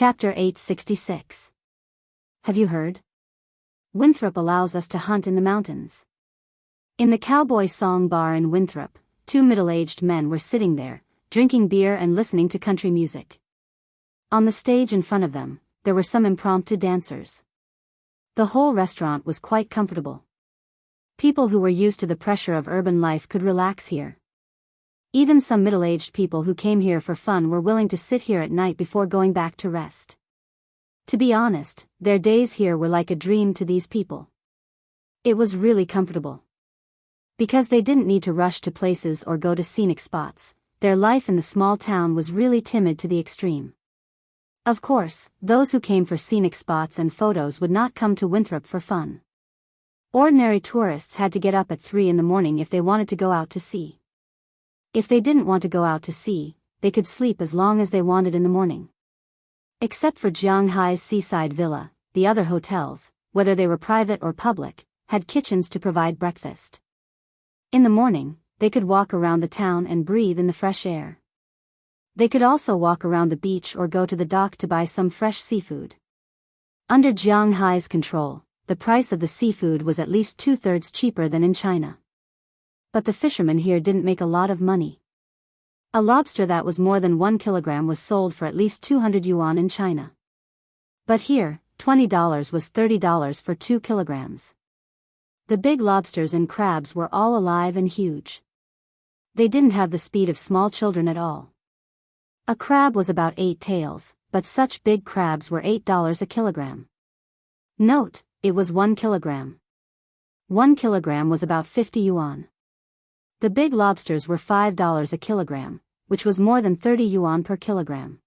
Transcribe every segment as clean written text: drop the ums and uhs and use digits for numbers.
Chapter 866. Have you heard? Winthrop allows us to hunt in the mountains. In the Cowboy Song Bar in Winthrop, two middle-aged men were sitting there, drinking beer and listening to country music. On the stage in front of them, there were some impromptu dancers. The whole restaurant was quite comfortable. People who were used to the pressure of urban life could relax here. Even some middle-aged people who came here for fun were willing to sit here at night before going back to rest. To be honest, their days here were like a dream to these people. It was really comfortable. Because they didn't need to rush to places or go to scenic spots, their life in the small town was really timid to the extreme. Of course, those who came for scenic spots and photos would not come to Winthrop for fun. Ordinary tourists had to get up at 3 in the morning if they wanted to go out to sea. If they didn't want to go out to sea, they could sleep as long as they wanted in the morning. Except for Jianghai's seaside villa, the other hotels, whether they were private or public, had kitchens to provide breakfast. In the morning, they could walk around the town and breathe in the fresh air. They could also walk around the beach or go to the dock to buy some fresh seafood. Under Jianghai's control, the price of the seafood was at least 2/3 cheaper than in China. But the fishermen here didn't make a lot of money. A lobster that was more than 1 kilogram was sold for at least 200 yuan in China. But here, $20 was $30 for 2 kilograms. The big lobsters and crabs were all alive and huge. They didn't have the speed of small children at all. A crab was about 8 taels, but such big crabs were $8 a kilogram. Note, it was 1 kilogram. 1 kilogram was about 50 yuan. The big lobsters were $5 a kilogram, which was more than 30 yuan per kilogram.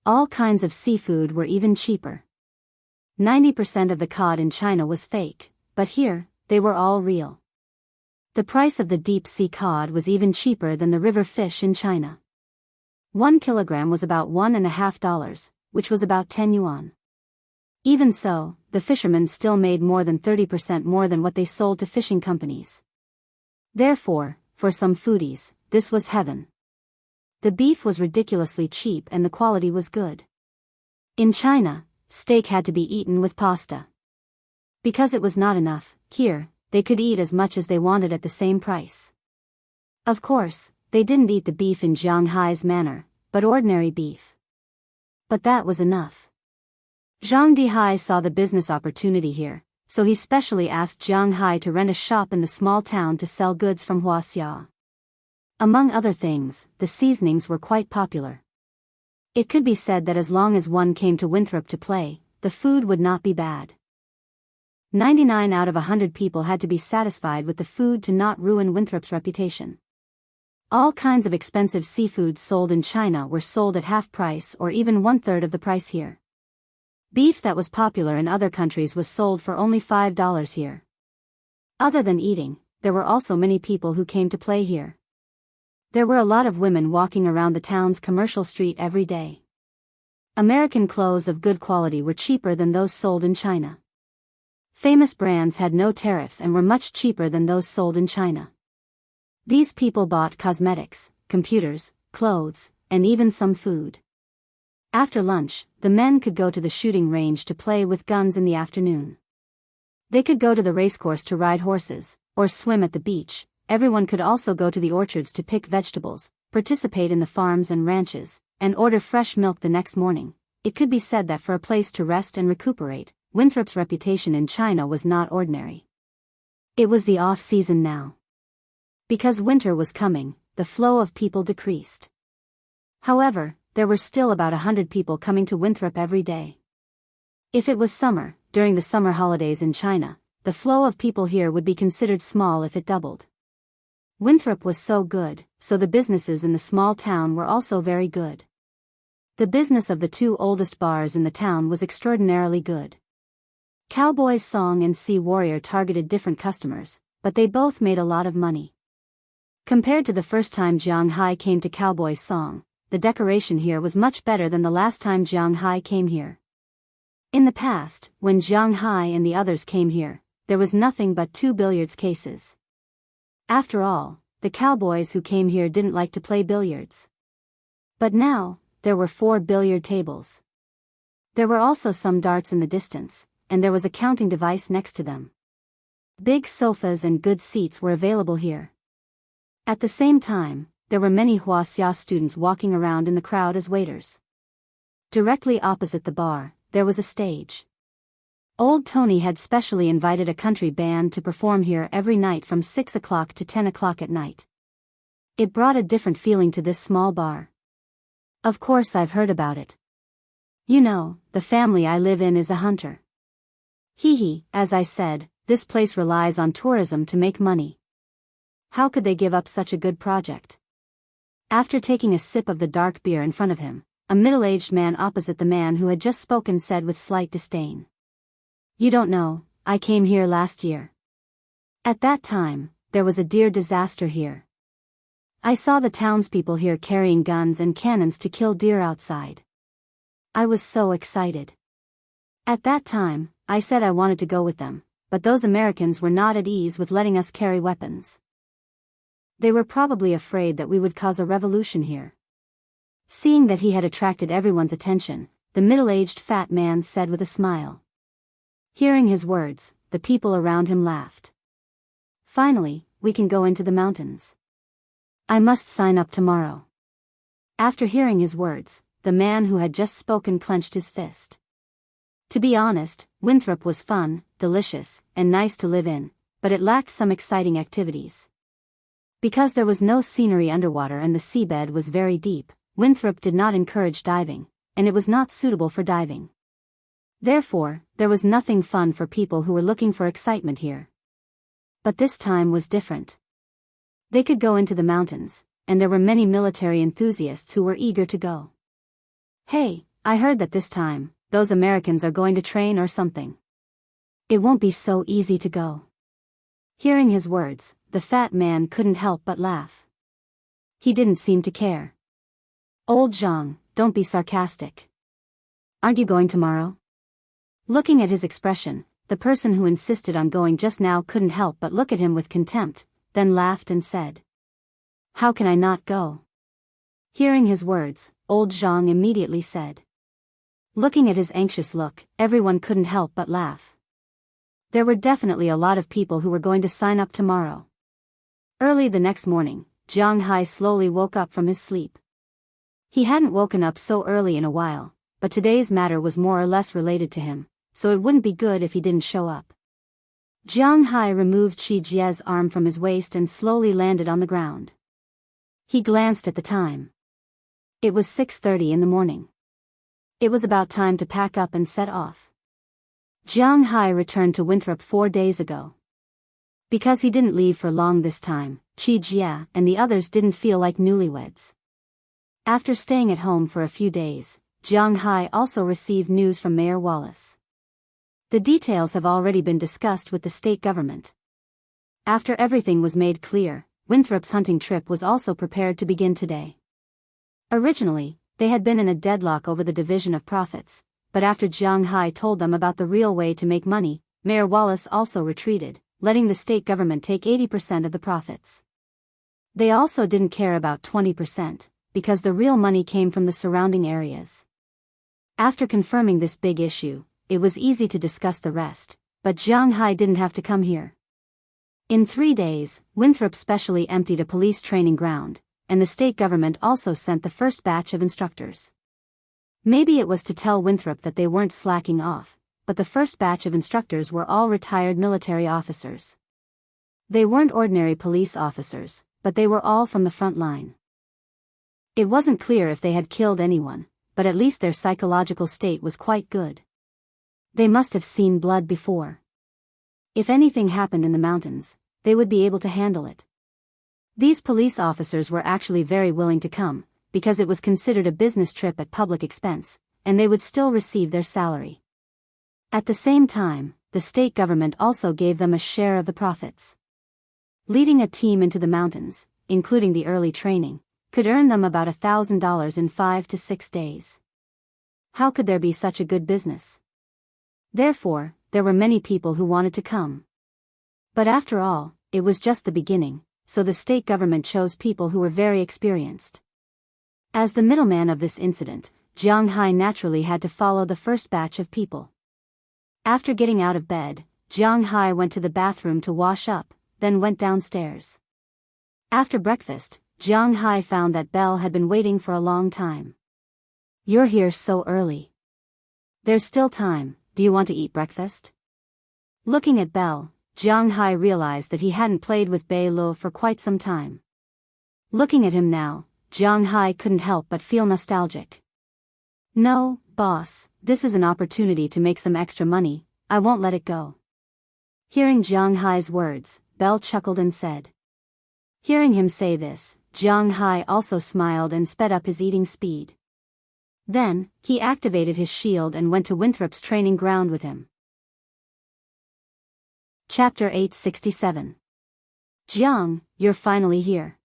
All kinds of seafood were even cheaper. 90% of the cod in China was fake, but here, they were all real. The price of the deep-sea cod was even cheaper than the river fish in China. 1 kilogram was about $1.50, which was about 10 yuan. Even so, the fishermen still made more than 30% more than what they sold to fishing companies. Therefore, for some foodies, this was heaven. The beef was ridiculously cheap and the quality was good. In China, steak had to be eaten with pasta. Because it was not enough, here, they could eat as much as they wanted at the same price. Of course, they didn't eat the beef in Jianghai's manner, but ordinary beef. But that was enough. Zhang Dihai saw the business opportunity here, so he specially asked Jianghai to rent a shop in the small town to sell goods from Wuxia. Among other things, the seasonings were quite popular. It could be said that as long as one came to Winthrop to play, the food would not be bad. 99 out of 100 people had to be satisfied with the food to not ruin Winthrop's reputation. All kinds of expensive seafood sold in China were sold at half price or even 1/3 of the price here. Beef that was popular in other countries was sold for only $5 here. Other than eating, there were also many people who came to play here. There were a lot of women walking around the town's commercial street every day. American clothes of good quality were cheaper than those sold in China. Famous brands had no tariffs and were much cheaper than those sold in China. These people bought cosmetics, computers, clothes, and even some food. After lunch, the men could go to the shooting range to play with guns in the afternoon. They could go to the racecourse to ride horses, or swim at the beach. Everyone could also go to the orchards to pick vegetables, participate in the farms and ranches, and order fresh milk the next morning. It could be said that for a place to rest and recuperate, Winthrop's reputation in China was not ordinary. It was the off-season now. Because winter was coming, the flow of people decreased. However, there were still about 100 people coming to Winthrop every day. If it was summer, during the summer holidays in China, the flow of people here would be considered small if it doubled. Winthrop was so good, so the businesses in the small town were also very good. The business of the two oldest bars in the town was extraordinarily good. Cowboy Song and Sea Warrior targeted different customers, but they both made a lot of money. Compared to the first time Jianghai came to Cowboy Song, the decoration here was much better than the last time Jianghai came here. In the past, when Jianghai and the others came here, there was nothing but 2 billiards cases. After all, the cowboys who came here didn't like to play billiards. But now, there were 4 billiard tables. There were also some darts in the distance, and there was a counting device next to them. Big sofas and good seats were available here. At the same time, there were many Wuxia students walking around in the crowd as waiters. Directly opposite the bar, there was a stage. Old Tony had specially invited a country band to perform here every night from 6 o'clock to 10 o'clock at night. It brought a different feeling to this small bar. Of course I've heard about it. You know, the family I live in is a hunter. Hee, as I said, this place relies on tourism to make money. How could they give up such a good project? After taking a sip of the dark beer in front of him, a middle-aged man opposite the man who had just spoken said with slight disdain. You don't know, I came here last year. At that time, there was a deer disaster here. I saw the townspeople here carrying guns and cannons to kill deer outside. I was so excited. At that time, I said I wanted to go with them, but those Americans were not at ease with letting us carry weapons. They were probably afraid that we would cause a revolution here. Seeing that he had attracted everyone's attention, the middle-aged fat man said with a smile. Hearing his words, the people around him laughed. Finally, we can go into the mountains. I must sign up tomorrow. After hearing his words, the man who had just spoken clenched his fist. To be honest, Winthrop was fun, delicious, and nice to live in, but it lacked some exciting activities. Because there was no scenery underwater and the seabed was very deep, Winthrop did not encourage diving, and it was not suitable for diving. Therefore, there was nothing fun for people who were looking for excitement here. But this time was different. They could go into the mountains, and there were many military enthusiasts who were eager to go. Hey, I heard that this time, those Americans are going to train or something. It won't be so easy to go. Hearing his words, the fat man couldn't help but laugh. He didn't seem to care. Old Zhang, don't be sarcastic. Aren't you going tomorrow? Looking at his expression, the person who insisted on going just now couldn't help but look at him with contempt, then laughed and said. How can I not go? Hearing his words, old Zhang immediately said. Looking at his anxious look, everyone couldn't help but laugh. There were definitely a lot of people who were going to sign up tomorrow. Early the next morning, Jiang Hai slowly woke up from his sleep. He hadn't woken up so early in a while, but today's matter was more or less related to him, so it wouldn't be good if he didn't show up. Jiang Hai removed Qi Jie's arm from his waist and slowly landed on the ground. He glanced at the time. It was 6:30 in the morning. It was about time to pack up and set off. Jiang Hai returned to Winthrop 4 days ago. Because he didn't leave for long this time, Qi Jie and the others didn't feel like newlyweds. After staying at home for a few days, Jiang Hai also received news from Mayor Wallace. The details have already been discussed with the state government. After everything was made clear, Winthrop's hunting trip was also prepared to begin today. Originally, they had been in a deadlock over the division of profits, but after Jiang Hai told them about the real way to make money, Mayor Wallace also retreated, letting the state government take 80% of the profits. They also didn't care about 20%, because the real money came from the surrounding areas. After confirming this big issue, it was easy to discuss the rest, but Jiang Hai didn't have to come here. In 3 days, Winthrop specially emptied a police training ground, and the state government also sent the first batch of instructors. Maybe it was to tell Winthrop that they weren't slacking off, but the first batch of instructors were all retired military officers. They weren't ordinary police officers, but they were all from the front line. It wasn't clear if they had killed anyone, but at least their psychological state was quite good. They must have seen blood before. If anything happened in the mountains, they would be able to handle it. These police officers were actually very willing to come, because it was considered a business trip at public expense, and they would still receive their salary. At the same time, the state government also gave them a share of the profits. Leading a team into the mountains, including the early training, could earn them about $1,000 in 5 to 6 days. How could there be such a good business? Therefore, there were many people who wanted to come. But after all, it was just the beginning, so the state government chose people who were very experienced. As the middleman of this incident, Jiang Hai naturally had to follow the first batch of people. After getting out of bed, Jiang Hai went to the bathroom to wash up, then went downstairs. After breakfast, Jiang Hai found that Belle had been waiting for a long time. "You're here so early. There's still time, do you want to eat breakfast?" Looking at Belle, Jiang Hai realized that he hadn't played with Biyao for quite some time. Looking at him now, Jiang Hai couldn't help but feel nostalgic. "No, boss, this is an opportunity to make some extra money, I won't let it go." Hearing Jiang Hai's words, Belle chuckled and said. Hearing him say this, Jiang Hai also smiled and sped up his eating speed. Then, he activated his shield and went to Winthrop's training ground with him. Chapter 867. Jiang, you're finally here.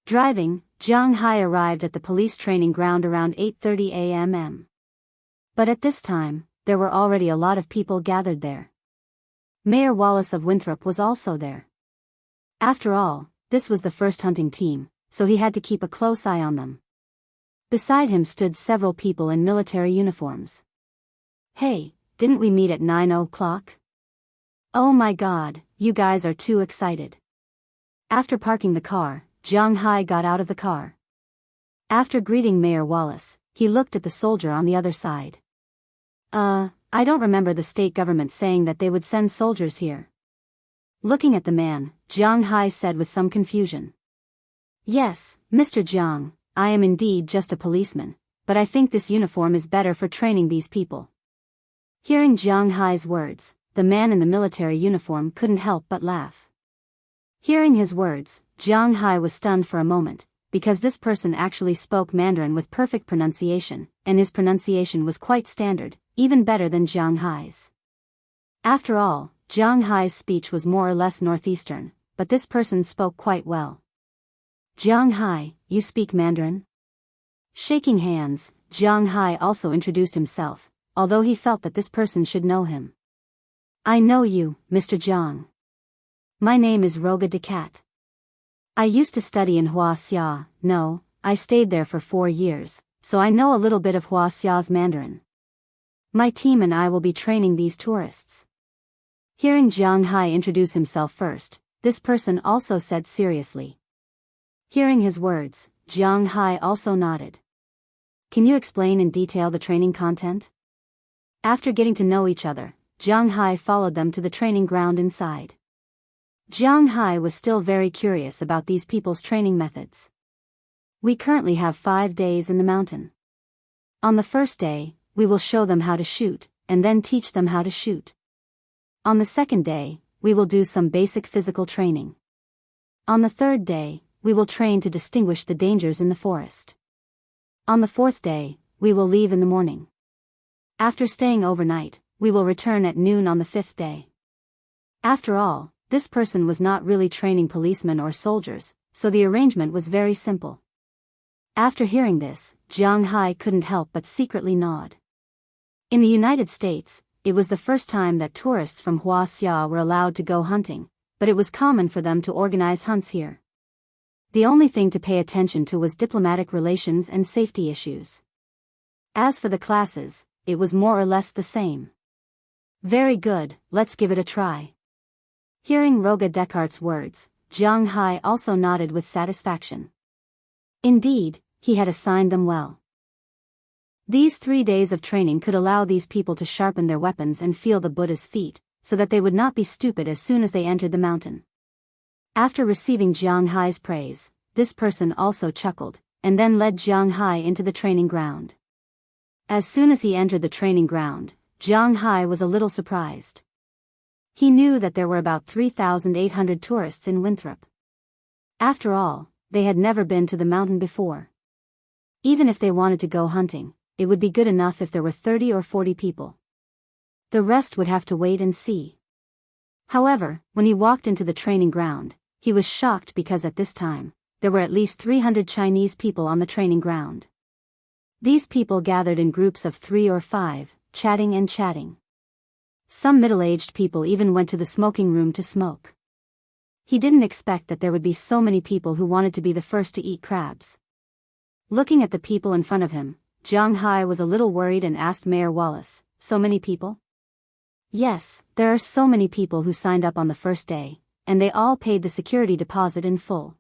Driving, Jiang Hai arrived at the police training ground around 8:30 a.m. But at this time, there were already a lot of people gathered there. Mayor Wallace of Winthrop was also there. After all, this was the first hunting team, so he had to keep a close eye on them. Beside him stood several people in military uniforms. "Hey, didn't we meet at 9 o'clock? Oh my god, you guys are too excited." After parking the car, Jiang Hai got out of the car. After greeting Mayor Wallace, he looked at the soldier on the other side. I don't remember the state government saying that they would send soldiers here." Looking at the man, Jiang Hai said with some confusion. "Yes, Mr. Jiang, I am indeed just a policeman, but I think this uniform is better for training these people." Hearing Jiang Hai's words, the man in the military uniform couldn't help but laugh. Hearing his words, Jiang Hai was stunned for a moment, because this person actually spoke Mandarin with perfect pronunciation, and his pronunciation was quite standard, even better than Jiang Hai's. After all, Jiang Hai's speech was more or less northeastern, but this person spoke quite well. "Jiang Hai, you speak Mandarin?" Shaking hands, Jiang Hai also introduced himself, although he felt that this person should know him. "I know you, Mr. Jiang. My name is Roga Decat. I used to study in Wuxia. No, I stayed there for 4 years, so I know a little bit of Wuxia's Mandarin. My team and I will be training these tourists." Hearing Jiang Hai introduce himself first, this person also said seriously. Hearing his words, Jiang Hai also nodded. "Can you explain in detail the training content?" After getting to know each other, Jiang Hai followed them to the training ground inside. Jiang Hai was still very curious about these people's training methods. "We currently have 5 days in the mountain. On the first day, we will show them how to shoot, and then teach them how to shoot. On the second day, we will do some basic physical training. On the third day, we will train to distinguish the dangers in the forest. On the fourth day, we will leave in the morning. After staying overnight, we will return at noon on the fifth day." After all, this person was not really training policemen or soldiers, so the arrangement was very simple. After hearing this, Jiang Hai couldn't help but secretly nod. In the United States, it was the first time that tourists from Wuxia were allowed to go hunting, but it was common for them to organize hunts here. The only thing to pay attention to was diplomatic relations and safety issues. As for the classes, it was more or less the same. "Very good, let's give it a try." Hearing Roga Descartes' words, Jiang Hai also nodded with satisfaction. Indeed, he had assigned them well. These 3 days of training could allow these people to sharpen their weapons and feel the Buddha's feet, so that they would not be stupid as soon as they entered the mountain. After receiving Jiang Hai's praise, this person also chuckled, and then led Jiang Hai into the training ground. As soon as he entered the training ground, Jiang Hai was a little surprised. He knew that there were about 3,800 tourists in Winthrop. After all, they had never been to the mountain before. Even if they wanted to go hunting, it would be good enough if there were 30 or 40 people. The rest would have to wait and see. However, when he walked into the training ground, he was shocked because at this time, there were at least 300 Chinese people on the training ground. These people gathered in groups of 3 or 5, chatting and chatting. Some middle-aged people even went to the smoking room to smoke. He didn't expect that there would be so many people who wanted to be the first to eat crabs. Looking at the people in front of him, Jiang Hai was a little worried and asked Mayor Wallace, "So many people?" "Yes, there are so many people who signed up on the first day, and they all paid the security deposit in full."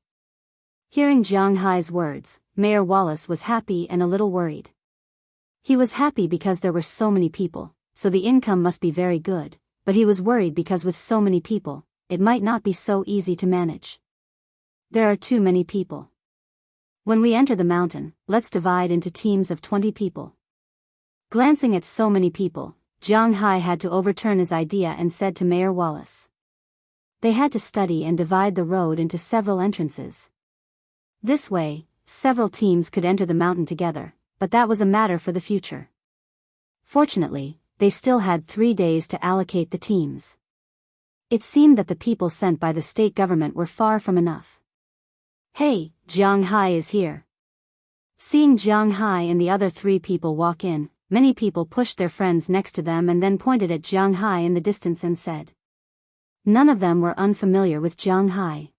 Hearing Jiang Hai's words, Mayor Wallace was happy and a little worried. He was happy because there were so many people, so the income must be very good, but he was worried because with so many people, it might not be so easy to manage. There are too many people. When we enter the mountain, let's divide into teams of 20 people. Glancing at so many people, Jiang Hai had to overturn his idea and said to Mayor Wallace. They had to study and divide the road into several entrances. This way, several teams could enter the mountain together, but that was a matter for the future. Fortunately, they still had 3 days to allocate the teams. It seemed that the people sent by the state government were far from enough. "Hey, Jiang Hai is here." Seeing Jiang Hai and the other 3 people walk in, many people pushed their friends next to them and then pointed at Jiang Hai in the distance and said. None of them were unfamiliar with Jiang Hai.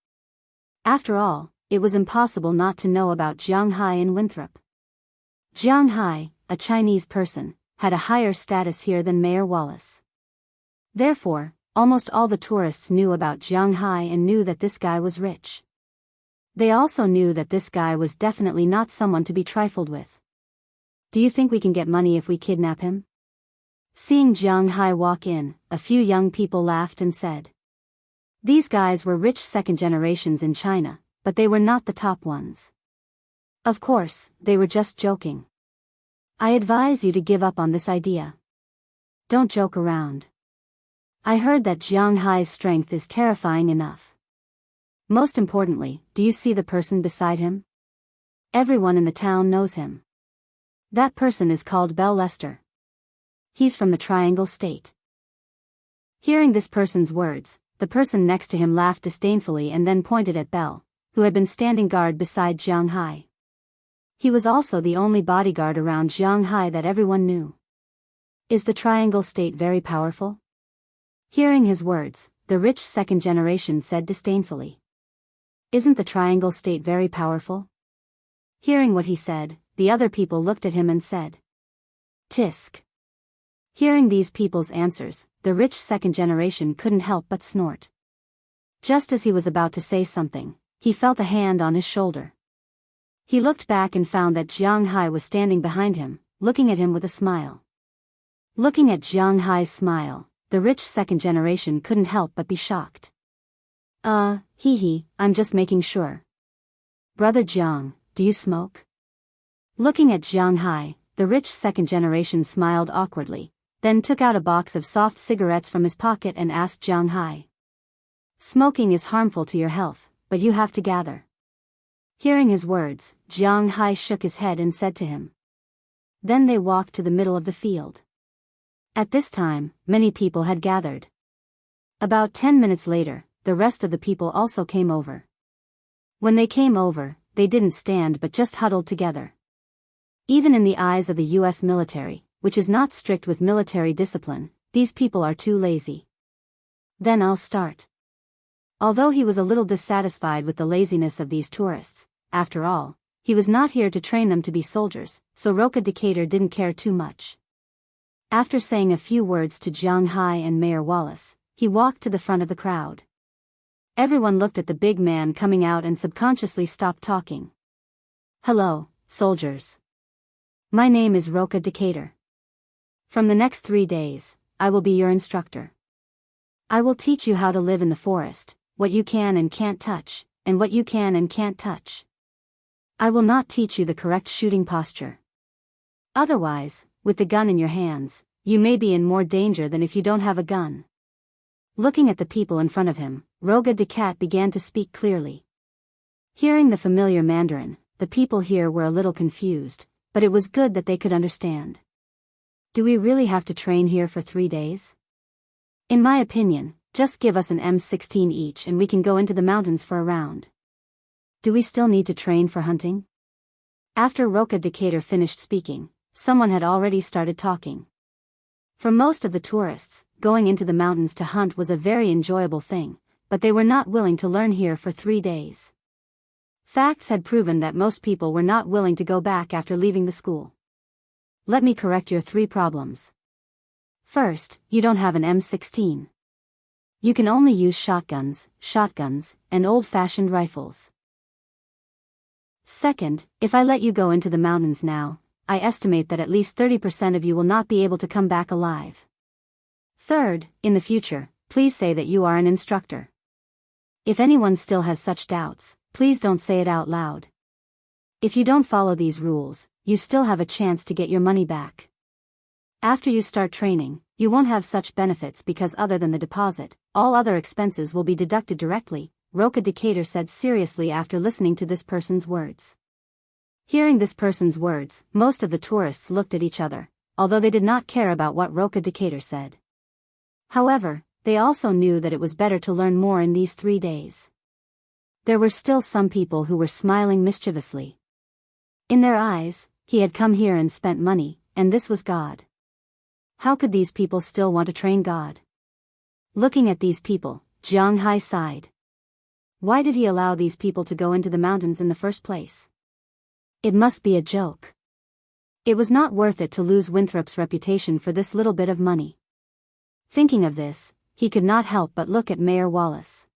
After all, it was impossible not to know about Jiang Hai in Winthrop. Jiang Hai, a Chinese person, had a higher status here than Mayor Wallace. Therefore, almost all the tourists knew about Jiang Hai and knew that this guy was rich. They also knew that this guy was definitely not someone to be trifled with. "Do you think we can get money if we kidnap him?" Seeing Jiang Hai walk in, a few young people laughed and said. These guys were rich second generations in China, but they were not the top ones. Of course, they were just joking. I advise you to give up on this idea. Don't joke around. I heard that Jiang Hai's strength is terrifying enough. Most importantly, do you see the person beside him? Everyone in the town knows him. That person is called Bell Lester. He's from the Triangle State. Hearing this person's words, the person next to him laughed disdainfully and then pointed at Bell, who had been standing guard beside Jiang Hai. He was also the only bodyguard around Jiang Hai that everyone knew. Is the Triangle State very powerful? Hearing his words, the rich second generation said disdainfully. Isn't the Triangle State very powerful? Hearing what he said, the other people looked at him and said. Tisk. Hearing these people's answers, the rich second generation couldn't help but snort. Just as he was about to say something, he felt a hand on his shoulder. He looked back and found that Jiang Hai was standing behind him, looking at him with a smile. Looking at Jiang Hai's smile, the rich second generation couldn't help but be shocked. I'm just making sure. Brother Jiang, do you smoke? Looking at Jiang Hai, the rich second generation smiled awkwardly, then took out a box of soft cigarettes from his pocket and asked Jiang Hai. Smoking is harmful to your health, but you have to gather. Hearing his words, Jiang Hai shook his head and said to him. Then they walked to the middle of the field. At this time, many people had gathered. About 10 minutes later, the rest of the people also came over. When they came over, they didn't stand but just huddled together. Even in the eyes of the U.S. military, which is not strict with military discipline, these people are too lazy. Then I'll start. Although he was a little dissatisfied with the laziness of these tourists, after all, he was not here to train them to be soldiers, so Roca Decatur didn't care too much. After saying a few words to Jiang Hai and Mayor Wallace, he walked to the front of the crowd. Everyone looked at the big man coming out and subconsciously stopped talking. Hello, soldiers. My name is Roca Decatur. From the next 3 days, I will be your instructor. I will teach you how to live in the forest, what you can and can't touch, and what you can and can't touch. I will not teach you the correct shooting posture. Otherwise, with the gun in your hands, you may be in more danger than if you don't have a gun. Looking at the people in front of him, Roca Decatur began to speak clearly. Hearing the familiar Mandarin, the people here were a little confused, but it was good that they could understand. Do we really have to train here for 3 days? In my opinion, just give us an M16 each and we can go into the mountains for a round. Do we still need to train for hunting? After Roca Decatur finished speaking, someone had already started talking. For most of the tourists, going into the mountains to hunt was a very enjoyable thing, but they were not willing to learn here for 3 days. Facts had proven that most people were not willing to go back after leaving the school. let me correct your 3 problems. First, you don't have an M16. You can only use shotguns, and old-fashioned rifles. Second, if I let you go into the mountains now, I estimate that at least 30% of you will not be able to come back alive. Third, in the future, please say that you are an instructor. If anyone still has such doubts, please don't say it out loud. If you don't follow these rules, you still have a chance to get your money back. After you start training, you won't have such benefits because other than the deposit, all other expenses will be deducted directly, Roka Decatur said seriously after listening to this person's words. Hearing this person's words, most of the tourists looked at each other, although they did not care about what Roka Decatur said. However, they also knew that it was better to learn more in these 3 days. There were still some people who were smiling mischievously. In their eyes, he had come here and spent money, and this was God. How could these people still want to train God? Looking at these people, Jiang Hai sighed. Why did he allow these people to go into the mountains in the first place? It must be a joke. It was not worth it to lose Winthrop's reputation for this little bit of money. Thinking of this, he could not help but look at Mayor Wallace.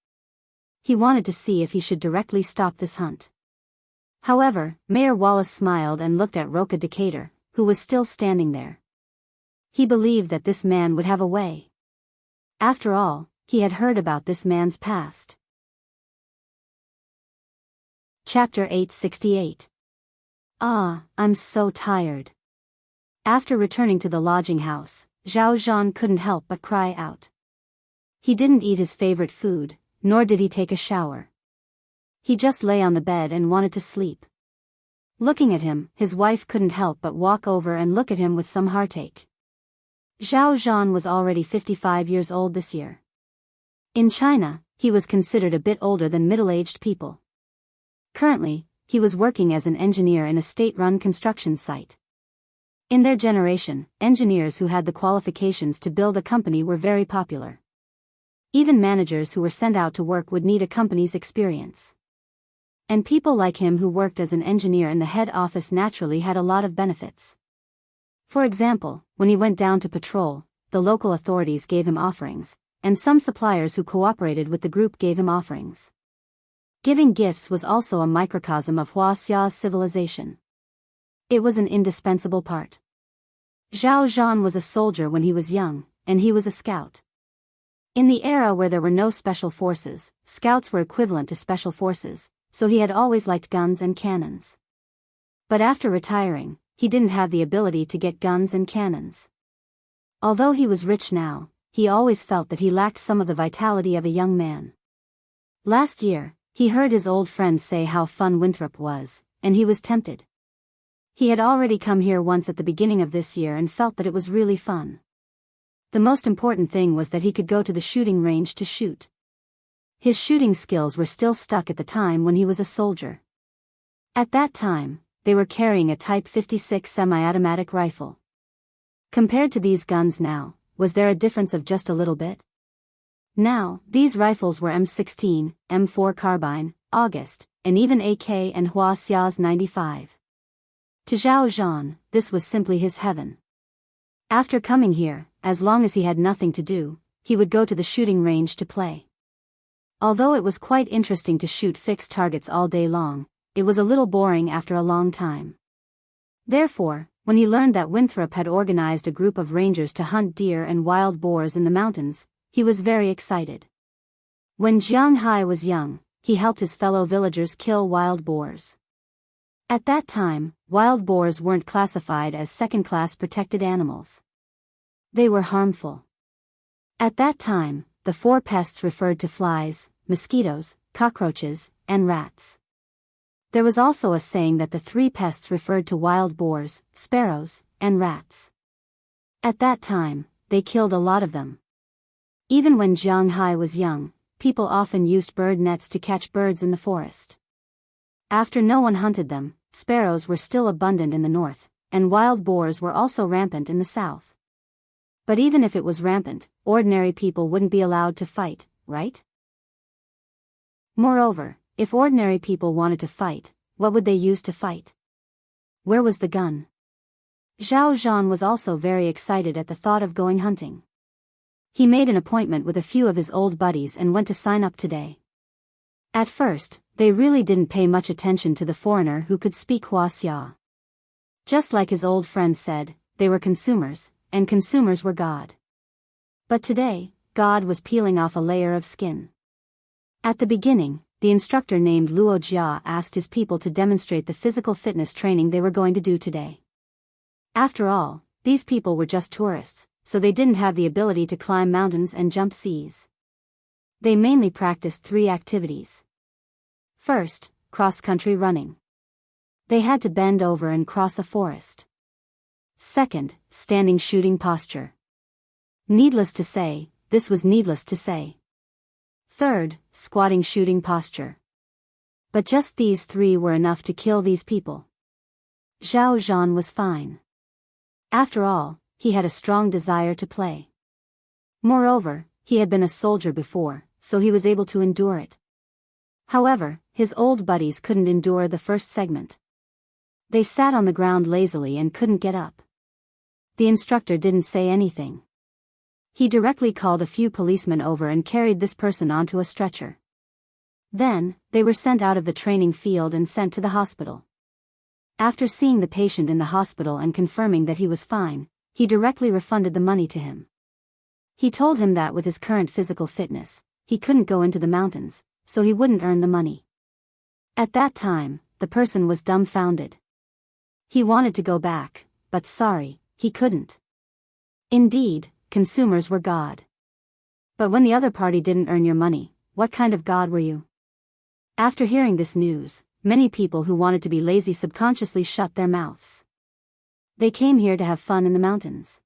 He wanted to see if he should directly stop this hunt. However, Mayor Wallace smiled and looked at Roka Decatur, who was still standing there. He believed that this man would have a way. After all, he had heard about this man's past. Chapter 868. Ah, I'm so tired. After returning to the lodging house, Zhao Zhan couldn't help but cry out. He didn't eat his favorite food, nor did he take a shower. He just lay on the bed and wanted to sleep. Looking at him, his wife couldn't help but walk over and look at him with some heartache. Zhao Zhan was already 55 years old this year. In China, he was considered a bit older than middle-aged people. Currently, he was working as an engineer in a state-run construction site. In their generation, engineers who had the qualifications to build a company were very popular. Even managers who were sent out to work would need a company's experience. And people like him who worked as an engineer in the head office naturally had a lot of benefits. For example, when he went down to patrol, the local authorities gave him offerings, and some suppliers who cooperated with the group gave him offerings. Giving gifts was also a microcosm of Wuxia's civilization. It was an indispensable part. Zhao Zhan was a soldier when he was young, and he was a scout. In the era where there were no special forces, scouts were equivalent to special forces, so he had always liked guns and cannons. But after retiring, he didn't have the ability to get guns and cannons. Although he was rich now, he always felt that he lacked some of the vitality of a young man. Last year, he heard his old friends say how fun Winthrop was, and he was tempted. He had already come here once at the beginning of this year and felt that it was really fun. The most important thing was that he could go to the shooting range to shoot. His shooting skills were still stuck at the time when he was a soldier. At that time, they were carrying a Type 56 semi-automatic rifle. Compared to these guns now, was there a difference of just a little bit? Now, these rifles were M16, M4 carbine, August, and even AK and Wuxia's 95. To Zhao Zhan, this was simply his heaven. After coming here, as long as he had nothing to do, he would go to the shooting range to play. Although it was quite interesting to shoot fixed targets all day long, it was a little boring after a long time. Therefore, when he learned that Winthrop had organized a group of rangers to hunt deer and wild boars in the mountains, he was very excited. When Jiang Hai was young, he helped his fellow villagers kill wild boars. At that time, wild boars weren't classified as second-class protected animals. They were harmful. At that time, the 4 pests referred to flies, mosquitoes, cockroaches, and rats. There was also a saying that the 3 pests referred to wild boars, sparrows, and rats. At that time, they killed a lot of them. Even when Jiang Hai was young, people often used bird nets to catch birds in the forest. After no one hunted them, sparrows were still abundant in the north, and wild boars were also rampant in the south. But even if it was rampant, ordinary people wouldn't be allowed to fight, right? Moreover, if ordinary people wanted to fight, what would they use to fight? Where was the gun? Zhao Zhan was also very excited at the thought of going hunting. He made an appointment with a few of his old buddies and went to sign up today. At first, they really didn't pay much attention to the foreigner who could speak Wuxia. Just like his old friend said, they were consumers, and consumers were God. But today, God was peeling off a layer of skin. At the beginning, the instructor named Luo Jia asked his people to demonstrate the physical fitness training they were going to do today. After all, these people were just tourists, so they didn't have the ability to climb mountains and jump seas. They mainly practiced 3 activities. First, cross-country running. They had to bend over and cross a forest. Second, standing shooting posture. Needless to say, this was needless to say. Third, squatting shooting posture. But just these 3 were enough to kill these people. Zhao Zhan was fine. After all, he had a strong desire to play. Moreover, he had been a soldier before, so he was able to endure it. However, his old buddies couldn't endure the first segment. They sat on the ground lazily and couldn't get up. The instructor didn't say anything. He directly called a few policemen over and carried this person onto a stretcher. Then, they were sent out of the training field and sent to the hospital. After seeing the patient in the hospital and confirming that he was fine, he directly refunded the money to him. He told him that with his current physical fitness, he couldn't go into the mountains, so he wouldn't earn the money. At that time, the person was dumbfounded. He wanted to go back, but sorry, he couldn't. Indeed, consumers were God. But when the other party didn't earn your money, what kind of God were you? After hearing this news, many people who wanted to be lazy subconsciously shut their mouths. They came here to have fun in the mountains.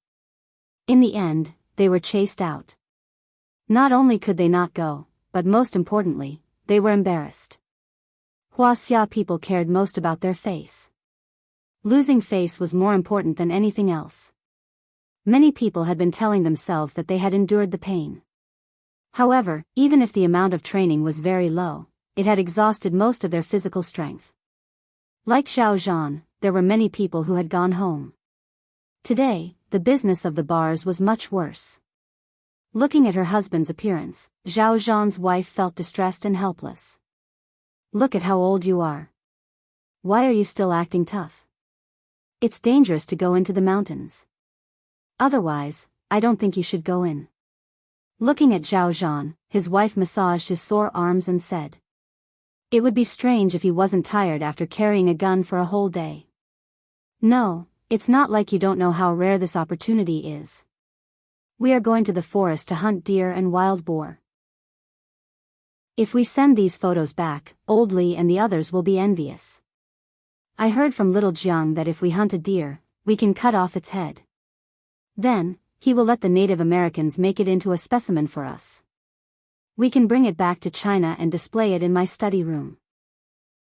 In the end, they were chased out. Not only could they not go, but most importantly, they were embarrassed. Wuxia people cared most about their face. Losing face was more important than anything else. Many people had been telling themselves that they had endured the pain. However, even if the amount of training was very low, it had exhausted most of their physical strength. Like Zhao Zhan, there were many people who had gone home. Today, the business of the bars was much worse. Looking at her husband's appearance, Zhao Zhan's wife felt distressed and helpless. Look at how old you are. Why are you still acting tough? It's dangerous to go into the mountains. Otherwise, I don't think you should go in. Looking at Zhao Zhan, his wife massaged his sore arms and said, "It would be strange if he wasn't tired after carrying a gun for a whole day. No, it's not like you don't know how rare this opportunity is. We are going to the forest to hunt deer and wild boar. If we send these photos back, old Li and the others will be envious. I heard from little Jiang that if we hunt a deer, we can cut off its head. Then, he will let the Native Americans make it into a specimen for us. We can bring it back to China and display it in my study room.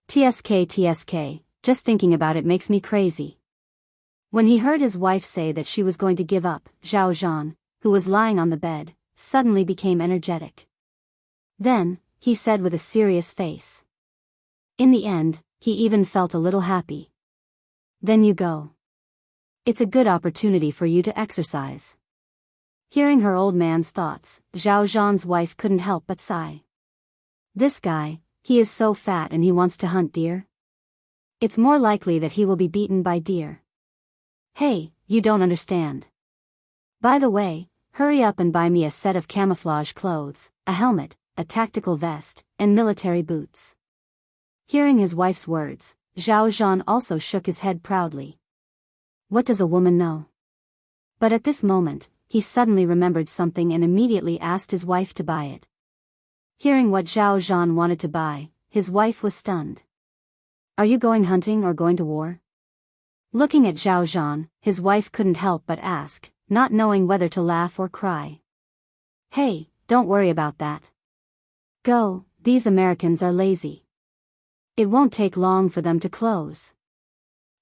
TSK, just thinking about it makes me crazy." When he heard his wife say that she was going to give up, Zhao Zhan, who was lying on the bed, suddenly became energetic. Then, he said with a serious face. In the end, he even felt a little happy. "Then you go. It's a good opportunity for you to exercise." Hearing her old man's thoughts, Zhao Zhan's wife couldn't help but sigh. This guy, he is so fat and he wants to hunt deer? It's more likely that he will be beaten by deer. Hey, you don't understand. By the way, hurry up and buy me a set of camouflage clothes, a helmet, a tactical vest, and military boots. Hearing his wife's words, Zhao Zhan also shook his head proudly. What does a woman know? But at this moment, he suddenly remembered something and immediately asked his wife to buy it. Hearing what Zhao Zhan wanted to buy, his wife was stunned. Are you going hunting or going to war? Looking at Zhao Zhan, his wife couldn't help but ask, not knowing whether to laugh or cry. Hey, don't worry about that. Go, these Americans are lazy. It won't take long for them to close.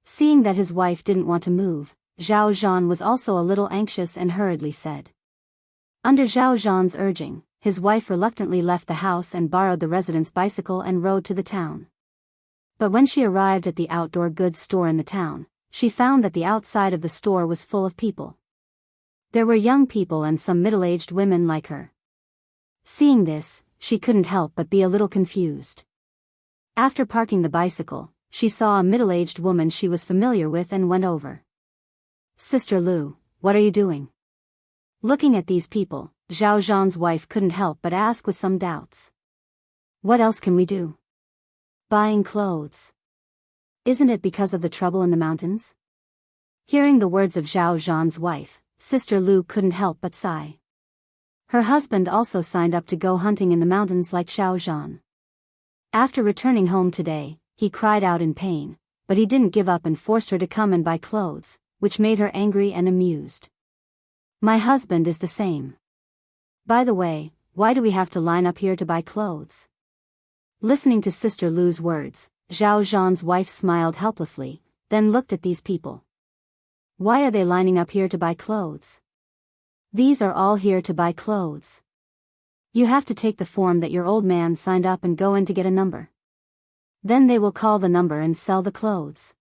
Seeing that his wife didn't want to move, Zhao Zhan was also a little anxious and hurriedly said. Under Zhao Zhan's urging, his wife reluctantly left the house and borrowed the resident's bicycle and rode to the town. But when she arrived at the outdoor goods store in the town, she found that the outside of the store was full of people. There were young people and some middle-aged women like her. Seeing this, she couldn't help but be a little confused. After parking the bicycle, she saw a middle-aged woman she was familiar with and went over. "Sister Lu, what are you doing?" Looking at these people, Zhao Zhan's wife couldn't help but ask with some doubts. "What else can we do?" "Buying clothes." "Isn't it because of the trouble in the mountains?" Hearing the words of Zhao Zhan's wife, Sister Lu couldn't help but sigh. Her husband also signed up to go hunting in the mountains like Zhao Zhan. After returning home today, he cried out in pain, but he didn't give up and forced her to come and buy clothes, which made her angry and amused. "My husband is the same. By the way, why do we have to line up here to buy clothes?" Listening to Sister Lu's words, Zhao Zhan's wife smiled helplessly, then looked at these people. "Why are they lining up here to buy clothes?" "These are all here to buy clothes. You have to take the form that your old man signed up and go in to get a number. Then they will call the number and sell the clothes."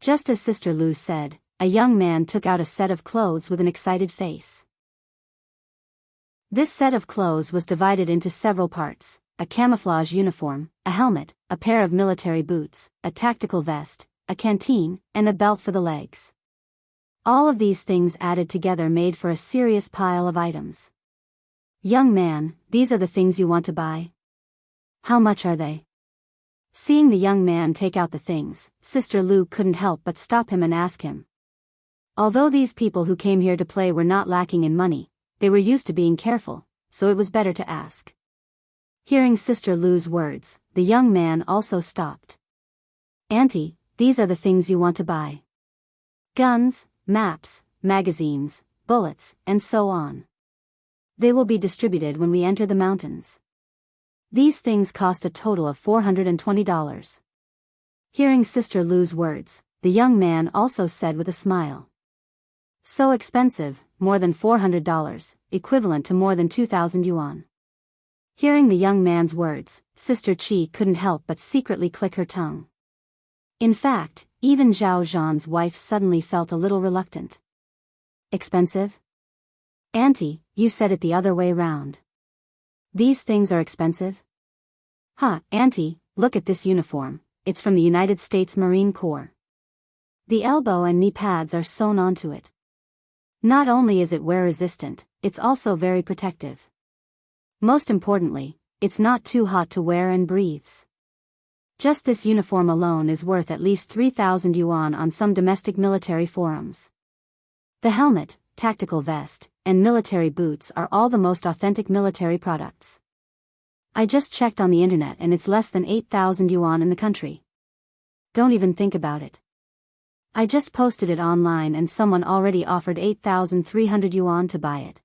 Just as Sister Lu said, a young man took out a set of clothes with an excited face. This set of clothes was divided into several parts: a camouflage uniform, a helmet, a pair of military boots, a tactical vest, a canteen, and a belt for the legs. All of these things added together made for a serious pile of items. "Young man, these are the things you want to buy? How much are they?" Seeing the young man take out the things, Sister Lu couldn't help but stop him and ask him. Although these people who came here to play were not lacking in money, they were used to being careful, so it was better to ask. Hearing Sister Lu's words, the young man also stopped. "Auntie, these are the things you want to buy. Guns, maps, magazines, bullets, and so on. They will be distributed when we enter the mountains. These things cost a total of $420. Hearing Sister Lu's words, the young man also said with a smile. "So expensive, more than $400, equivalent to more than 2,000 yuan. Hearing the young man's words, Sister Qi couldn't help but secretly click her tongue. In fact, even Zhao Zhan's wife suddenly felt a little reluctant. "Expensive? Auntie, you said it the other way round. These things are expensive?" Auntie, look at this uniform, it's from the United States Marine Corps. The elbow and knee pads are sewn onto it. Not only is it wear-resistant, it's also very protective. Most importantly, it's not too hot to wear and breathes. Just this uniform alone is worth at least 3,000 yuan on some domestic military forums. The helmet, tactical vest, and military boots are all the most authentic military products. I just checked on the internet and it's less than 8,000 yuan in the country. Don't even think about it. I just posted it online and someone already offered 8,300 yuan to buy it.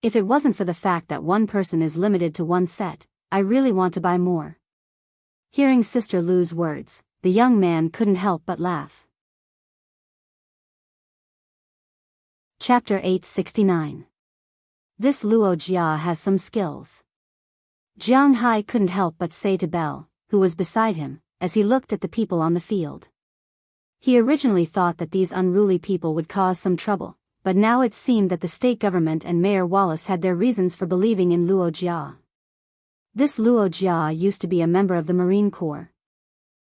If it wasn't for the fact that one person is limited to one set, I really want to buy more." Hearing Sister Lu's words, the young man couldn't help but laugh. Chapter 869. This Luo Jia has some skills. Jiang Hai couldn't help but say to Belle, who was beside him, as he looked at the people on the field. He originally thought that these unruly people would cause some trouble, but now it seemed that the state government and Mayor Wallace had their reasons for believing in Luo Jia. This Luo Jia used to be a member of the Marine Corps.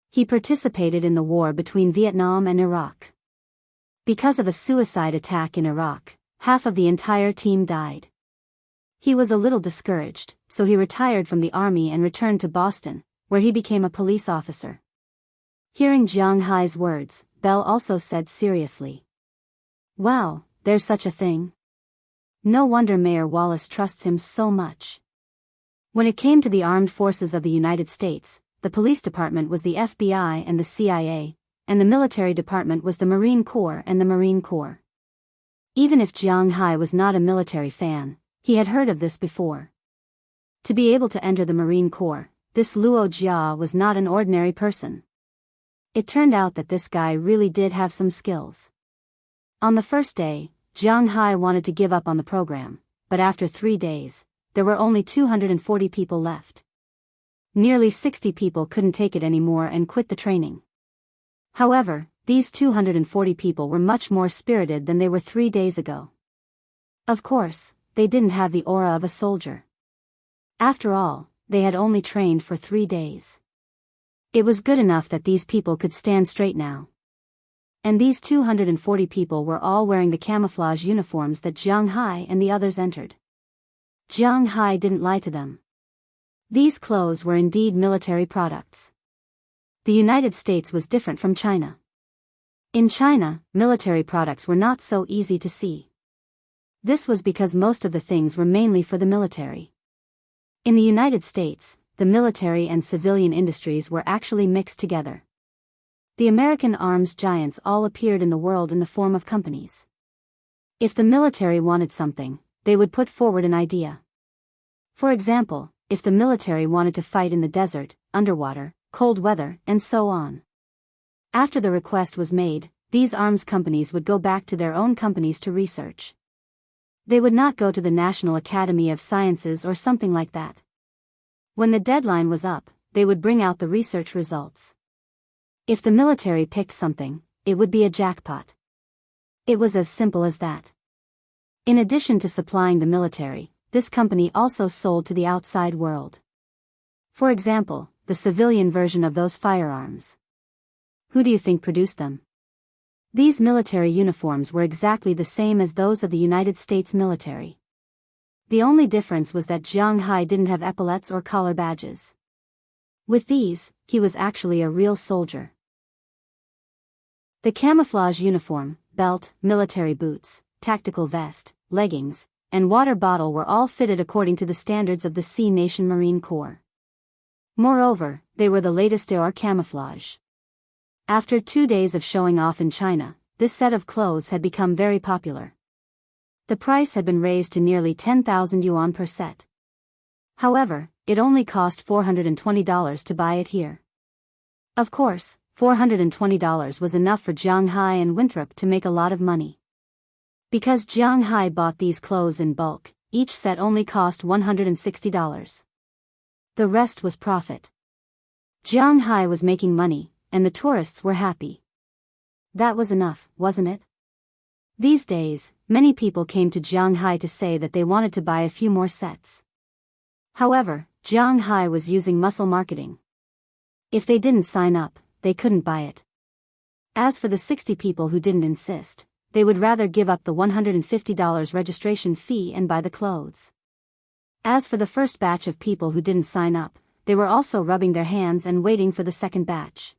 He participated in the war between Vietnam and Iraq. Because of a suicide attack in Iraq, half of the entire team died. He was a little discouraged, so he retired from the army and returned to Boston, where he became a police officer. Hearing Jiang Hai's words, Belle also said seriously, "Wow, there's such a thing. No wonder Mayor Wallace trusts him so much." When it came to the armed forces of the United States, the police department was the FBI and the CIA, and the military department was the Marine Corps and the Marine Corps. Even if Jiang Hai was not a military fan, he had heard of this before. To be able to enter the Marine Corps, this Luo Jia was not an ordinary person. It turned out that this guy really did have some skills. On the first day, Jiang Hai wanted to give up on the program, but after 3 days, there were only 240 people left. Nearly 60 people couldn't take it anymore and quit the training. However, these 240 people were much more spirited than they were 3 days ago. Of course, they didn't have the aura of a soldier. After all, they had only trained for 3 days. It was good enough that these people could stand straight now. And these 240 people were all wearing the camouflage uniforms that Jiang Hai and the others entered. Jiang Hai didn't lie to them. These clothes were indeed military products. The United States was different from China. In China, military products were not so easy to see. This was because most of the things were mainly for the military. In the United States, the military and civilian industries were actually mixed together. The American arms giants all appeared in the world in the form of companies. If the military wanted something, they would put forward an idea. For example, if the military wanted to fight in the desert, underwater, cold weather, and so on. After the request was made, these arms companies would go back to their own companies to research. They would not go to the National Academy of Sciences or something like that. When the deadline was up, they would bring out the research results. If the military picked something, it would be a jackpot. It was as simple as that. In addition to supplying the military, this company also sold to the outside world. For example, the civilian version of those firearms. Who do you think produced them? These military uniforms were exactly the same as those of the United States military. The only difference was that Jiang Hai didn't have epaulets or collar badges. With these, he was actually a real soldier. The camouflage uniform, belt, military boots, tactical vest, leggings, and water bottle were all fitted according to the standards of the Sea Nation Marine Corps. Moreover, they were the latest AR camouflage. After 2 days of showing off in China, this set of clothes had become very popular. The price had been raised to nearly 10,000 yuan per set. However, it only cost $420 to buy it here. Of course, $420 was enough for Jiang Hai and Winthrop to make a lot of money. Because Jiang Hai bought these clothes in bulk, each set only cost $160. The rest was profit. Jiang Hai was making money, and the tourists were happy. That was enough, wasn't it? These days, many people came to Jiang Hai to say that they wanted to buy a few more sets. However, Jiang Hai was using muscle marketing. If they didn't sign up, they couldn't buy it. As for the 60 people who didn't insist, they would rather give up the $150 registration fee and buy the clothes. As for the first batch of people who didn't sign up, they were also rubbing their hands and waiting for the second batch.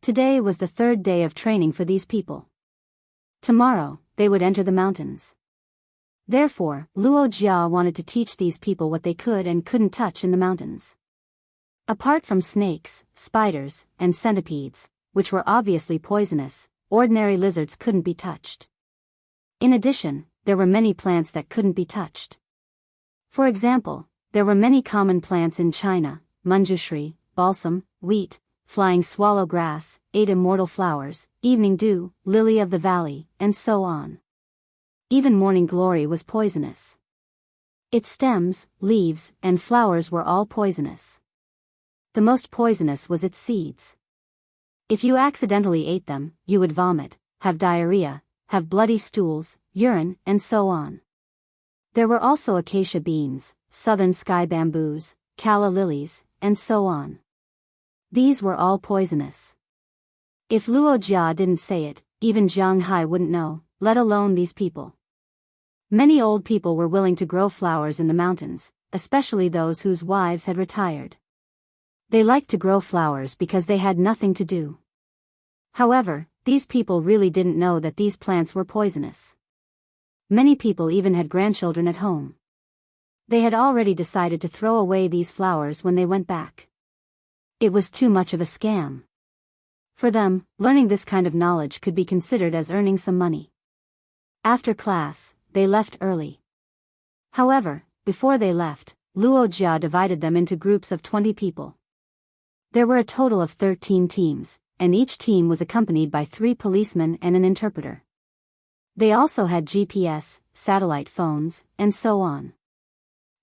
Today was the 3rd day of training for these people. Tomorrow, they would enter the mountains. Therefore, Luo Jia wanted to teach these people what they could and couldn't touch in the mountains. Apart from snakes, spiders, and centipedes, which were obviously poisonous, ordinary lizards couldn't be touched. In addition, there were many plants that couldn't be touched. For example, there were many common plants in China: manjushri, balsam, wheat, flying swallow grass, 8 immortal flowers, evening dew, lily of the valley, and so on. Even morning glory was poisonous. Its stems, leaves, and flowers were all poisonous. The most poisonous was its seeds. If you accidentally ate them, you would vomit, have diarrhea, have bloody stools, urine, and so on. There were also acacia beans, southern sky bamboos, calla lilies, and so on. These were all poisonous. If Luo Jia didn't say it, even Jiang Hai wouldn't know, let alone these people. Many old people were willing to grow flowers in the mountains, especially those whose wives had retired. They liked to grow flowers because they had nothing to do. However, these people really didn't know that these plants were poisonous. Many people even had grandchildren at home. They had already decided to throw away these flowers when they went back. It was too much of a scam. For them, learning this kind of knowledge could be considered as earning some money. After class, they left early. However, before they left, Luo Jia divided them into groups of 20 people. There were a total of 13 teams, and each team was accompanied by 3 policemen and an interpreter. They also had GPS, satellite phones, and so on.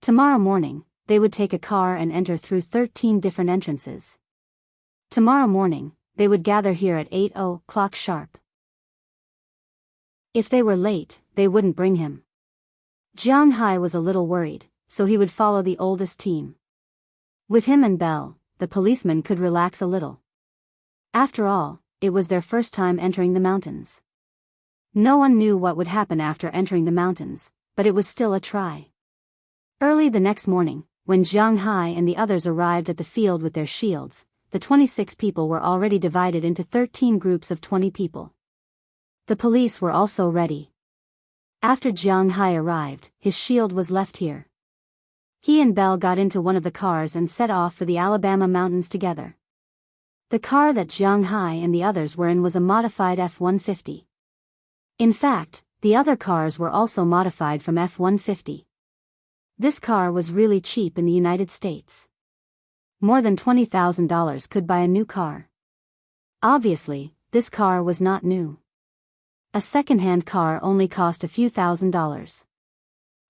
Tomorrow morning, they would take a car and enter through 13 different entrances. Tomorrow morning, they would gather here at 8 o'clock sharp. If they were late, they wouldn't bring him. Jiang Hai was a little worried, so he would follow the oldest team. With him and Belle, the policeman could relax a little. After all, it was their first time entering the mountains. No one knew what would happen after entering the mountains, but it was still a try. Early the next morning, when Jiang Hai and the others arrived at the field with their shields, the 26 people were already divided into 13 groups of 20 people. The police were also ready. After Jiang Hai arrived, his shield was left here. He and Belle got into one of the cars and set off for the Alabama mountains together. The car that Jiang Hai and the others were in was a modified F-150. In fact, the other cars were also modified from F-150. This car was really cheap in the United States. More than $20,000 could buy a new car. Obviously, this car was not new. A second-hand car only cost a few $1,000s.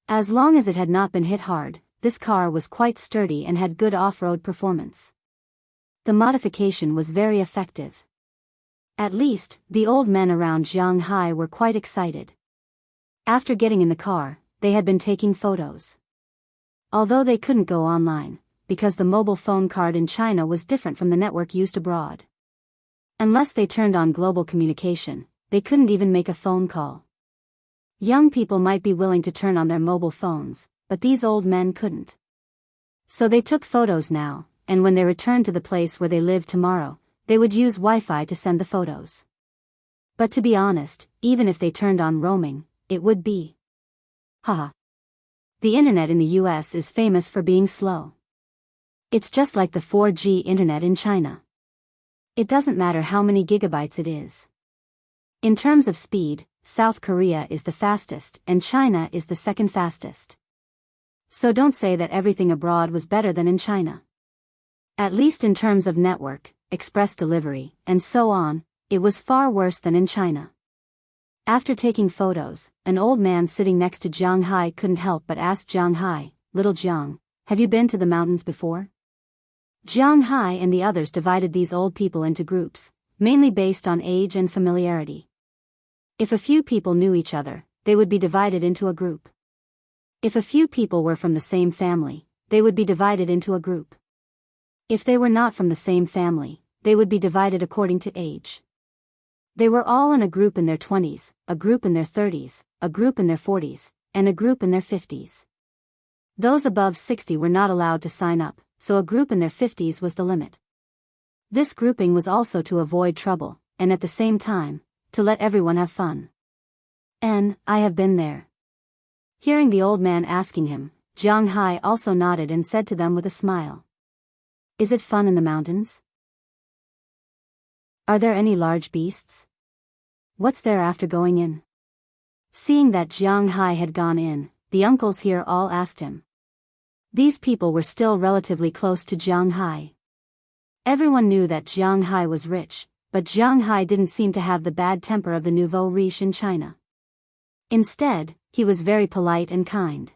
As long as it had not been hit hard, this car was quite sturdy and had good off-road performance. The modification was very effective. At least, the old men around Jiang Hai were quite excited. After getting in the car, they had been taking photos. Although they couldn't go online, because the mobile phone card in China was different from the network used abroad. Unless they turned on global communication, they couldn't even make a phone call. Young people might be willing to turn on their mobile phones, but these old men couldn't. So they took photos now, and when they returned to the place where they lived tomorrow, they would use Wi-Fi to send the photos. But to be honest, even if they turned on roaming, it would be. Haha. The internet in the US is famous for being slow. It's just like the 4G internet in China. It doesn't matter how many gigabytes it is. In terms of speed, South Korea is the fastest and China is the second fastest. So don't say that everything abroad was better than in China. At least in terms of network, express delivery, and so on, it was far worse than in China. After taking photos, an old man sitting next to Jiang Hai couldn't help but ask Jiang Hai, "Little Jiang, have you been to the mountains before?" Jiang Hai and the others divided these old people into groups, mainly based on age and familiarity. If a few people knew each other, they would be divided into a group. If a few people were from the same family, they would be divided into a group. If they were not from the same family, they would be divided according to age. They were all in a group in their 20s, a group in their 30s, a group in their 40s, and a group in their 50s. Those above 60 were not allowed to sign up, so a group in their 50s was the limit. This grouping was also to avoid trouble, and at the same time, to let everyone have fun. I have been there. Hearing the old man asking him, Jiang Hai also nodded and said to them with a smile. Is it fun in the mountains? Are there any large beasts? What's there after going in? Seeing that Jiang Hai had gone in, the uncles here all asked him. These people were still relatively close to Jiang Hai. Everyone knew that Jiang Hai was rich, but Jiang Hai didn't seem to have the bad temper of the nouveau riche in China. Instead, he was very polite and kind.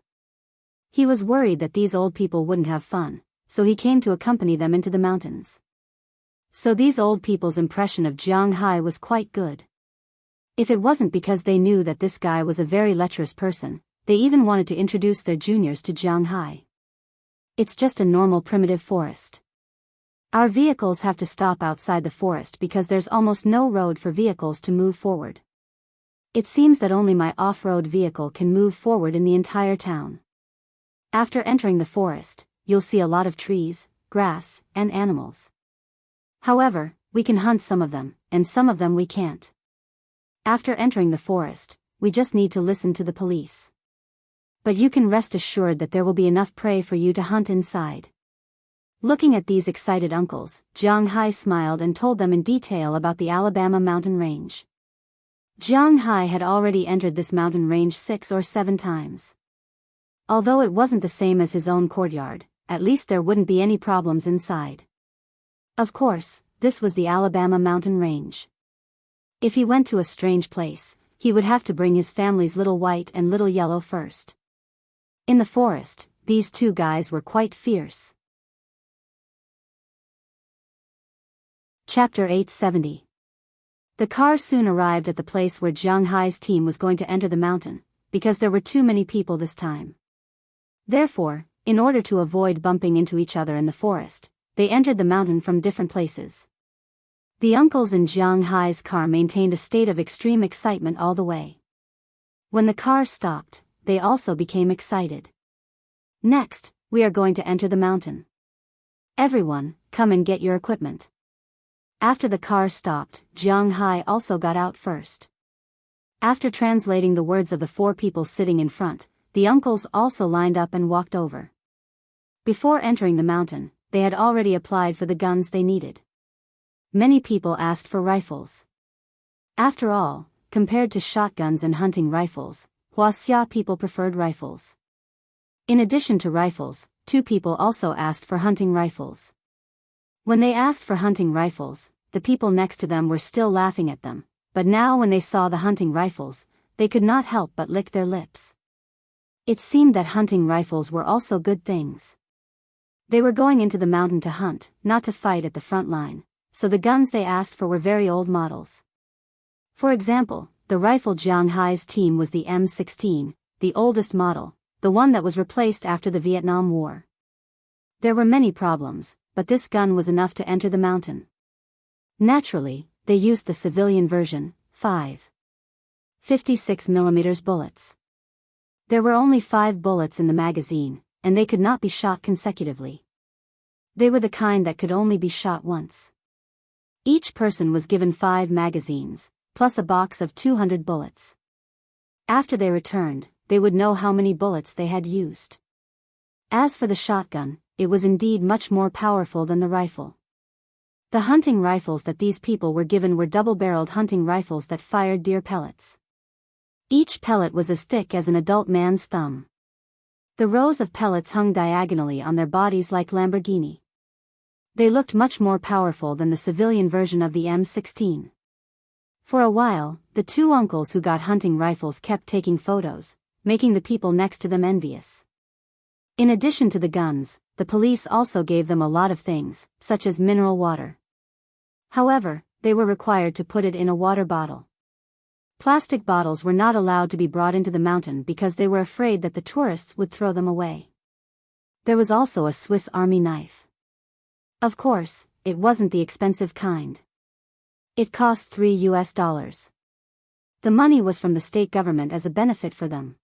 He was worried that these old people wouldn't have fun, so he came to accompany them into the mountains. So these old people's impression of Jiang Hai was quite good. If it wasn't because they knew that this guy was a very lecherous person, they even wanted to introduce their juniors to Jiang Hai. It's just a normal primitive forest. Our vehicles have to stop outside the forest because there's almost no road for vehicles to move forward. It seems that only my off-road vehicle can move forward in the entire town. After entering the forest, you'll see a lot of trees, grass, and animals. However, we can hunt some of them, and some of them we can't. After entering the forest, we just need to listen to the police. But you can rest assured that there will be enough prey for you to hunt inside. Looking at these excited uncles, Jiang Hai smiled and told them in detail about the Alabama mountain range. Jiang Hai had already entered this mountain range 6 or 7 times. Although it wasn't the same as his own courtyard, at least there wouldn't be any problems inside. Of course, this was the Alabama mountain range. If he went to a strange place, he would have to bring his family's little white and little yellow first. In the forest, these two guys were quite fierce. Chapter 870. The car soon arrived at the place where Jiang Hai's team was going to enter the mountain, because there were too many people this time. Therefore, in order to avoid bumping into each other in the forest, they entered the mountain from different places. The uncles in Jiang Hai's car maintained a state of extreme excitement all the way. When the car stopped, they also became excited. Next, we are going to enter the mountain. Everyone, come and get your equipment. After the car stopped, Jiang Hai also got out first. After translating the words of the four people sitting in front, the uncles also lined up and walked over. Before entering the mountain, they had already applied for the guns they needed. Many people asked for rifles. After all, compared to shotguns and hunting rifles, Wuxia people preferred rifles. In addition to rifles, 2 people also asked for hunting rifles. When they asked for hunting rifles, the people next to them were still laughing at them, but now when they saw the hunting rifles, they could not help but lick their lips. It seemed that hunting rifles were also good things. They were going into the mountain to hunt, not to fight at the front line, so the guns they asked for were very old models. For example, the rifle Jiang Hai's team was the M16, the oldest model, the one that was replaced after the Vietnam War. There were many problems, but this gun was enough to enter the mountain. Naturally, they used the civilian version, 5.56mm bullets. There were only 5 bullets in the magazine, and they could not be shot consecutively. They were the kind that could only be shot once. Each person was given 5 magazines, plus a box of 200 bullets. After they returned, they would know how many bullets they had used. As for the shotgun, it was indeed much more powerful than the rifle. The hunting rifles that these people were given were double-barreled hunting rifles that fired deer pellets. Each pellet was as thick as an adult man's thumb. The rows of pellets hung diagonally on their bodies like Lamborghini. They looked much more powerful than the civilian version of the M16. For a while, the 2 uncles who got hunting rifles kept taking photos, making the people next to them envious. In addition to the guns, the police also gave them a lot of things, such as mineral water. However, they were required to put it in a water bottle. Plastic bottles were not allowed to be brought into the mountain because they were afraid that the tourists would throw them away. There was also a Swiss Army knife. Of course, it wasn't the expensive kind. It cost $3. The money was from the state government as a benefit for them.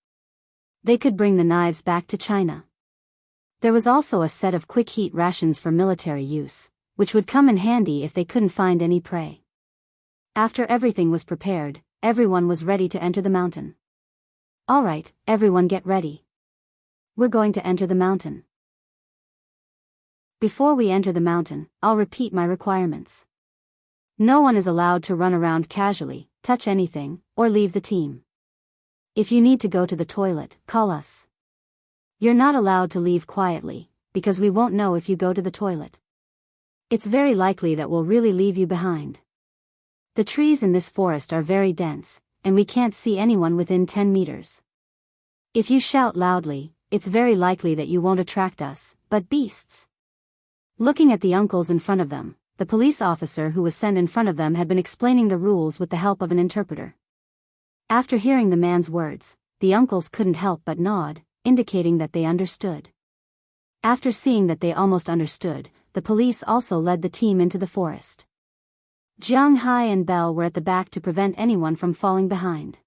They could bring the knives back to China. There was also a set of quick heat rations for military use, which would come in handy if they couldn't find any prey. After everything was prepared, everyone was ready to enter the mountain. Alright, everyone get ready. We're going to enter the mountain. Before we enter the mountain, I'll repeat my requirements. No one is allowed to run around casually, touch anything, or leave the team. If you need to go to the toilet, call us. You're not allowed to leave quietly, because we won't know if you go to the toilet. It's very likely that we'll really leave you behind. The trees in this forest are very dense, and we can't see anyone within 10 meters. If you shout loudly, it's very likely that you won't attract us, but beasts. Looking at the uncles in front of them, the police officer who was sent in front of them had been explaining the rules with the help of an interpreter. After hearing the man's words, the uncles couldn't help but nod, indicating that they understood. After seeing that they almost understood, the police also led the team into the forest. Jiang Hai and Belle were at the back to prevent anyone from falling behind.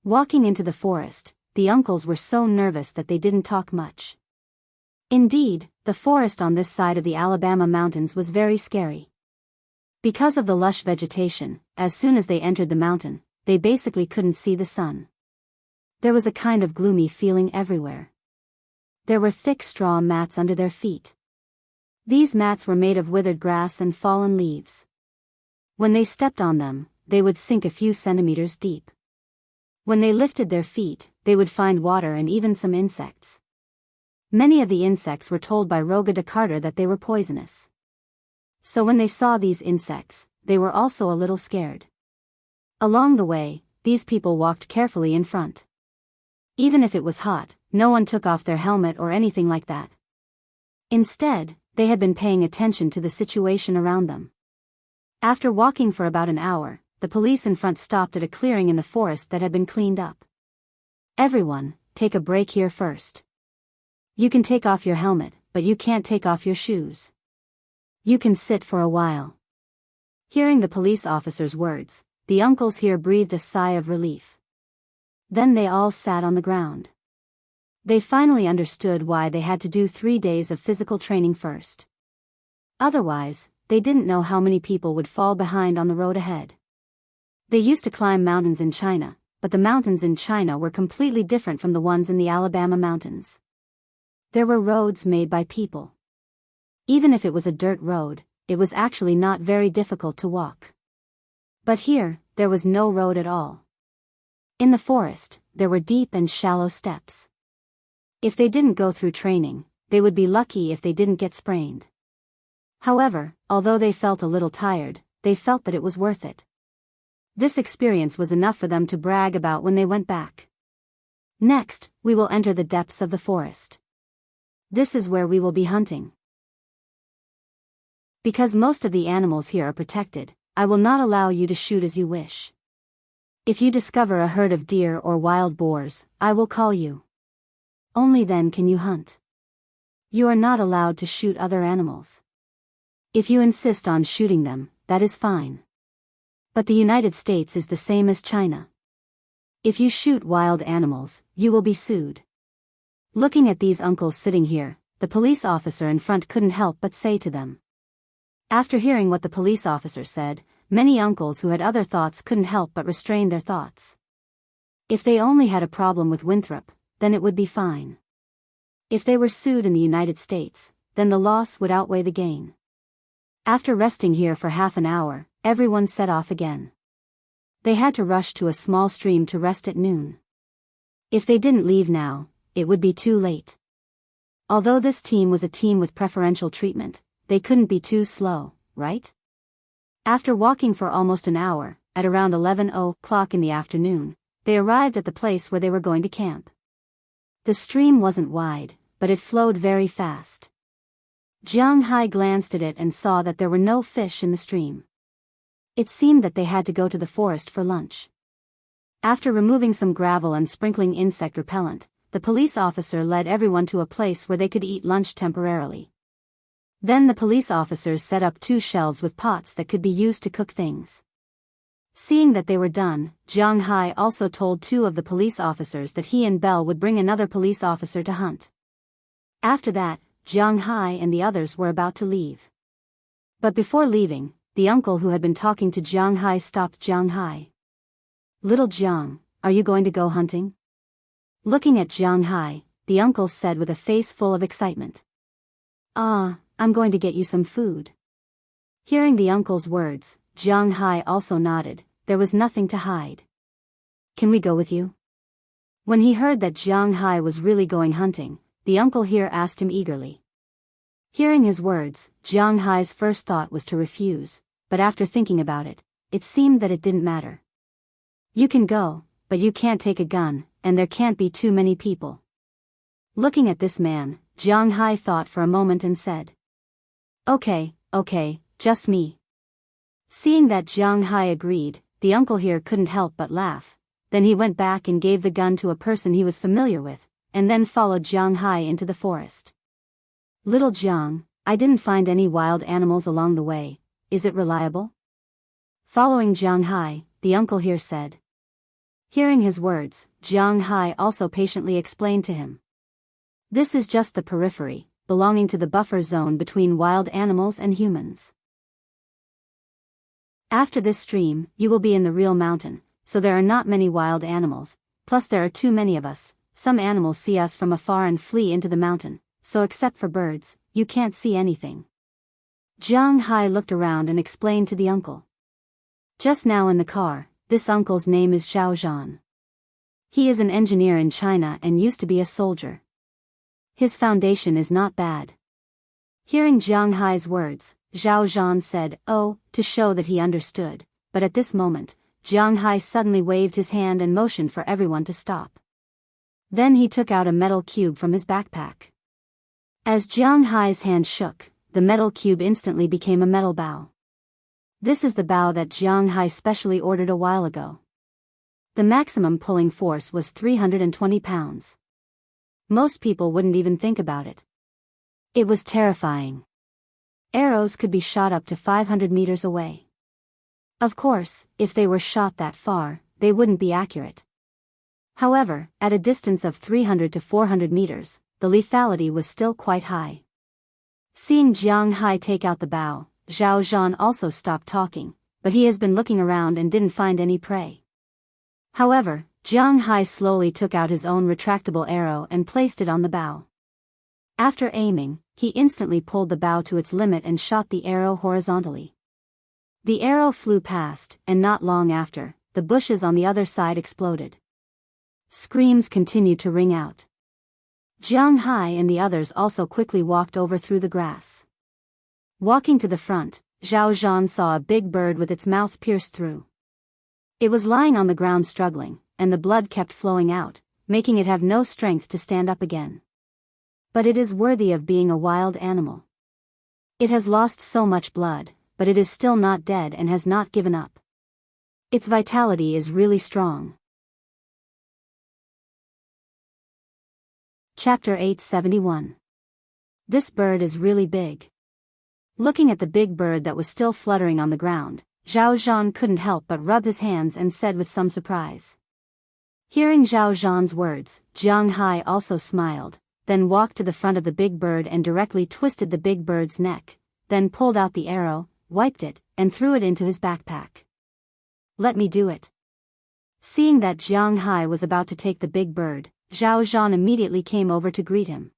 Walking into the forest, the uncles were so nervous that they didn't talk much. Indeed, the forest on this side of the Alabama mountains was very scary. Because of the lush vegetation, as soon as they entered the mountain, they basically couldn't see the sun. There was a kind of gloomy feeling everywhere. There were thick straw mats under their feet. These mats were made of withered grass and fallen leaves. When they stepped on them, they would sink a few centimeters deep. When they lifted their feet, they would find water and even some insects. Many of the insects were told by Roga de Carter that they were poisonous. So when they saw these insects, they were also a little scared. Along the way, these people walked carefully in front. Even if it was hot, no one took off their helmet or anything like that. Instead, they had been paying attention to the situation around them. After walking for about an hour, the police in front stopped at a clearing in the forest that had been cleaned up. Everyone, take a break here first. You can take off your helmet, but you can't take off your shoes. You can sit for a while. Hearing the police officer's words, the uncles here breathed a sigh of relief. Then they all sat on the ground. They finally understood why they had to do 3 days of physical training first. Otherwise, they didn't know how many people would fall behind on the road ahead. They used to climb mountains in China, but the mountains in China were completely different from the ones in the Alabama mountains. There were roads made by people. Even if it was a dirt road, it was actually not very difficult to walk. But here, there was no road at all. In the forest, there were deep and shallow steps. If they didn't go through training, they would be lucky if they didn't get sprained. However, although they felt a little tired, they felt that it was worth it. This experience was enough for them to brag about when they went back. Next, we will enter the depths of the forest. This is where we will be hunting. Because most of the animals here are protected, I will not allow you to shoot as you wish. If you discover a herd of deer or wild boars, I will call you. Only then can you hunt. You are not allowed to shoot other animals. If you insist on shooting them, that is fine. But the United States is the same as China. If you shoot wild animals, you will be sued. Looking at these uncles sitting here, the police officer in front couldn't help but say to them. After hearing what the police officer said, many uncles who had other thoughts couldn't help but restrain their thoughts. If they only had a problem with Winthrop, then it would be fine. If they were sued in the United States, then the loss would outweigh the gain. After resting here for half an hour, everyone set off again. They had to rush to a small stream to rest at noon. If they didn't leave now, it would be too late. Although this team was a team with preferential treatment, they couldn't be too slow, right? After walking for almost an hour, at around 11:00 in the afternoon, they arrived at the place where they were going to camp. The stream wasn't wide, but it flowed very fast. Jiang Hai glanced at it and saw that there were no fish in the stream. It seemed that they had to go to the forest for lunch. After removing some gravel and sprinkling insect repellent, the police officer led everyone to a place where they could eat lunch temporarily. Then the police officers set up 2 shelves with pots that could be used to cook things. Seeing that they were done, Jiang Hai also told 2 of the police officers that he and Bell would bring another police officer to hunt. After that, Jiang Hai and the others were about to leave. But before leaving, the uncle who had been talking to Jiang Hai stopped Jiang Hai. "Little Jiang, are you going to go hunting?" Looking at Jiang Hai, the uncle said with a face full of excitement. I'm going to get you some food." Hearing the uncle's words, Jiang Hai also nodded. There was nothing to hide. "Can we go with you?" When he heard that Jiang Hai was really going hunting, the uncle here asked him eagerly. Hearing his words, Jiang Hai's first thought was to refuse, but after thinking about it, it seemed that it didn't matter. "You can go, but you can't take a gun, and there can't be too many people." Looking at this man, Jiang Hai thought for a moment and said, Okay, just me." Seeing that Jiang Hai agreed, the uncle here couldn't help but laugh. Then he went back and gave the gun to a person he was familiar with, and then followed Jiang Hai into the forest. "Little Jiang, I didn't find any wild animals along the way. Is it reliable?" Following Jiang Hai, the uncle here said. Hearing his words, Jiang Hai also patiently explained to him. "This is just the periphery, belonging to the buffer zone between wild animals and humans. After this stream, you will be in the real mountain, so there are not many wild animals, plus there are too many of us. Some animals see us from afar and flee into the mountain, so except for birds, you can't see anything." Jiang Hai looked around and explained to the uncle. Just now in the car, this uncle's name is Zhao Zhan. He is an engineer in China and used to be a soldier. His foundation is not bad. Hearing Jiang Hai's words, Zhao Zhan said, to show that he understood, but at this moment, Jiang Hai suddenly waved his hand and motioned for everyone to stop. Then he took out a metal cube from his backpack. As Jiang Hai's hand shook, the metal cube instantly became a metal bow. This is the bow that Jiang Hai specially ordered a while ago. The maximum pulling force was 320 pounds. Most people wouldn't even think about it. It was terrifying. Arrows could be shot up to 500 meters away. Of course, if they were shot that far, they wouldn't be accurate. However, at a distance of 300 to 400 meters, the lethality was still quite high. Seeing Jiang Hai take out the bow, Zhao Zhan also stopped talking, but he has been looking around and didn't find any prey. However, Jiang Hai slowly took out his own retractable arrow and placed it on the bow. After aiming, he instantly pulled the bow to its limit and shot the arrow horizontally. The arrow flew past, and not long after, the bushes on the other side exploded. Screams continued to ring out. Jiang Hai and the others also quickly walked over through the grass. Walking to the front, Zhao Zhan saw a big bird with its mouth pierced through. It was lying on the ground struggling, and the blood kept flowing out, making it have no strength to stand up again. But it is worthy of being a wild animal. It has lost so much blood, but it is still not dead and has not given up. Its vitality is really strong. Chapter 871. This bird is really big. Looking at the big bird that was still fluttering on the ground, Zhao Zhan couldn't help but rub his hands and said with some surprise. Hearing Zhao Zhan's words, Jiang Hai also smiled, then walked to the front of the big bird and directly twisted the big bird's neck, then pulled out the arrow, wiped it, and threw it into his backpack. Let me do it. Seeing that Jiang Hai was about to take the big bird, Zhao Zhan immediately came over to greet him.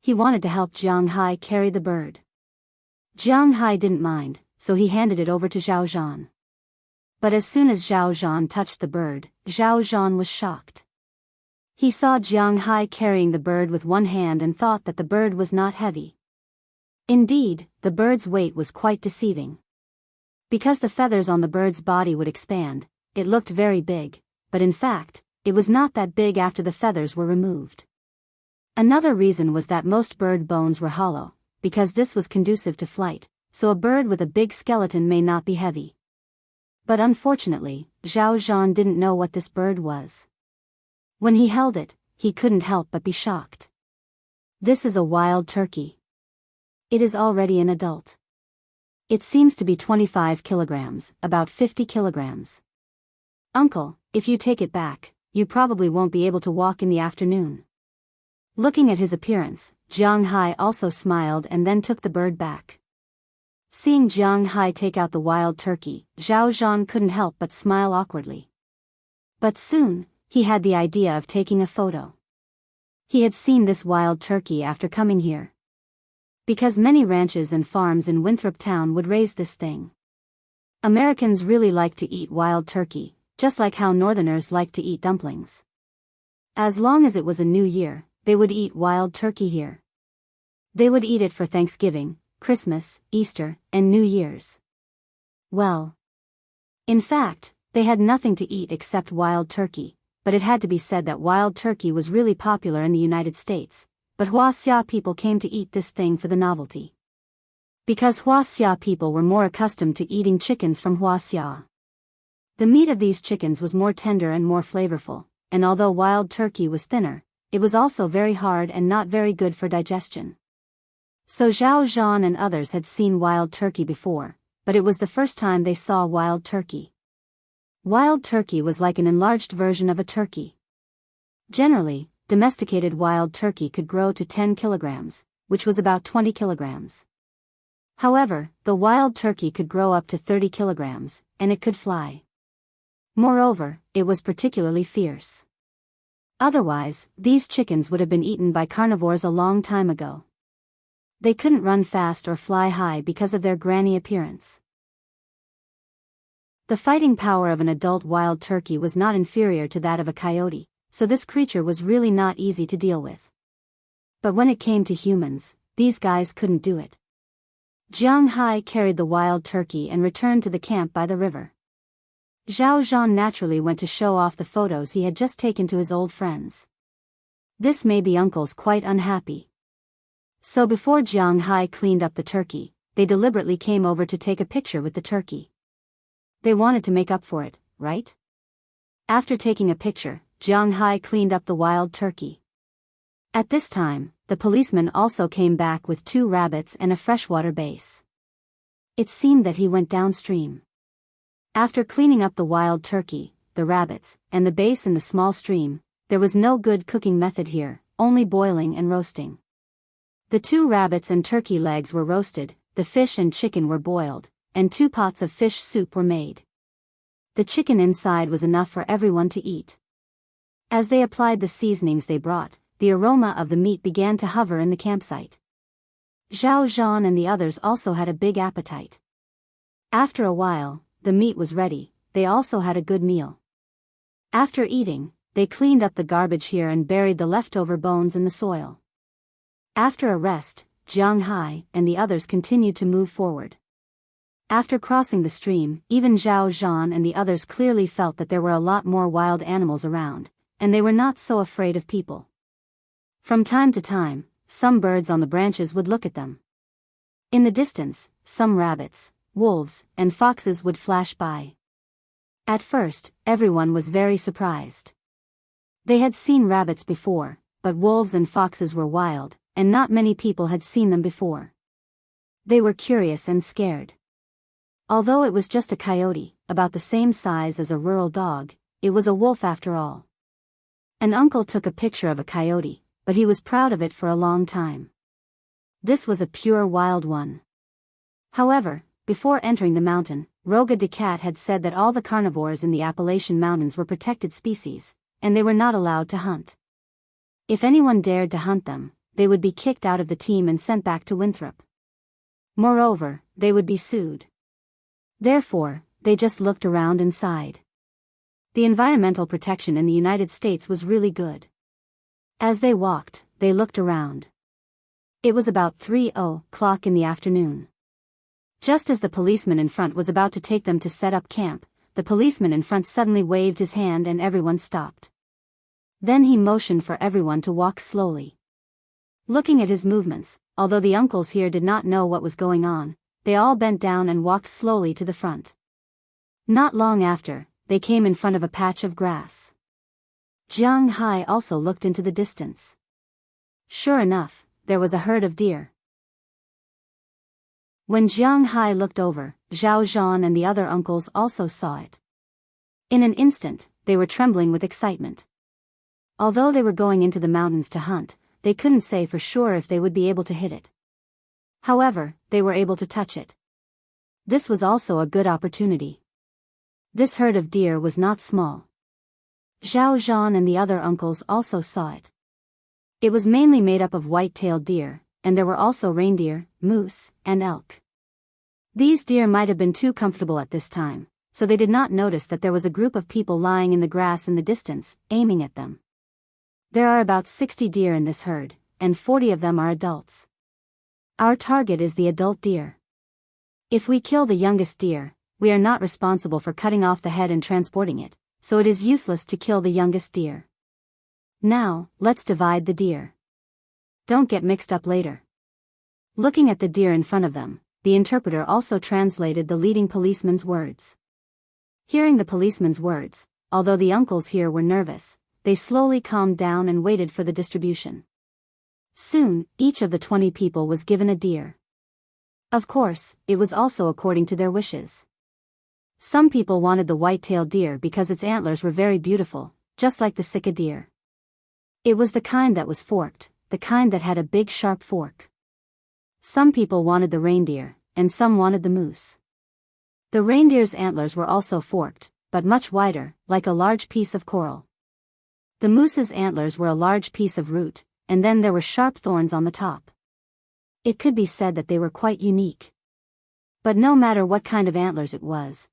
He wanted to help Jiang Hai carry the bird. Jiang Hai didn't mind, so he handed it over to Zhao Zhan. But as soon as Zhao Zhan touched the bird, Zhao Zhan was shocked. He saw Jiang Hai carrying the bird with one hand and thought that the bird was not heavy. Indeed, the bird's weight was quite deceiving. Because the feathers on the bird's body would expand, it looked very big, but in fact, it was not that big after the feathers were removed. Another reason was that most bird bones were hollow, because this was conducive to flight, so a bird with a big skeleton may not be heavy. But unfortunately, Zhao Zhan didn't know what this bird was. When he held it, he couldn't help but be shocked. This is a wild turkey. It is already an adult. It seems to be 25 kilograms, about 50 kilograms. Uncle, if you take it back, you probably won't be able to walk in the afternoon. Looking at his appearance, Jiang Hai also smiled and then took the bird back. Seeing Jiang Hai take out the wild turkey, Zhao Zhan couldn't help but smile awkwardly. But soon, he had the idea of taking a photo. He had seen this wild turkey after coming here. Because many ranches and farms in Winthrop Town would raise this thing. Americans really like to eat wild turkey, just like how Northerners like to eat dumplings. As long as it was a new year, they would eat wild turkey here. They would eat it for Thanksgiving, Christmas, Easter, and New Year's. Well, in fact, they had nothing to eat except wild turkey, but it had to be said that wild turkey was really popular in the United States, but Wuxia people came to eat this thing for the novelty. Because Wuxia people were more accustomed to eating chickens from Wuxia. The meat of these chickens was more tender and more flavorful, and although wild turkey was thinner, it was also very hard and not very good for digestion. So Zhao Zhan and others had seen wild turkey before, but it was the first time they saw wild turkey. Wild turkey was like an enlarged version of a turkey. Generally, domesticated wild turkey could grow to 10 kilograms, which was about 20 kilograms. However, the wild turkey could grow up to 30 kilograms, and it could fly. Moreover, it was particularly fierce. Otherwise, these chickens would have been eaten by carnivores a long time ago. They couldn't run fast or fly high because of their granny appearance. The fighting power of an adult wild turkey was not inferior to that of a coyote, so this creature was really not easy to deal with. But when it came to humans, these guys couldn't do it. Jiang Hai carried the wild turkey and returned to the camp by the river. Zhao Zhan naturally went to show off the photos he had just taken to his old friends. This made the uncles quite unhappy. So before Jiang Hai cleaned up the turkey, they deliberately came over to take a picture with the turkey. They wanted to make up for it, right? After taking a picture, Jiang Hai cleaned up the wild turkey. At this time, the policeman also came back with 2 rabbits and a freshwater base. It seemed that he went downstream. After cleaning up the wild turkey, the rabbits, and the base in the small stream, there was no good cooking method here, only boiling and roasting. The 2 rabbits and turkey legs were roasted, the fish and chicken were boiled, and 2 pots of fish soup were made. The chicken inside was enough for everyone to eat. As they applied the seasonings they brought, the aroma of the meat began to hover in the campsite. Zhao Zhan and the others also had a big appetite. After a while, the meat was ready, they also had a good meal. After eating, they cleaned up the garbage here and buried the leftover bones in the soil. After a rest, Jiang Hai and the others continued to move forward. After crossing the stream, even Zhao Zhan and the others clearly felt that there were a lot more wild animals around, and they were not so afraid of people. From time to time, some birds on the branches would look at them. In the distance, some rabbits, wolves, and foxes would flash by. At first, everyone was very surprised. They had seen rabbits before, but wolves and foxes were wild, and not many people had seen them before. They were curious and scared. Although it was just a coyote, about the same size as a rural dog, it was a wolf after all. An uncle took a picture of a coyote, but he was proud of it for a long time. This was a pure wild one. However, before entering the mountain, Roga de Cat had said that all the carnivores in the Appalachian Mountains were protected species, and they were not allowed to hunt. If anyone dared to hunt them, they would be kicked out of the team and sent back to Winthrop. Moreover, they would be sued. Therefore, they just looked around and sighed. The environmental protection in the United States was really good. As they walked, they looked around. It was about 3:00 in the afternoon. Just as the policeman in front was about to take them to set up camp, the policeman in front suddenly waved his hand and everyone stopped. Then he motioned for everyone to walk slowly. Looking at his movements, although the uncles here did not know what was going on, they all bent down and walked slowly to the front. Not long after, they came in front of a patch of grass. Jiang Hai also looked into the distance. Sure enough, there was a herd of deer. When Jiang Hai looked over, Zhao Zhan and the other uncles also saw it. In an instant, they were trembling with excitement. Although they were going into the mountains to hunt, they couldn't say for sure if they would be able to hit it. However, they were able to touch it. This was also a good opportunity. This herd of deer was not small. Zhao Zhan and the other uncles also saw it. It was mainly made up of white-tailed deer, and there were also reindeer, moose, and elk. These deer might have been too comfortable at this time, so they did not notice that there was a group of people lying in the grass in the distance, aiming at them. There are about 60 deer in this herd, and 40 of them are adults. Our target is the adult deer. If we kill the youngest deer, we are not responsible for cutting off the head and transporting it, so it is useless to kill the youngest deer. Now, let's divide the deer. Don't get mixed up later. Looking at the deer in front of them, the interpreter also translated the leading policeman's words. Hearing the policeman's words, although the uncles here were nervous, they slowly calmed down and waited for the distribution. Soon, each of the 20 people was given a deer. Of course, it was also according to their wishes. Some people wanted the white-tailed deer because its antlers were very beautiful, just like the sika deer. It was the kind that was forked, the kind that had a big sharp fork. Some people wanted the reindeer, and some wanted the moose. The reindeer's antlers were also forked, but much wider, like a large piece of coral. The moose's antlers were a large piece of root, and then there were sharp thorns on the top. It could be said that they were quite unique. But no matter what kind of antlers it was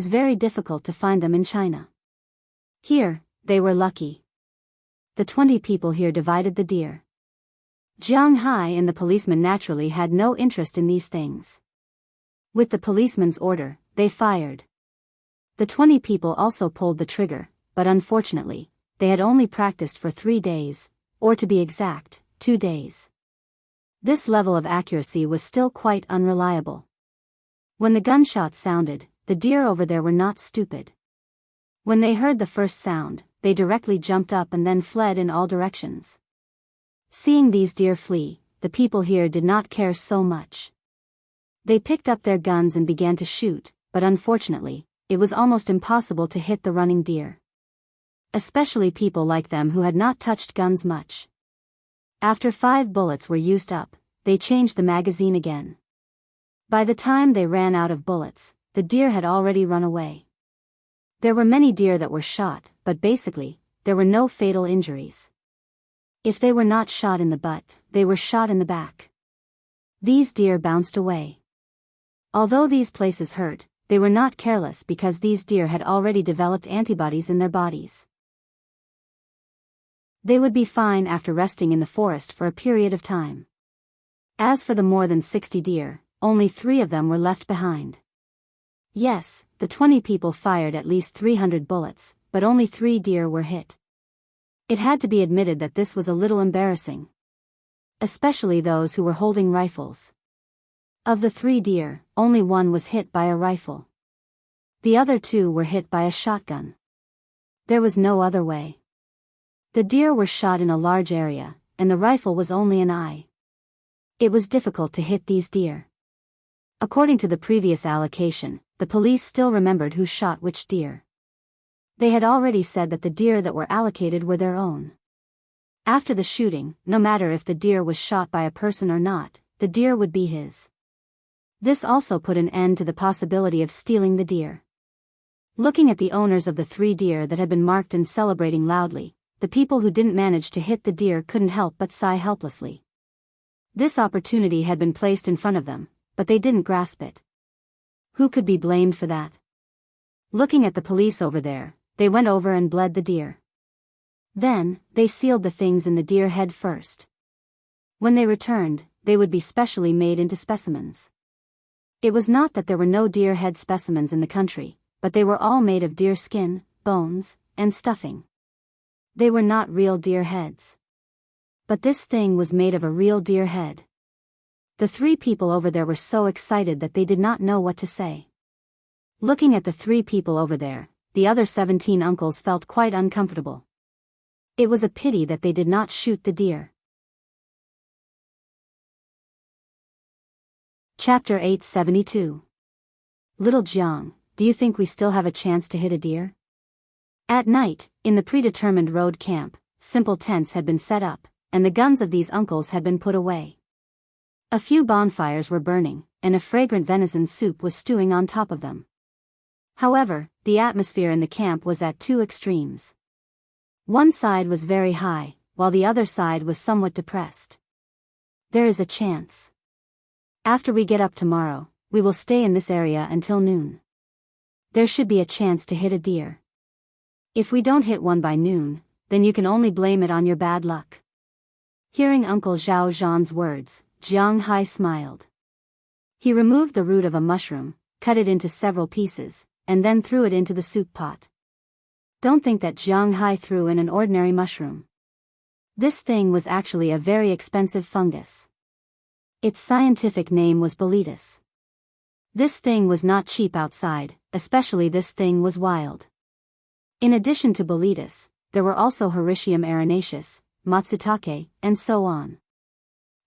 very difficult to find them in China. Here, they were lucky. The 20 people here divided the deer. Jiang Hai and the policeman naturally had no interest in these things. With the policeman's order, they fired. The 20 people also pulled the trigger, but unfortunately, they had only practiced for 3 days, or to be exact, 2 days. This level of accuracy was still quite unreliable. When the gunshot sounded, the deer over there were not stupid. When they heard the first sound, they directly jumped up and then fled in all directions. Seeing these deer flee, the people here did not care so much. They picked up their guns and began to shoot, but unfortunately, it was almost impossible to hit the running deer. Especially people like them who had not touched guns much. After 5 bullets were used up, they changed the magazine again. By the time they ran out of bullets, the deer had already run away. There were many deer that were shot, but basically, there were no fatal injuries. If they were not shot in the butt, they were shot in the back. These deer bounced away. Although these places hurt, they were not careless because these deer had already developed antibodies in their bodies. They would be fine after resting in the forest for a period of time. As for the more than 60 deer, only 3 of them were left behind. Yes, the 20 people fired at least 300 bullets, but only 3 deer were hit. It had to be admitted that this was a little embarrassing. Especially those who were holding rifles. Of the 3 deer, only 1 was hit by a rifle. The other 2 were hit by a shotgun. There was no other way. The deer were shot in a large area, and the rifle was only an eye. It was difficult to hit these deer. According to the previous allocation, the police still remembered who shot which deer. They had already said that the deer that were allocated were their own. After the shooting, no matter if the deer was shot by a person or not, the deer would be his. This also put an end to the possibility of stealing the deer. Looking at the owners of the 3 deer that had been marked and celebrating loudly, the people who didn't manage to hit the deer couldn't help but sigh helplessly. This opportunity had been placed in front of them, but they didn't grasp it. Who could be blamed for that? Looking at the police over there, they went over and bled the deer. Then, they sealed the things in the deer head first. When they returned, they would be specially made into specimens. It was not that there were no deer head specimens in the country, but they were all made of deer skin, bones, and stuffing. They were not real deer heads. But this thing was made of a real deer head. The 3 people over there were so excited that they did not know what to say. Looking at the 3 people over there, the other 17 uncles felt quite uncomfortable. It was a pity that they did not shoot the deer. Chapter 872. Little Jiang, do you think we still have a chance to hit a deer? At night, in the predetermined road camp, simple tents had been set up, and the guns of these uncles had been put away. A few bonfires were burning, and a fragrant venison soup was stewing on top of them. However, the atmosphere in the camp was at 2 extremes. One side was very high, while the other side was somewhat depressed. There is a chance. After we get up tomorrow, we will stay in this area until noon. There should be a chance to hit a deer. If we don't hit one by noon, then you can only blame it on your bad luck. Hearing Uncle Zhao Zhan's words, Jiang Hai smiled. He removed the root of a mushroom, cut it into several pieces, and then threw it into the soup pot. Don't think that Jiang Hai threw in an ordinary mushroom. This thing was actually a very expensive fungus. Its scientific name was Boletus. This thing was not cheap outside, especially this thing was wild. In addition to Boletus, there were also Hericium arenaceus, Matsutake, and so on.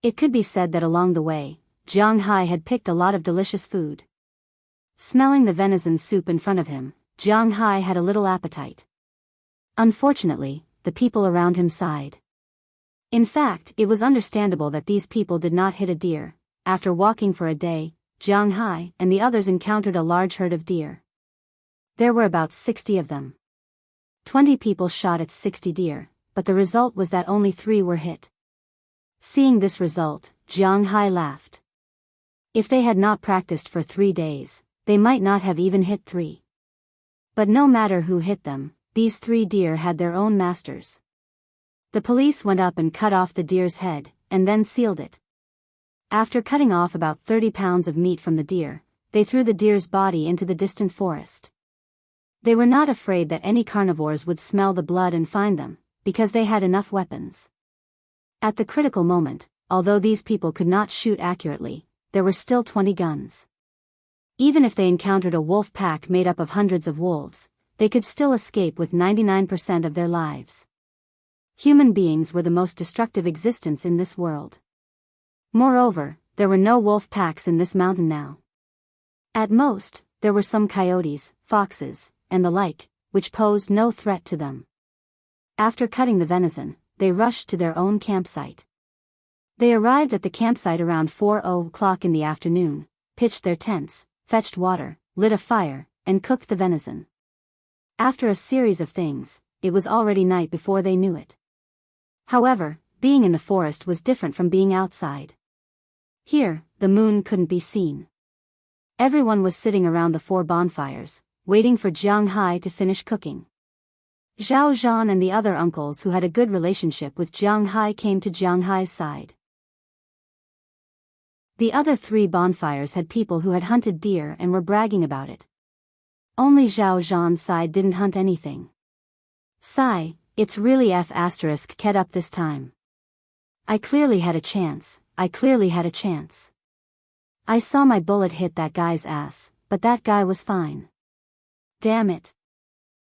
It could be said that along the way, Jiang Hai had picked a lot of delicious food. Smelling the venison soup in front of him, Jiang Hai had a little appetite. Unfortunately, the people around him sighed. In fact, it was understandable that these people did not hit a deer. After walking for a day, Jiang Hai and the others encountered a large herd of deer. There were about 60 of them. 20 people shot at 60 deer, but the result was that only 3 were hit. Seeing this result, Jiang Hai laughed. If they had not practiced for 3 days, they might not have even hit 3. But no matter who hit them, these 3 deer had their own masters. The police went up and cut off the deer's head, and then sealed it. After cutting off about 30 pounds of meat from the deer, they threw the deer's body into the distant forest. They were not afraid that any carnivores would smell the blood and find them, because they had enough weapons. At the critical moment, although these people could not shoot accurately, there were still 20 guns. Even if they encountered a wolf pack made up of hundreds of wolves, they could still escape with 99% of their lives. Human beings were the most destructive existence in this world. Moreover, there were no wolf packs in this mountain now. At most, there were some coyotes, foxes, and the like, which posed no threat to them. After cutting the venison, they rushed to their own campsite. They arrived at the campsite around 4:00 in the afternoon, pitched their tents, fetched water, lit a fire, and cooked the venison. After a series of things, it was already night before they knew it. However, being in the forest was different from being outside. Here, the moon couldn't be seen. Everyone was sitting around the 4 bonfires, waiting for Jiang Hai to finish cooking. Zhao Zhan and the other uncles who had a good relationship with Jiang Hai came to Jiang Hai's side. The other 3 bonfires had people who had hunted deer and were bragging about it. Only Zhao Zhan's side didn't hunt anything. Sigh, it's really F***ed up this time. I clearly had a chance, I saw my bullet hit that guy's ass, but that guy was fine. Damn it.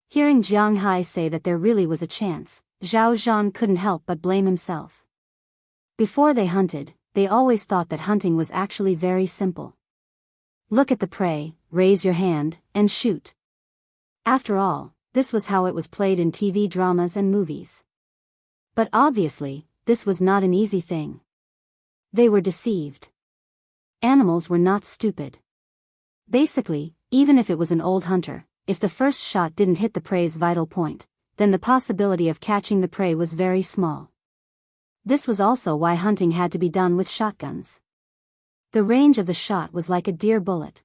Hearing Jiang Hai say that there really was a chance, Zhao Zhan couldn't help but blame himself. Before they hunted, they always thought that hunting was actually very simple. Look at the prey, raise your hand, and shoot. After all, this was how it was played in TV dramas and movies. But obviously, this was not an easy thing. They were deceived. Animals were not stupid. Basically, even if it was an old hunter, if the first shot didn't hit the prey's vital point, then the possibility of catching the prey was very small. This was also why hunting had to be done with shotguns. The range of the shot was like a deer bullet.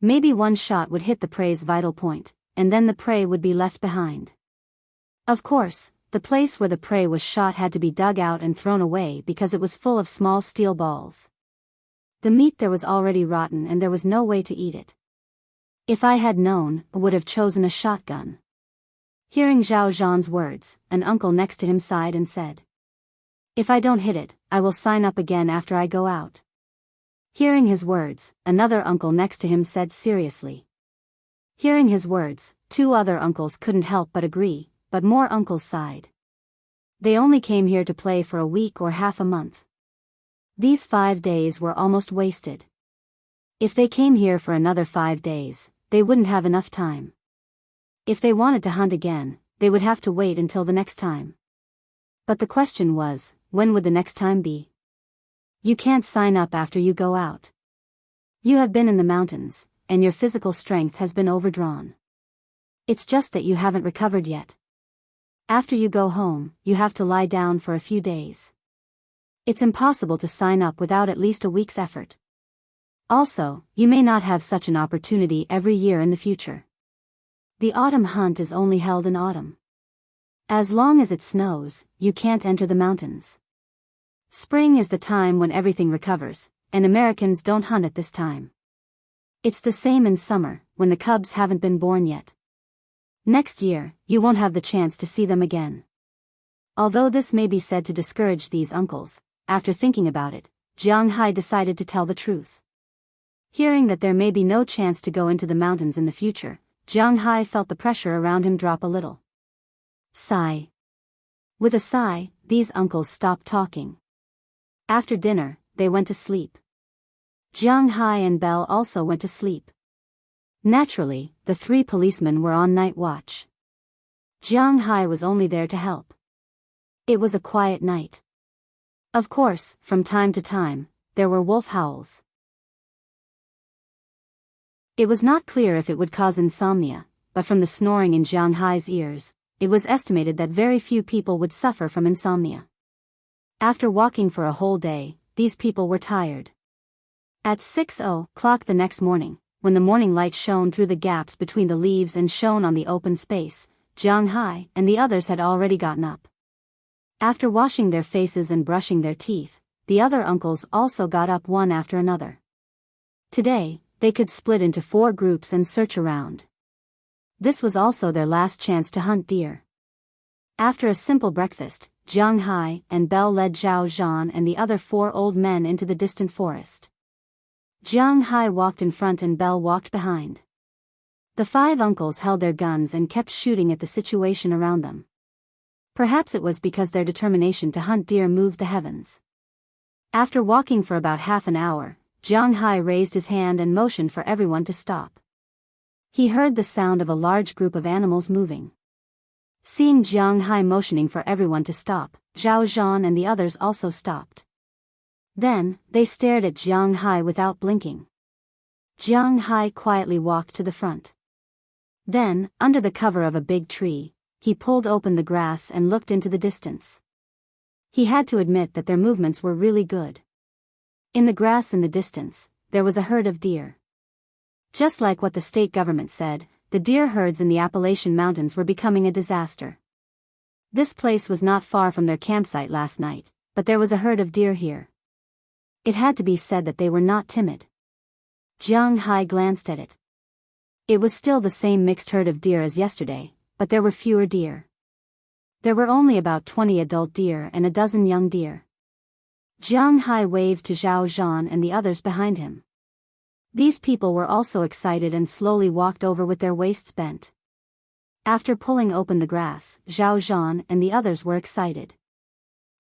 Maybe one shot would hit the prey's vital point, and then the prey would be left behind. Of course, the place where the prey was shot had to be dug out and thrown away because it was full of small steel balls. The meat there was already rotten and there was no way to eat it. If I had known, I would have chosen a shotgun. Hearing Zhao Zhan's words, an uncle next to him sighed and said, "If I don't hit it, I will sign up again after I go out." Hearing his words, another uncle next to him said seriously. Hearing his words, 2 other uncles couldn't help but agree, but more uncles sighed. They only came here to play for a week or half a month. These 5 days were almost wasted. If they came here for another 5 days, they wouldn't have enough time. If they wanted to hunt again, they would have to wait until the next time. But the question was, when would the next time be? You can't sign up after you go out. You have been in the mountains, and your physical strength has been overdrawn. It's just that you haven't recovered yet. After you go home, you have to lie down for a few days. It's impossible to sign up without at least a week's effort. Also, you may not have such an opportunity every year in the future. The autumn hunt is only held in autumn. As long as it snows, you can't enter the mountains. Spring is the time when everything recovers, and Americans don't hunt at this time. It's the same in summer, when the cubs haven't been born yet. Next year, you won't have the chance to see them again. Although this may be said to discourage these uncles, after thinking about it, Jiang Hai decided to tell the truth. Hearing that there may be no chance to go into the mountains in the future, Jiang Hai felt the pressure around him drop a little. Sigh. With a sigh, these uncles stopped talking. After dinner, they went to sleep. Jiang Hai and Belle also went to sleep. Naturally, the 3 policemen were on night watch. Jiang Hai was only there to help. It was a quiet night. Of course, from time to time, there were wolf howls. It was not clear if it would cause insomnia, but from the snoring in Jiang Hai's ears, it was estimated that very few people would suffer from insomnia. After walking for a whole day, these people were tired. At 6:00 the next morning, when the morning light shone through the gaps between the leaves and shone on the open space, Jiang Hai and the others had already gotten up. After washing their faces and brushing their teeth, the other uncles also got up one after another. Today, they could split into 4 groups and search around. This was also their last chance to hunt deer. After a simple breakfast, Jiang Hai and Belle led Zhao Zhan and the other 4 old men into the distant forest. Jiang Hai walked in front and Belle walked behind. The 5 uncles held their guns and kept shooting at the situation around them. Perhaps it was because their determination to hunt deer moved the heavens. After walking for about half an hour, Jiang Hai raised his hand and motioned for everyone to stop. He heard the sound of a large group of animals moving. Seeing Jiang Hai motioning for everyone to stop, Zhao Zhan and the others also stopped. Then, they stared at Jiang Hai without blinking. Jiang Hai quietly walked to the front. Then, under the cover of a big tree, he pulled open the grass and looked into the distance. He had to admit that their movements were really good. In the grass in the distance, there was a herd of deer. Just like what the state government said, the deer herds in the Appalachian Mountains were becoming a disaster. This place was not far from their campsite last night, but there was a herd of deer here. It had to be said that they were not timid. Jiang Hai glanced at it. It was still the same mixed herd of deer as yesterday, but there were fewer deer. There were only about 20 adult deer and a dozen young deer. Jiang Hai waved to Zhao Zhan and the others behind him. These people were also excited and slowly walked over with their waists bent. After pulling open the grass, Zhao Zhan and the others were excited.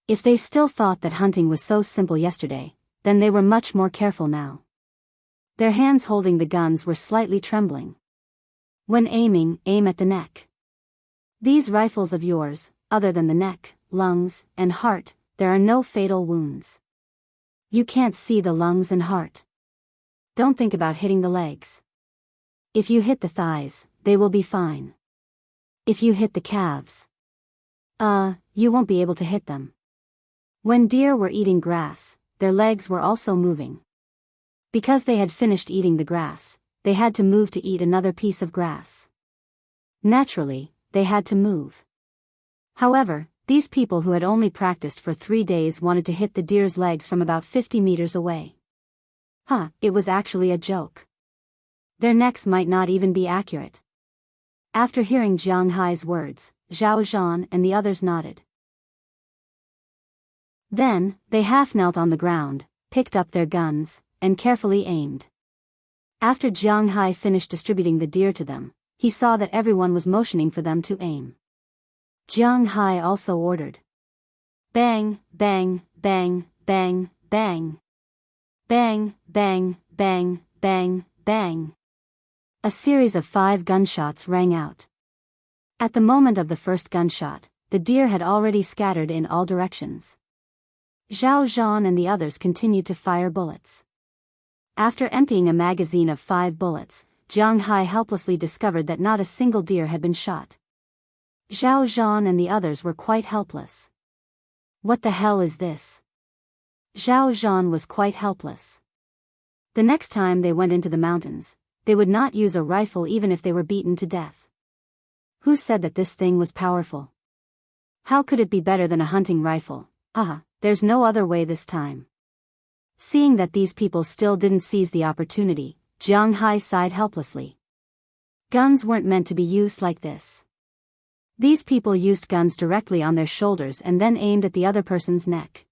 If they still thought that hunting was so simple yesterday, then they were much more careful now. Their hands holding the guns were slightly trembling. When aiming, aim at the neck. These rifles of yours, other than the neck, lungs, and heart, there are no fatal wounds. You can't see the lungs and heart. Don't think about hitting the legs. If you hit the thighs, they will be fine. If you hit the calves, you won't be able to hit them. When deer were eating grass, their legs were also moving. Because they had finished eating the grass, they had to move to eat another piece of grass. Naturally, they had to move. However, these people who had only practiced for 3 days wanted to hit the deer's legs from about 50 meters away. It was actually a joke. Their necks might not even be accurate. After hearing Jiang Hai's words, Zhao Zhan and the others nodded. Then, they half knelt on the ground, picked up their guns, and carefully aimed. After Jiang Hai finished distributing the deer to them, he saw that everyone was motioning for them to aim. Jiang Hai also ordered. Bang, bang, bang, bang, bang. Bang, bang, bang, bang, bang. A series of 5 gunshots rang out. At the moment of the first gunshot, the deer had already scattered in all directions. Zhao Zhan and the others continued to fire bullets. After emptying a magazine of 5 bullets, Jiang Hai helplessly discovered that not a single deer had been shot. Zhao Zhan and the others were quite helpless. What the hell is this? Zhao Zhan was quite helpless. The next time they went into the mountains, they would not use a rifle even if they were beaten to death. Who said that this thing was powerful? How could it be better than a hunting rifle? There's no other way this time. Seeing that these people still didn't seize the opportunity, Jiang Hai sighed helplessly. Guns weren't meant to be used like this. These people used guns directly on their shoulders and then aimed at the other person's neck.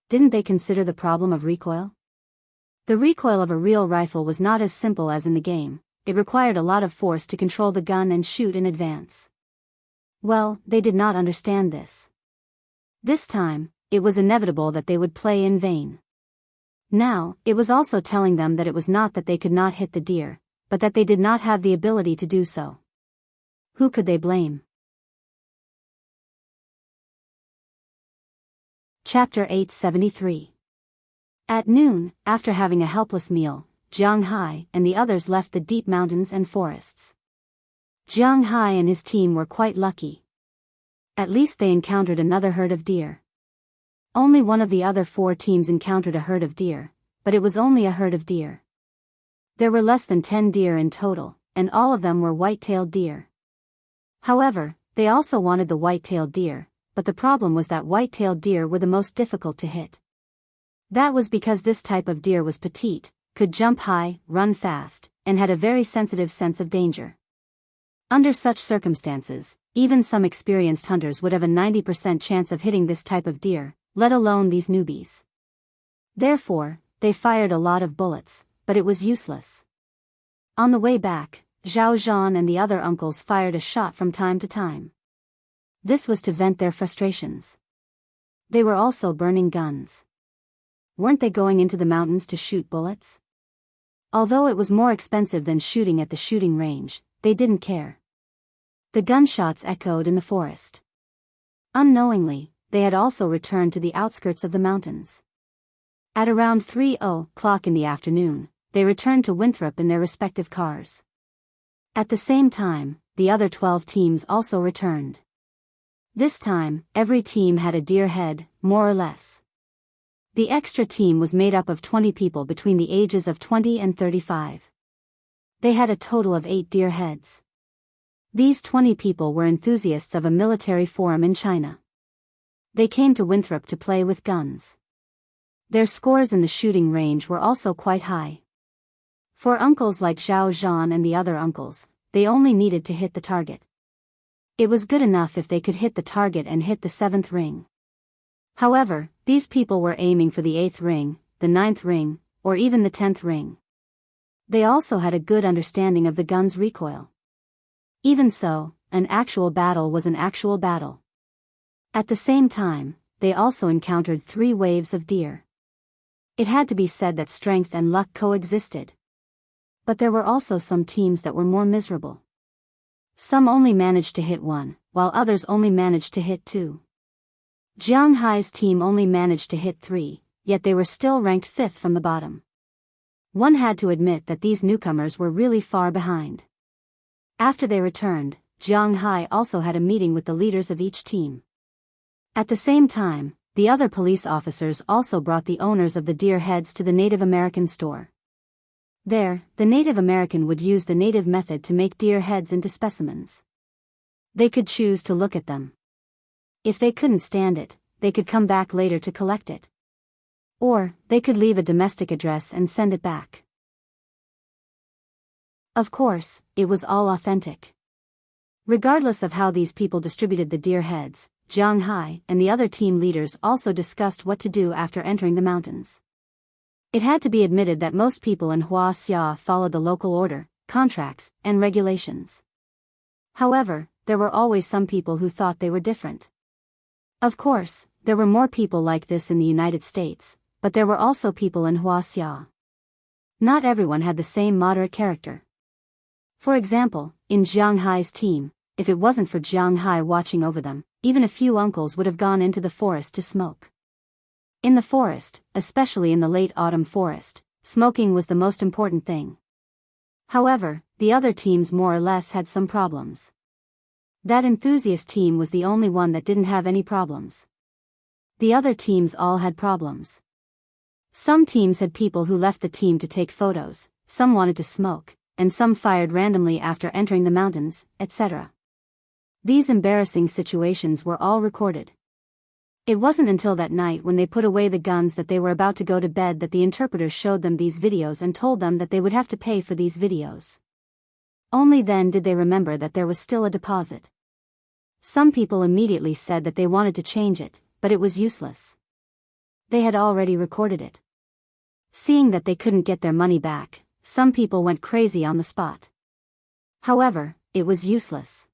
Didn't they consider the problem of recoil? The recoil of a real rifle was not as simple as in the game. It required a lot of force to control the gun and shoot in advance. Well, they did not understand this. This time, it was inevitable that they would play in vain. Now, it was also telling them that it was not that they could not hit the deer, but that they did not have the ability to do so. Who could they blame? Chapter 873. At noon, after having a helpless meal, Jiang Hai and the others left the deep mountains and forests. Jiang Hai and his team were quite lucky. At least they encountered another herd of deer. Only one of the other 4 teams encountered a herd of deer, but it was only a herd of deer. There were less than 10 deer in total, and all of them were white-tailed deer. However, they also wanted the white-tailed deer, but the problem was that white-tailed deer were the most difficult to hit. That was because this type of deer was petite, could jump high, run fast, and had a very sensitive sense of danger. Under such circumstances, even some experienced hunters would have a 90% chance of hitting this type of deer, let alone these newbies. Therefore, they fired a lot of bullets, but it was useless. On the way back, Zhao Zhan and the other uncles fired a shot from time to time. This was to vent their frustrations. They were also burning guns. Weren't they going into the mountains to shoot bullets? Although it was more expensive than shooting at the shooting range, they didn't care. The gunshots echoed in the forest. Unknowingly, they had also returned to the outskirts of the mountains. At around 3:00 in the afternoon, they returned to Winthrop in their respective cars. At the same time, the other 12 teams also returned. This time, every team had a deer head, more or less. The extra team was made up of 20 people between the ages of 20 and 35. They had a total of 8 deer heads. These 20 people were enthusiasts of a military forum in China. They came to Winthrop to play with guns. Their scores in the shooting range were also quite high. For uncles like Zhao Zhan and the other uncles, they only needed to hit the target. It was good enough if they could hit the target and hit the 7th ring. However, these people were aiming for the 8th ring, the 9th ring, or even the 10th ring. They also had a good understanding of the gun's recoil. Even so, an actual battle was an actual battle. At the same time, they also encountered 3 waves of deer. It had to be said that strength and luck coexisted. But there were also some teams that were more miserable. Some only managed to hit 1, while others only managed to hit 2. Jiang Hai's team only managed to hit 3, yet they were still ranked 5th from the bottom. One had to admit that these newcomers were really far behind. After they returned, Jiang Hai also had a meeting with the leaders of each team. At the same time, the other police officers also brought the owners of the deer heads to the Native American store. There, the Native American would use the native method to make deer heads into specimens. They could choose to look at them. If they couldn't stand it, they could come back later to collect it. Or, they could leave a domestic address and send it back. Of course, it was all authentic. Regardless of how these people distributed the deer heads, Jiang Hai and the other team leaders also discussed what to do after entering the mountains. It had to be admitted that most people in Wuxia followed the local order, contracts, and regulations. However, there were always some people who thought they were different. Of course, there were more people like this in the United States, but there were also people in Wuxia. Not everyone had the same moderate character. For example, in Jiang Hai's team, if it wasn't for Jiang Hai watching over them, even a few uncles would have gone into the forest to smoke. In the forest, especially in the late autumn forest, smoking was the most important thing. However, the other teams more or less had some problems. That enthusiast team was the only one that didn't have any problems. The other teams all had problems. Some teams had people who left the team to take photos, some wanted to smoke, and some fired randomly after entering the mountains, etc. These embarrassing situations were all recorded. It wasn't until that night when they put away the guns that they were about to go to bed that the interpreter showed them these videos and told them that they would have to pay for these videos. Only then did they remember that there was still a deposit. Some people immediately said that they wanted to change it, but it was useless. They had already recorded it. Seeing that they couldn't get their money back, some people went crazy on the spot. However, it was useless.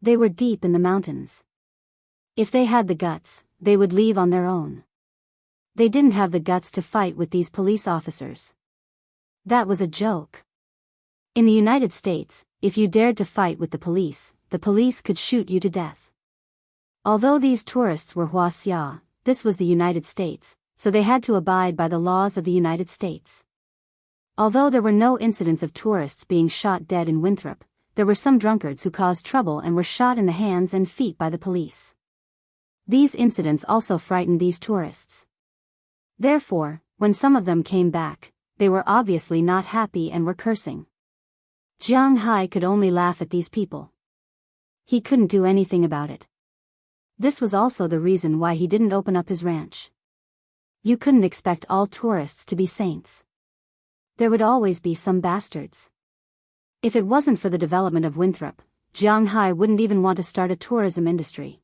They were deep in the mountains. If they had the guts, they would leave on their own. They didn't have the guts to fight with these police officers. That was a joke. In the United States, if you dared to fight with the police could shoot you to death. Although these tourists were Wuxia, this was the United States, so they had to abide by the laws of the United States. Although there were no incidents of tourists being shot dead in Winthrop, there were some drunkards who caused trouble and were shot in the hands and feet by the police. These incidents also frightened these tourists. Therefore, when some of them came back, they were obviously not happy and were cursing. Jiang Hai could only laugh at these people. He couldn't do anything about it. This was also the reason why he didn't open up his ranch. You couldn't expect all tourists to be saints. There would always be some bastards. If it wasn't for the development of Winthrop, Jiang Hai wouldn't even want to start a tourism industry.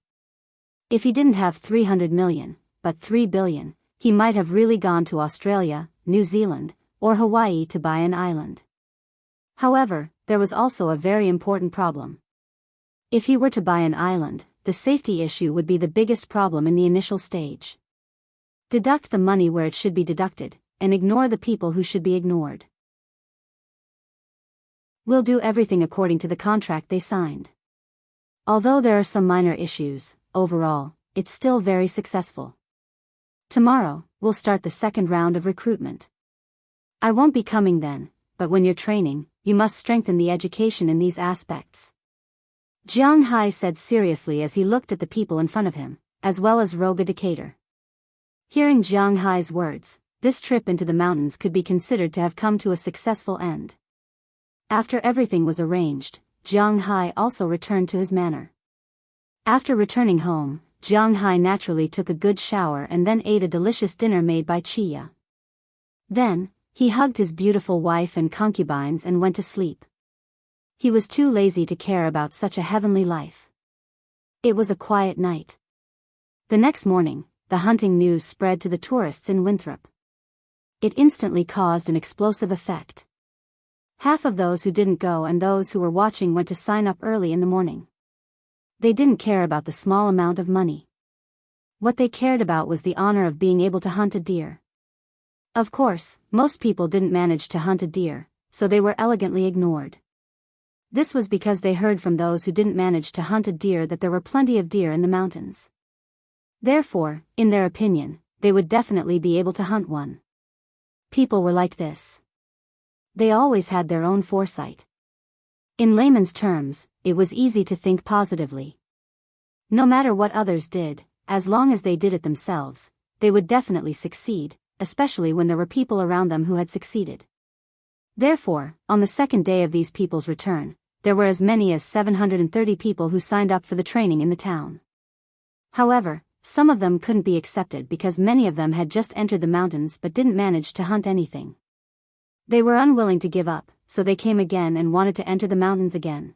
If he didn't have 300 million, but 3 billion, he might have really gone to Australia, New Zealand, or Hawaii to buy an island. However, there was also a very important problem. If he were to buy an island, the safety issue would be the biggest problem in the initial stage. Deduct the money where it should be deducted, and ignore the people who should be ignored. We'll do everything according to the contract they signed. Although there are some minor issues, overall, it's still very successful. Tomorrow, we'll start the second round of recruitment. I won't be coming then, but when you're training, you must strengthen the education in these aspects. Jiang Hai said seriously as he looked at the people in front of him, as well as Roga Decatur. Hearing Jiang Hai's words, this trip into the mountains could be considered to have come to a successful end. After everything was arranged, Jiang Hai also returned to his manor. After returning home, Jiang Hai naturally took a good shower and then ate a delicious dinner made by Chia. Then, he hugged his beautiful wife and concubines and went to sleep. He was too lazy to care about such a heavenly life. It was a quiet night. The next morning, the hunting news spread to the tourists in Winthrop. It instantly caused an explosive effect. Half of those who didn't go and those who were watching went to sign up early in the morning. They didn't care about the small amount of money. What they cared about was the honor of being able to hunt a deer. Of course, most people didn't manage to hunt a deer, so they were elegantly ignored. This was because they heard from those who didn't manage to hunt a deer that there were plenty of deer in the mountains. Therefore, in their opinion, they would definitely be able to hunt one. People were like this. They always had their own foresight. In layman's terms, it was easy to think positively. No matter what others did, as long as they did it themselves, they would definitely succeed, especially when there were people around them who had succeeded. Therefore, on the second day of these people's return, there were as many as 730 people who signed up for the training in the town. However, some of them couldn't be accepted because many of them had just entered the mountains but didn't manage to hunt anything. They were unwilling to give up, so they came again and wanted to enter the mountains again.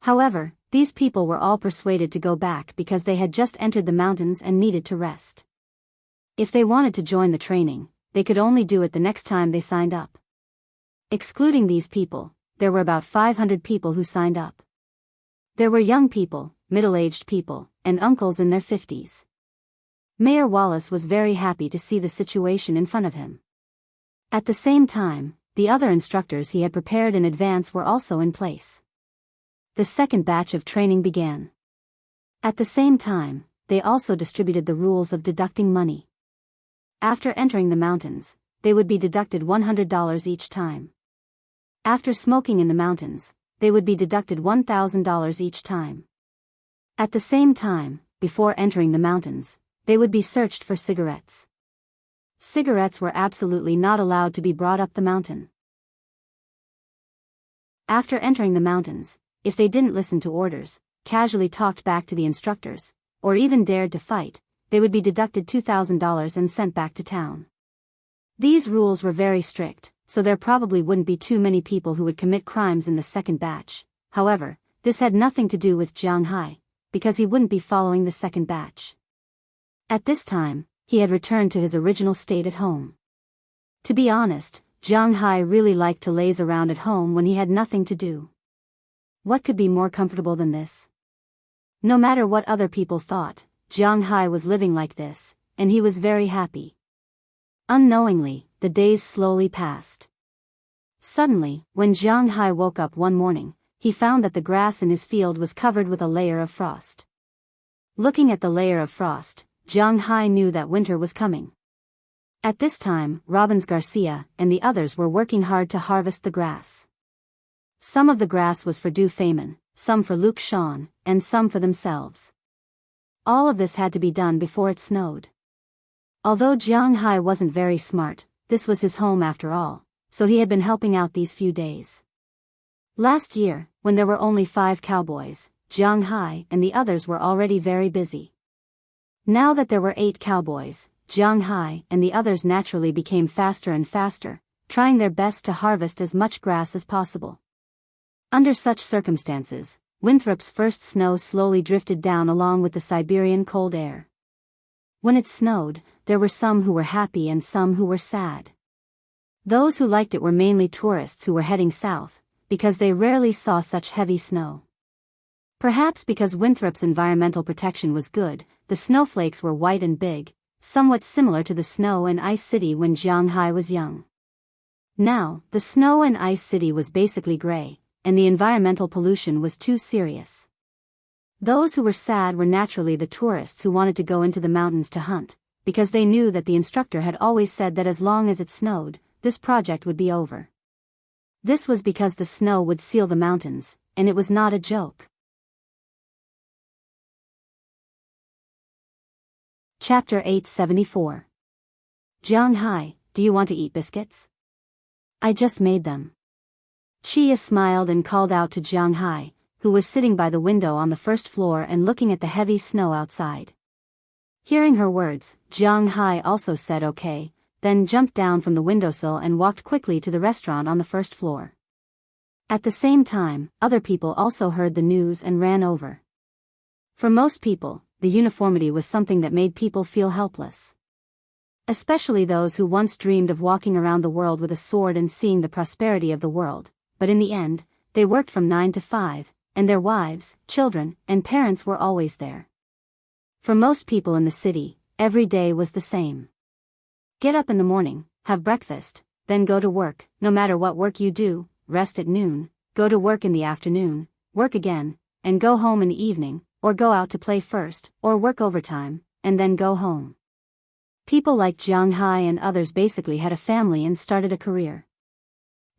However, these people were all persuaded to go back because they had just entered the mountains and needed to rest. If they wanted to join the training, they could only do it the next time they signed up. Excluding these people, there were about 500 people who signed up. There were young people, middle-aged people, and uncles in their 50s. Mayor Wallace was very happy to see the situation in front of him. At the same time, the other instructors he had prepared in advance were also in place. The second batch of training began. At the same time, they also distributed the rules of deducting money. After entering the mountains, they would be deducted $100 each time. After smoking in the mountains, they would be deducted $1,000 each time. At the same time, before entering the mountains, they would be searched for cigarettes. Cigarettes were absolutely not allowed to be brought up the mountain. After entering the mountains, if they didn't listen to orders, casually talked back to the instructors, or even dared to fight, they would be deducted $2,000 and sent back to town. These rules were very strict, so there probably wouldn't be too many people who would commit crimes in the second batch. However, this had nothing to do with Jiang Hai, because he wouldn't be following the second batch. At this time, he had returned to his original state at home. To be honest, Jiang Hai really liked to laze around at home when he had nothing to do. What could be more comfortable than this? No matter what other people thought, Jiang Hai was living like this, and he was very happy. Unknowingly, the days slowly passed. Suddenly, when Jiang Hai woke up one morning, he found that the grass in his field was covered with a layer of frost. Looking at the layer of frost, Jiang Hai knew that winter was coming. At this time, Robbins Garcia and the others were working hard to harvest the grass. Some of the grass was for Du Feynman, some for Luke Shawn, and some for themselves. All of this had to be done before it snowed. Although Jiang Hai wasn't very smart, this was his home after all, so he had been helping out these few days. Last year, when there were only 5 cowboys, Jiang Hai and the others were already very busy. Now that there were 8 cowboys, Jiang Hai and the others naturally became faster and faster, trying their best to harvest as much grass as possible. Under such circumstances, Winthrop's first snow slowly drifted down along with the Siberian cold air. When it snowed, there were some who were happy and some who were sad. Those who liked it were mainly tourists who were heading south, because they rarely saw such heavy snow. Perhaps because Winthrop's environmental protection was good, the snowflakes were white and big, somewhat similar to the snow and ice city when Jianghai was young. Now, the snow and ice city was basically gray, and the environmental pollution was too serious. Those who were sad were naturally the tourists who wanted to go into the mountains to hunt, because they knew that the instructor had always said that as long as it snowed, this project would be over. This was because the snow would seal the mountains, and it was not a joke. Chapter 874. Jianghai, do you want to eat biscuits? I just made them. Chia smiled and called out to Jianghai, who was sitting by the window on the first floor and looking at the heavy snow outside. Hearing her words, Jianghai also said okay, then jumped down from the windowsill and walked quickly to the restaurant on the first floor. At the same time, other people also heard the news and ran over. For most people, the uniformity was something that made people feel helpless. Especially those who once dreamed of walking around the world with a sword and seeing the prosperity of the world, but in the end, they worked from 9 to 5, and their wives, children, and parents were always there. For most people in the city, every day was the same. Get up in the morning, have breakfast, then go to work, no matter what work you do, rest at noon, go to work in the afternoon, work again, and go home in the evening, or go out to play first, or work overtime, and then go home. People like Jianghai and others basically had a family and started a career.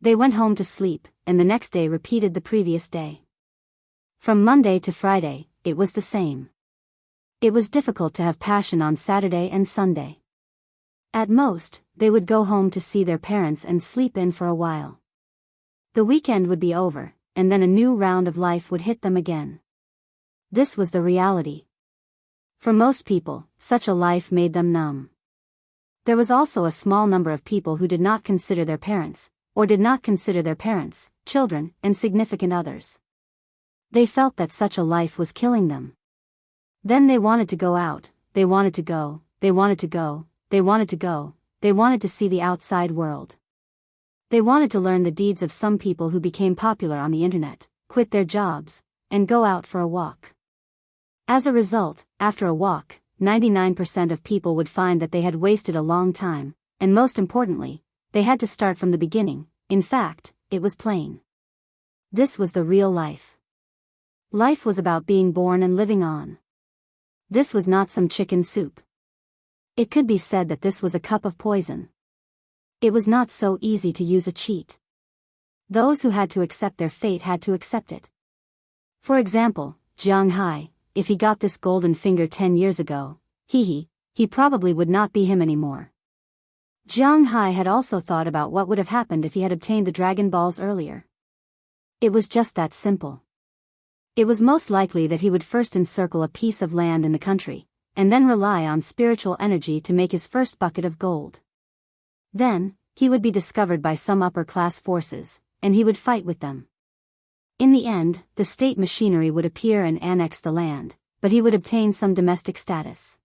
They went home to sleep, and the next day repeated the previous day. From Monday to Friday, it was the same. It was difficult to have passion on Saturday and Sunday. At most, they would go home to see their parents and sleep in for a while. The weekend would be over, and then a new round of life would hit them again. This was the reality. For most people, such a life made them numb. There was also a small number of people who did not consider their parents, or did not consider their parents, children, and significant others. They felt that such a life was killing them. Then they wanted to go out, they wanted to go, they wanted to go, they wanted to go, they wanted to see the outside world. They wanted to learn the deeds of some people who became popular on the internet, quit their jobs, and go out for a walk. As a result, after a walk, 99% of people would find that they had wasted a long time, and most importantly, they had to start from the beginning. In fact, it was plain. This was the real life. Life was about being born and living on. This was not some chicken soup. It could be said that this was a cup of poison. It was not so easy to use a cheat. Those who had to accept their fate had to accept it. For example, Jianghai, if he got this golden finger 10 years ago, he probably would not be him anymore. Jianghai had also thought about what would have happened if he had obtained the Dragon Balls earlier. It was just that simple. It was most likely that he would first encircle a piece of land in the country, and then rely on spiritual energy to make his first bucket of gold. Then, he would be discovered by some upper-class forces, and he would fight with them. In the end, the state machinery would appear and annex the land, but he would obtain some domestic status.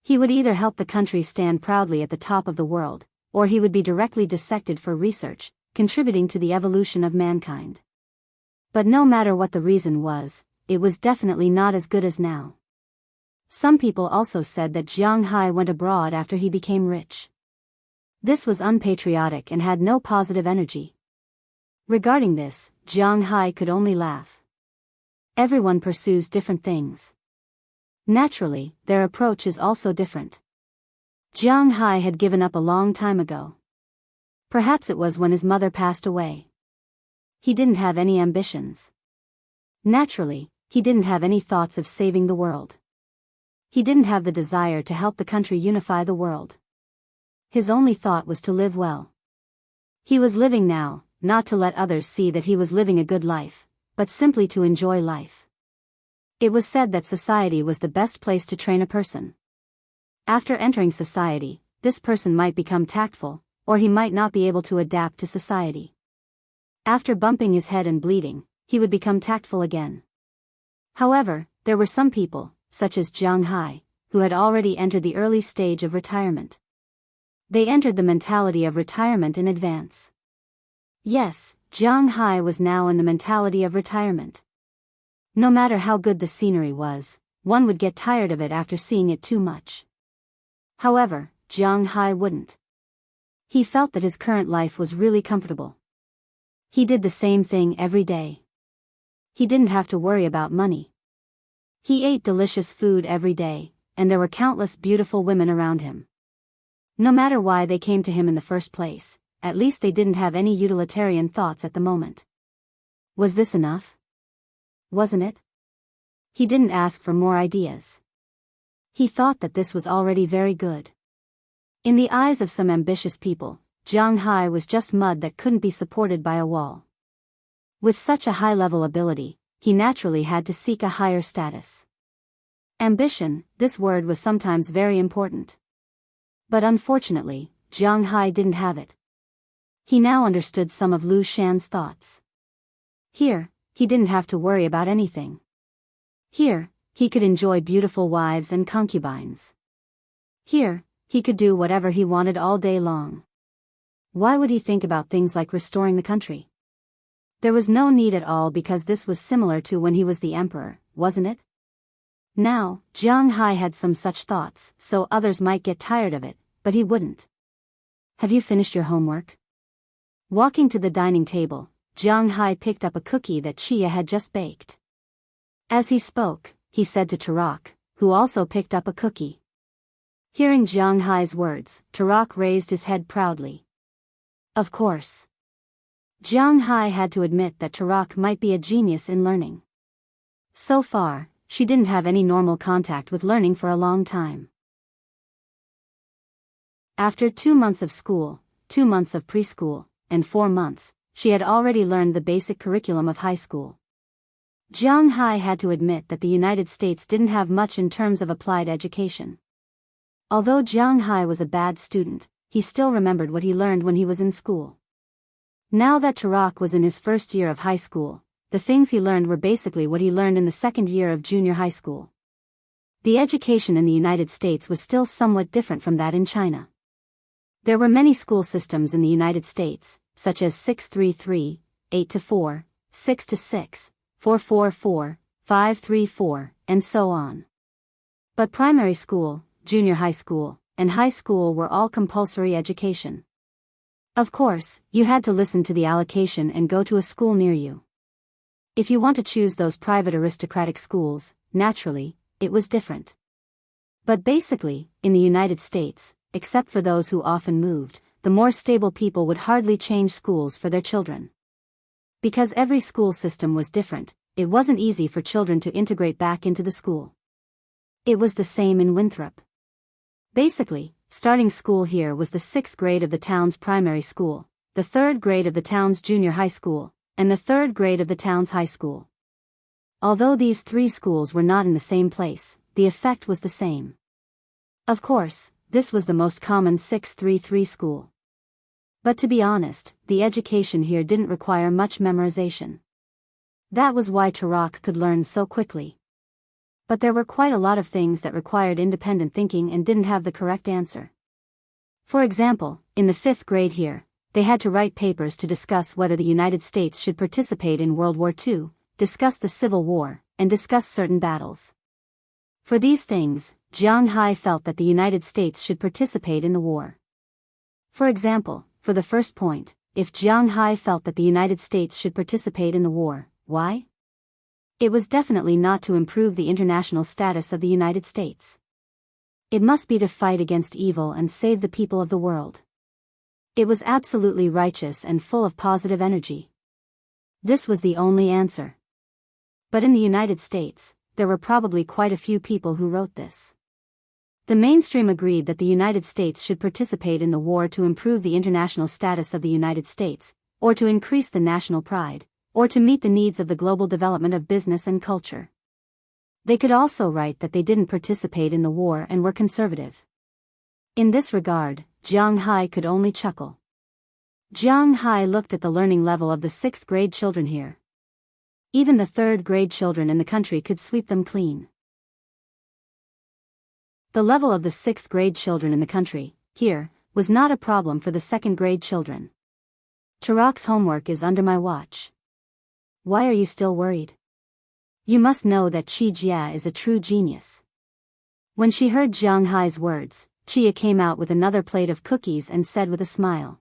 He would either help the country stand proudly at the top of the world, or he would be directly dissected for research, contributing to the evolution of mankind. But no matter what the reason was, it was definitely not as good as now. Some people also said that Jianghai went abroad after he became rich. This was unpatriotic and had no positive energy. Regarding this, Jianghai could only laugh. Everyone pursues different things. Naturally, their approach is also different. Jianghai had given up a long time ago. Perhaps it was when his mother passed away. He didn't have any ambitions. Naturally, he didn't have any thoughts of saving the world. He didn't have the desire to help the country unify the world. His only thought was to live well. He was living now, not to let others see that he was living a good life, but simply to enjoy life. It was said that society was the best place to train a person. After entering society, this person might become tactful, or he might not be able to adapt to society. After bumping his head and bleeding, he would become tactful again. However, there were some people, such as Jiang Hai, who had already entered the early stage of retirement. They entered the mentality of retirement in advance. Yes, Jiang Hai was now in the mentality of retirement. No matter how good the scenery was, one would get tired of it after seeing it too much. However, Jiang Hai wouldn't. He felt that his current life was really comfortable. He did the same thing every day. He didn't have to worry about money. He ate delicious food every day, and there were countless beautiful women around him. No matter why they came to him in the first place, at least they didn't have any utilitarian thoughts at the moment. Was this enough? Wasn't it? He didn't ask for more ideas. He thought that this was already very good. In the eyes of some ambitious people, Jiang Hai was just mud that couldn't be supported by a wall. With such a high-level ability, he naturally had to seek a higher status. Ambition, this word was sometimes very important. But unfortunately, Jiang Hai didn't have it. He now understood some of Lu Shan's thoughts. Here, he didn't have to worry about anything. Here, he could enjoy beautiful wives and concubines. Here, he could do whatever he wanted all day long. Why would he think about things like restoring the country? There was no need at all because this was similar to when he was the emperor, wasn't it? Now, Jiang Hai had some such thoughts, so others might get tired of it, but he wouldn't. Have you finished your homework? Walking to the dining table, Jiang Hai picked up a cookie that Chia had just baked. As he spoke, he said to Tarak, who also picked up a cookie. Hearing Jiang Hai's words, Tarak raised his head proudly. Of course. Jiang Hai had to admit that Tarak might be a genius in learning. So far, she didn't have any normal contact with learning for a long time. After 2 months of school, 2 months of preschool, and 4 months, she had already learned the basic curriculum of high school. Jiang Hai had to admit that the United States didn't have much in terms of applied education. Although Jiang Hai was a bad student, he still remembered what he learned when he was in school. Now that Tarak was in his first year of high school, the things he learned were basically what he learned in the second year of junior high school. The education in the United States was still somewhat different from that in China. There were many school systems in the United States, such as 633, 8-4, 6-6, 4-4-4, 5-3-4, and so on. But primary school, junior high school, and high school were all compulsory education. Of course, you had to listen to the allocation and go to a school near you. If you want to choose those private aristocratic schools, naturally, it was different. But basically, in the United States, except for those who often moved, the more stable people would hardly change schools for their children. Because every school system was different, it wasn't easy for children to integrate back into the school. It was the same in Winthrop. Basically, starting school here was the 6th grade of the town's primary school, the 3rd grade of the town's junior high school, and the 3rd grade of the town's high school. Although these 3 schools were not in the same place, the effect was the same. Of course, this was the most common 633 school. But to be honest, the education here didn't require much memorization. That was why Tarak could learn so quickly. But there were quite a lot of things that required independent thinking and didn't have the correct answer. For example, in the 5th grade here, they had to write papers to discuss whether the United States should participate in World War II, discuss the Civil War, and discuss certain battles. For these things, Jiang Hai felt that the United States should participate in the war. For example, for the first point, if Jiang Hai felt that the United States should participate in the war, why? It was definitely not to improve the international status of the United States. It must be to fight against evil and save the people of the world. It was absolutely righteous and full of positive energy. This was the only answer. But in the United States, there were probably quite a few people who wrote this. The mainstream agreed that the United States should participate in the war to improve the international status of the United States, or to increase the national pride, or to meet the needs of the global development of business and culture. They could also write that they didn't participate in the war and were conservative. In this regard, Jiang Hai could only chuckle. Jiang Hai looked at the learning level of the 6th grade children here. Even the 3rd grade children in the country could sweep them clean. The level of the 6th grade children in the country, here, was not a problem for the 2nd grade children. Tarak's homework is under my watch. Why are you still worried? You must know that Qi Jia is a true genius. When she heard Jiang Hai's words, Chia came out with another plate of cookies and said with a smile.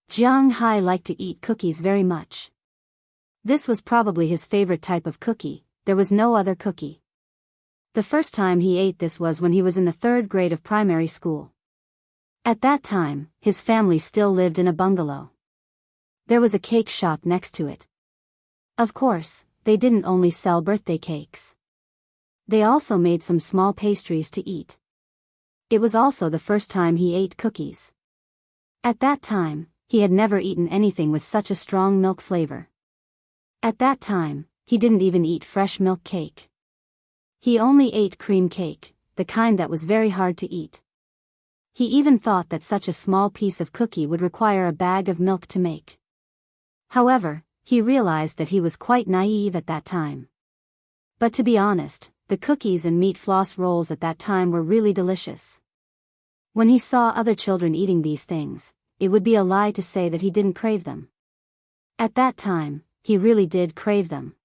Jiang Hai liked to eat cookies very much. This was probably his favorite type of cookie. There was no other cookie. The first time he ate this was when he was in the 3rd grade of primary school. At that time, his family still lived in a bungalow. There was a cake shop next to it. Of course, they didn't only sell birthday cakes. They also made some small pastries to eat. It was also the first time he ate cookies. At that time, he had never eaten anything with such a strong milk flavor. At that time, he didn't even eat fresh milk cake. He only ate cream cake, the kind that was very hard to eat. He even thought that such a small piece of cookie would require a bag of milk to make. However, he realized that he was quite naive at that time. But to be honest, the cookies and meat floss rolls at that time were really delicious. When he saw other children eating these things, it would be a lie to say that he didn't crave them. At that time, he really did crave them.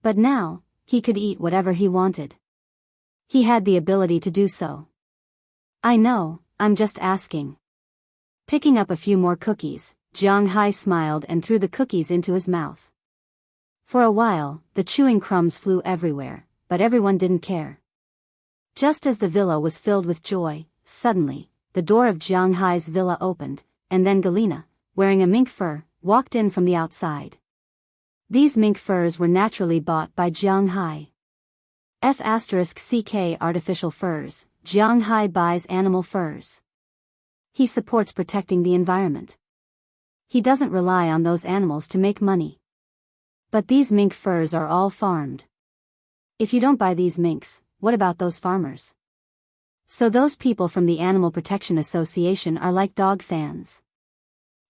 But now, he could eat whatever he wanted. He had the ability to do so. I know, I'm just asking. Picking up a few more cookies, Jiang Hai smiled and threw the cookies into his mouth. For a while, the chewing crumbs flew everywhere, but everyone didn't care. Just as the villa was filled with joy, suddenly, the door of Jiang Hai's villa opened, and then Galina, wearing a mink fur, walked in from the outside. These mink furs were naturally bought by Jiang Hai. F***ck artificial furs, Jiang Hai buys animal furs. He supports protecting the environment. He doesn't rely on those animals to make money. But these mink furs are all farmed. If you don't buy these minks, what about those farmers? So those people from the Animal Protection Association are like dog fans.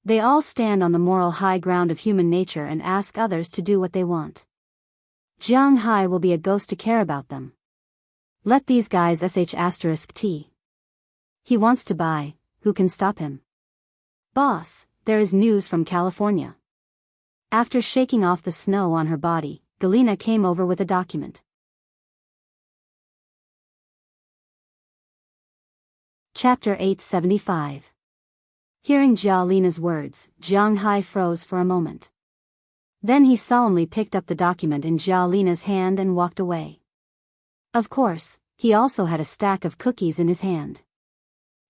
They all stand on the moral high ground of human nature and ask others to do what they want. Jiang Hai will be a ghost to care about them. Let these guys sh*t. He wants to buy, who can stop him? Boss, there is news from California. After shaking off the snow on her body, Galina came over with a document. Chapter 875. Hearing Jialina's words, Jiang Hai froze for a moment. Then he solemnly picked up the document in Jialina's hand and walked away. Of course, he also had a stack of cookies in his hand.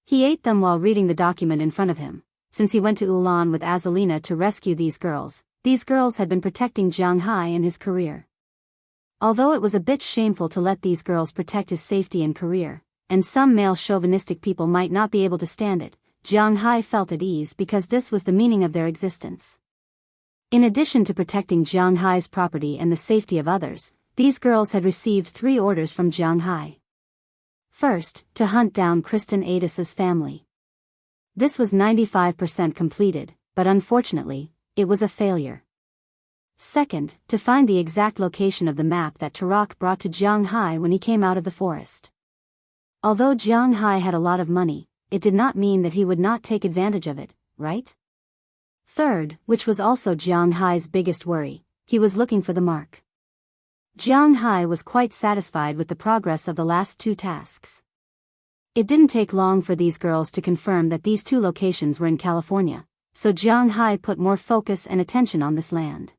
He ate them while reading the document in front of him. Since he went to Ulan with Azalina to rescue these girls had been protecting Jiang Hai in his career. Although it was a bit shameful to let these girls protect his safety and career, and some male chauvinistic people might not be able to stand it, Jiang Hai felt at ease because this was the meaning of their existence. In addition to protecting Jiang Hai's property and the safety of others, these girls had received 3 orders from Jiang Hai. First, to hunt down Kristen Adis's family. This was 95% completed, but unfortunately, it was a failure. Second, to find the exact location of the map that Tarak brought to Jiang Hai when he came out of the forest. Although Jiang Hai had a lot of money, it did not mean that he would not take advantage of it, right? Third, which was also Jiang Hai's biggest worry, he was looking for the mark. Jiang Hai was quite satisfied with the progress of the last 2 tasks. It didn't take long for these girls to confirm that these 2 locations were in California, so Jiang Hai put more focus and attention on this land.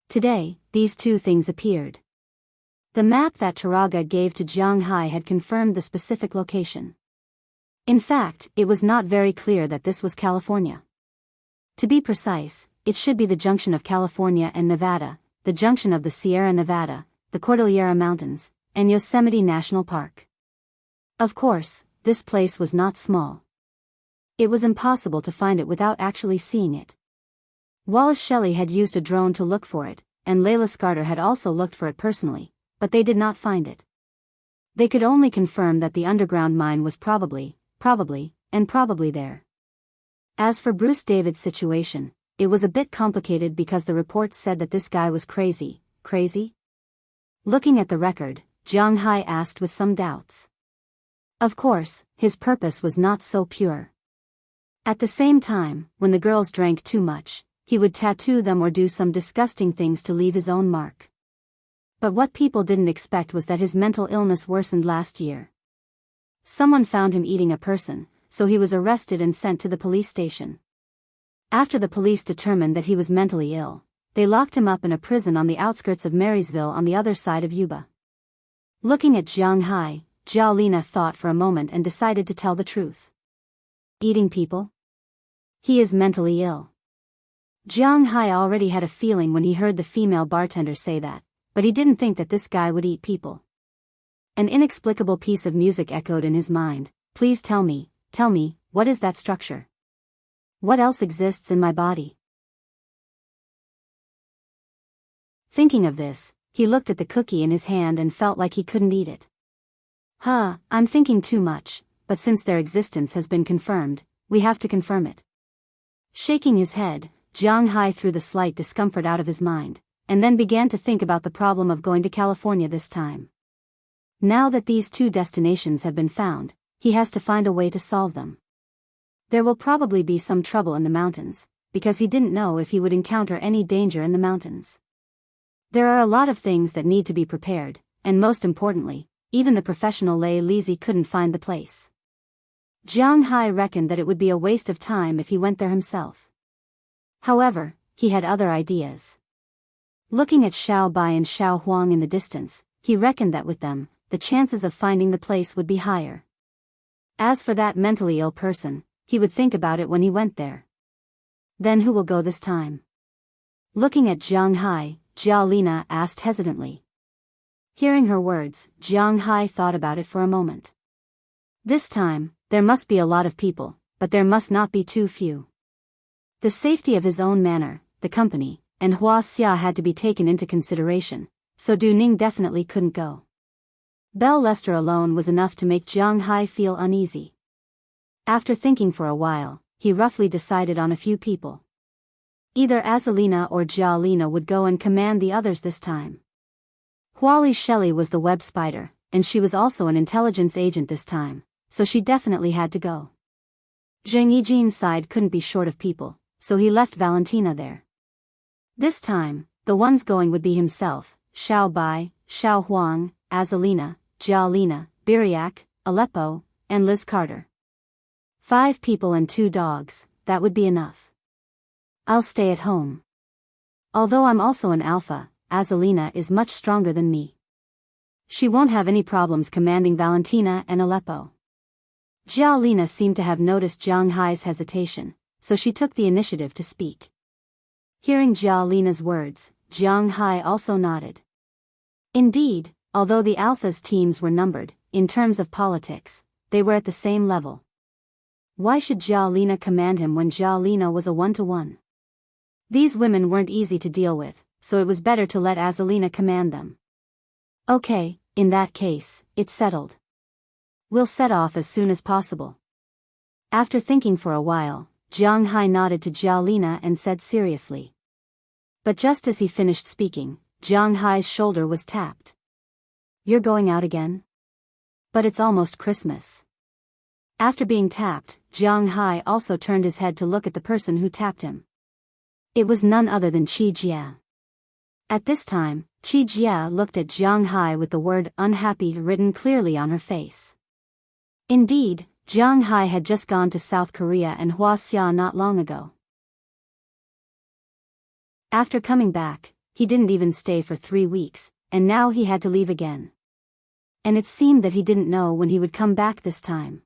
Today, these 2 things appeared. The map that Taraga gave to Jiang Hai had confirmed the specific location. In fact, it was not very clear that this was California. To be precise, it should be the junction of California and Nevada, the junction of the Sierra Nevada, the Cordillera Mountains, and Yosemite National Park. Of course, this place was not small. It was impossible to find it without actually seeing it. Wallace Shelley had used a drone to look for it, and Layla Scarter had also looked for it personally, but they did not find it. They could only confirm that the underground mine was probably there. As for Bruce David's situation, it was a bit complicated because the reports said that this guy was crazy. Crazy? Looking at the record, Jiang Hai asked with some doubts. Of course, his purpose was not so pure. At the same time, when the girls drank too much, he would tattoo them or do some disgusting things to leave his own mark. But what people didn't expect was that his mental illness worsened last year. Someone found him eating a person, so he was arrested and sent to the police station. After the police determined that he was mentally ill, they locked him up in a prison on the outskirts of Marysville on the other side of Yuba. Looking at Jiang Hai, Zhao Lina thought for a moment and decided to tell the truth. Eating people? He is mentally ill. Jiang Hai already had a feeling when he heard the female bartender say that, but he didn't think that this guy would eat people. An inexplicable piece of music echoed in his mind. Please tell me, what is that structure? What else exists in my body? Thinking of this, he looked at the cookie in his hand and felt like he couldn't eat it. I'm thinking too much, but since their existence has been confirmed, we have to confirm it. Shaking his head, Jiang Hai threw the slight discomfort out of his mind, and then began to think about the problem of going to California this time. Now that these two destinations have been found, he has to find a way to solve them. There will probably be some trouble in the mountains, because he didn't know if he would encounter any danger in the mountains. There are a lot of things that need to be prepared, and most importantly, even the professional Lei Lizi couldn't find the place. Jiang Hai reckoned that it would be a waste of time if he went there himself. However, he had other ideas. Looking at Xiao Bai and Xiao Huang in the distance, he reckoned that with them, the chances of finding the place would be higher. As for that mentally ill person, he would think about it when he went there. Then who will go this time? Looking at Jiang Hai, Zhao Lina asked hesitantly. Hearing her words, Jiang Hai thought about it for a moment. This time, there must be a lot of people, but there must not be too few. The safety of his own manor, the company, and Hua Xia had to be taken into consideration, so Du Ning definitely couldn't go. Belle Lester alone was enough to make Jiang Hai feel uneasy. After thinking for a while, he roughly decided on a few people. Either Azalina or Zhao Lina would go and command the others this time. Huali Shelley was the web spider, and she was also an intelligence agent this time, so she definitely had to go. Zheng Yijin's side couldn't be short of people, so he left Valentina there. This time, the ones going would be himself, Xiao Bai, Xiao Huang, Azalina, Zhao Lina, Biriak, Aleppo, and Liz Carter. 5 people and 2 dogs, that would be enough. I'll stay at home. Although I'm also an alpha, Azalina is much stronger than me. She won't have any problems commanding Valentina and Aleppo. Zhao Lina seemed to have noticed Jiang Hai's hesitation, so she took the initiative to speak. Hearing Zhao Lina's words, Jiang Hai also nodded. Indeed, although the Alpha's teams were numbered, in terms of politics, they were at the same level. Why should Zhao Lina command him when Zhao Lina was a 1-to-1? These women weren't easy to deal with, so it was better to let Azalina command them. Okay, in that case, it's settled. We'll set off as soon as possible. After thinking for a while, Jiang Hai nodded to Zhao Lina and said seriously. But just as he finished speaking, Jiang Hai's shoulder was tapped. You're going out again? But it's almost Christmas. After being tapped, Jiang Hai also turned his head to look at the person who tapped him. It was none other than Qi Jia. At this time, Qi Jia looked at Jiang Hai with the word unhappy written clearly on her face. Indeed, Jiang Hai had just gone to South Korea and Hua Xia not long ago. After coming back, he didn't even stay for 3 weeks, and now he had to leave again. And it seemed that he didn't know when he would come back this time.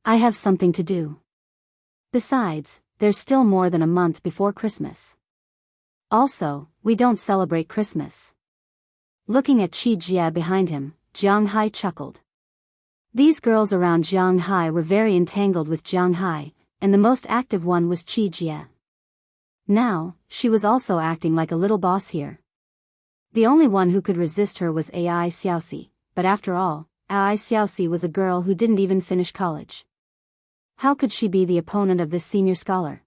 I have something to do. Besides, there's still more than a month before Christmas. Also, we don't celebrate Christmas. Looking at Qi Jia behind him, Jiang Hai chuckled. These girls around Jiang Hai were very entangled with Jiang Hai, and the most active one was Qi Jia. Now, she was also acting like a little boss here. The only one who could resist her was Ai Xiaoxi, but after all, Ai Xiaoxi was a girl who didn't even finish college. How could she be the opponent of this senior scholar?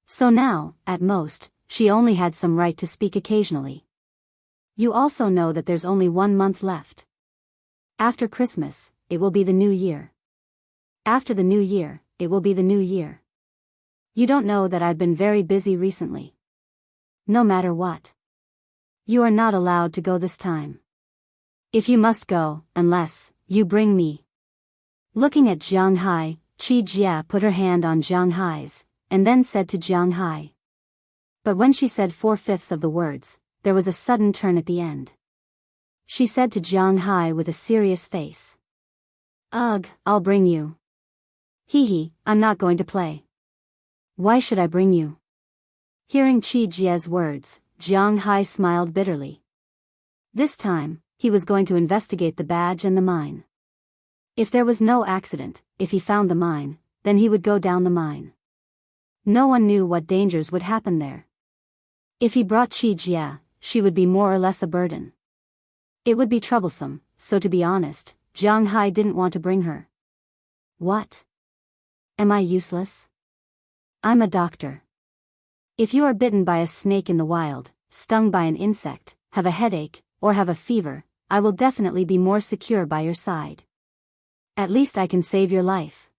So now, at most, she only had some right to speak occasionally. You also know that there's only 1 month left. After Christmas, it will be the new year. After the new year, it will be the new year. You don't know that I've been very busy recently. No matter what. You are not allowed to go this time. If you must go, unless you bring me. Looking at Jiang Hai, Qi Jia put her hand on Jiang Hai's, and then said to Jiang Hai. But when she said 4/5 of the words, there was a sudden turn at the end. She said to Jiang Hai with a serious face. Ugh, I'll bring you. Hee, I'm not going to play. Why should I bring you? Hearing Qi Jia's words, Jiang Hai smiled bitterly. This time, he was going to investigate the badge and the mine. If there was no accident, if he found the mine, then he would go down the mine. No one knew what dangers would happen there. If he brought Qi Jia, she would be more or less a burden. It would be troublesome, so to be honest, Jiang Hai didn't want to bring her. What? Am I useless? I'm a doctor. If you are bitten by a snake in the wild, stung by an insect, have a headache, or have a fever, I will definitely be more secure by your side. At least I can save your life.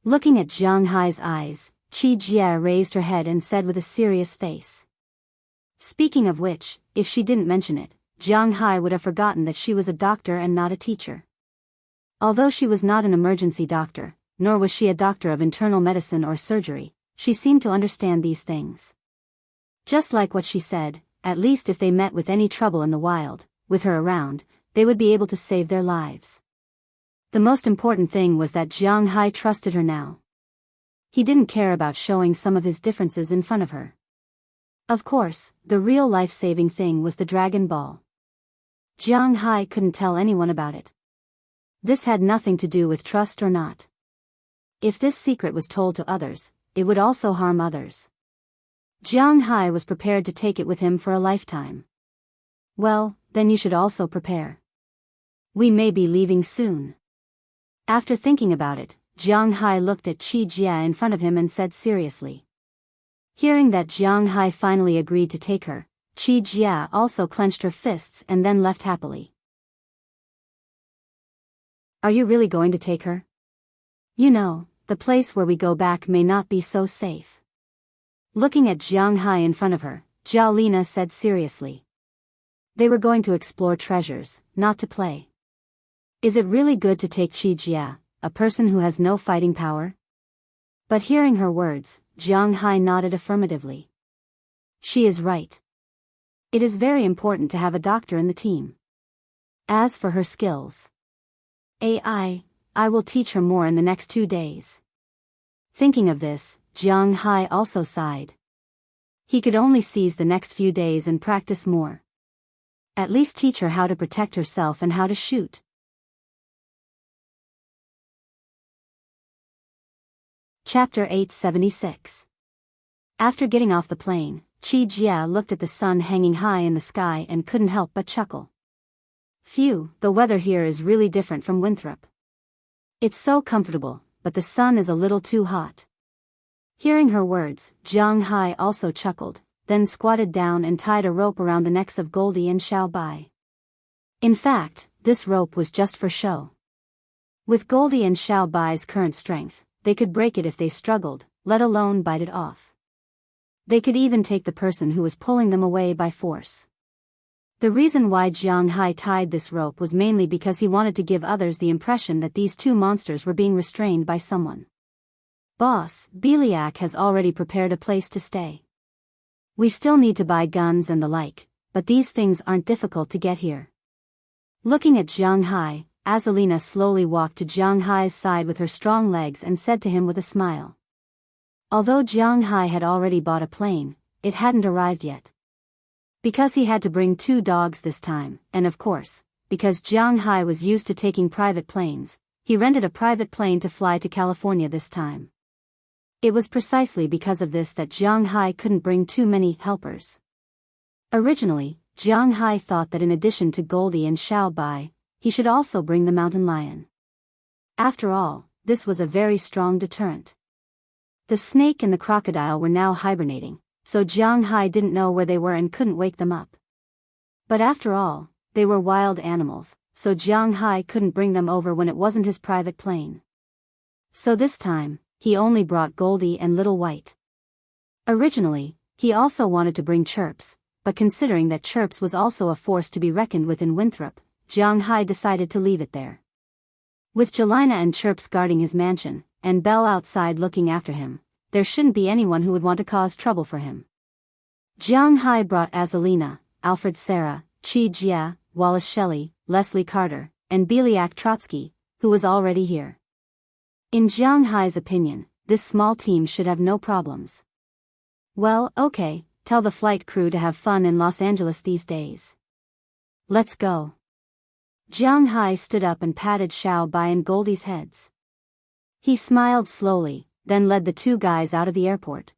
Looking at Jiang Hai's eyes, Qi Jia raised her head and said with a serious face. Speaking of which, if she didn't mention it, Jiang Hai would have forgotten that she was a doctor and not a teacher. Although she was not an emergency doctor, nor was she a doctor of internal medicine or surgery, she seemed to understand these things. Just like what she said, at least if they met with any trouble in the wild, with her around, they would be able to save their lives. The most important thing was that Jiang Hai trusted her now. He didn't care about showing some of his differences in front of her. Of course, the real life-saving thing was the Dragon Ball. Jiang Hai couldn't tell anyone about it. This had nothing to do with trust or not. If this secret was told to others, it would also harm others. Jiang Hai was prepared to take it with him for a lifetime. Well, then you should also prepare. We may be leaving soon. After thinking about it, Jiang Hai looked at Qi Jia in front of him and said seriously. Hearing that Jiang Hai finally agreed to take her, Qi Jia also clenched her fists and then left happily. Are you really going to take her? You know, the place where we go back may not be so safe. Looking at Jiang Hai in front of her, Zhao Lina said seriously. They were going to explore treasures, not to play. Is it really good to take Qi Jia, a person who has no fighting power? But hearing her words, Jiang Hai nodded affirmatively. She is right. It is very important to have a doctor in the team. As for her skills, I will teach her more in the next 2 days. Thinking of this, Jiang Hai also sighed. He could only seize the next few days and practice more. At least teach her how to protect herself and how to shoot. Chapter 876. After getting off the plane, Qi Jia looked at the sun hanging high in the sky and couldn't help but chuckle. Phew, the weather here is really different from Winthrop. It's so comfortable, but the sun is a little too hot. Hearing her words, Jiang Hai also chuckled, then squatted down and tied a rope around the necks of Goldie and Xiao Bai. In fact, this rope was just for show. With Goldie and Xiao Bai's current strength, they could break it if they struggled, let alone bite it off. They could even take the person who was pulling them away by force. The reason why Jiang Hai tied this rope was mainly because he wanted to give others the impression that these two monsters were being restrained by someone. Boss, Biliak has already prepared a place to stay. We still need to buy guns and the like, but these things aren't difficult to get here. Looking at Jiang Hai, Azalina slowly walked to Jiang Hai's side with her strong legs and said to him with a smile. Although Jiang Hai had already bought a plane, it hadn't arrived yet. Because he had to bring 2 dogs this time, and of course, because Jiang Hai was used to taking private planes, he rented a private plane to fly to California this time. It was precisely because of this that Jiang Hai couldn't bring too many helpers. Originally, Jiang Hai thought that in addition to Goldie and Xiao Bai, he should also bring the mountain lion. After all, this was a very strong deterrent. The snake and the crocodile were now hibernating, so Jiang Hai didn't know where they were and couldn't wake them up. But after all, they were wild animals, so Jiang Hai couldn't bring them over when it wasn't his private plane. So this time, he only brought Goldie and Little White. Originally, he also wanted to bring Chirps, but considering that Chirps was also a force to be reckoned with in Winthrop, Jiang Hai decided to leave it there. With Jelena and Chirps guarding his mansion, and Belle outside looking after him, there shouldn't be anyone who would want to cause trouble for him. Jiang Hai brought Azalina, Alfred Serra, Chi Jia, Wallace Shelley, Leslie Carter, and Beliak Trotsky, who was already here. In Jiang Hai's opinion, this small team should have no problems. Well, okay, tell the flight crew to have fun in Los Angeles these days. Let's go. Jiang Hai stood up and patted Xiao Bai and Goldie's heads. He smiled slowly, then led the two guys out of the airport.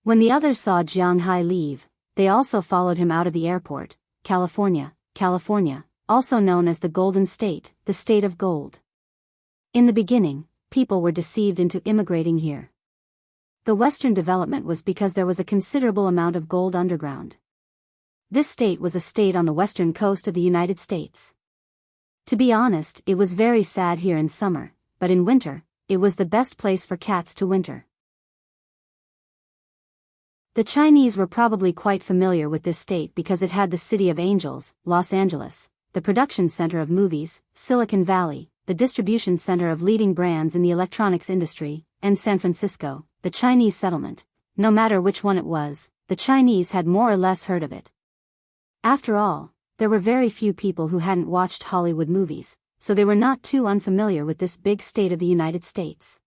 When the others saw Jiang Hai leave, they also followed him out of the airport. California, also known as the Golden State, the State of Gold. In the beginning, people were deceived into immigrating here. The Western development was because there was a considerable amount of gold underground. This state was a state on the western coast of the United States. To be honest, it was very sad here in summer, but in winter, it was the best place for cats to winter. The Chinese were probably quite familiar with this state because it had the City of Angels, Los Angeles, the production center of movies, Silicon Valley, the distribution center of leading brands in the electronics industry, and San Francisco, the Chinese settlement. No matter which one it was, the Chinese had more or less heard of it. After all, there were very few people who hadn't watched Hollywood movies, so they were not too unfamiliar with this big state of the United States.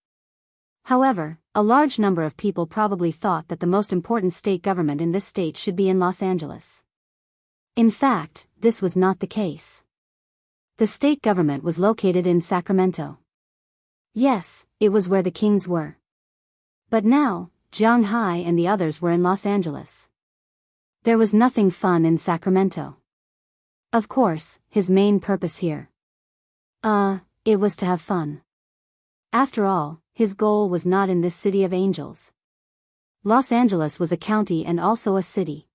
However, a large number of people probably thought that the most important state government in this state should be in Los Angeles. In fact, this was not the case. The state government was located in Sacramento. Yes, it was where the kings were. But now, Jiang Hai and the others were in Los Angeles. There was nothing fun in Sacramento. Of course, his main purpose here. It was to have fun. After all, his goal was not in this City of Angels. Los Angeles was a county and also a city.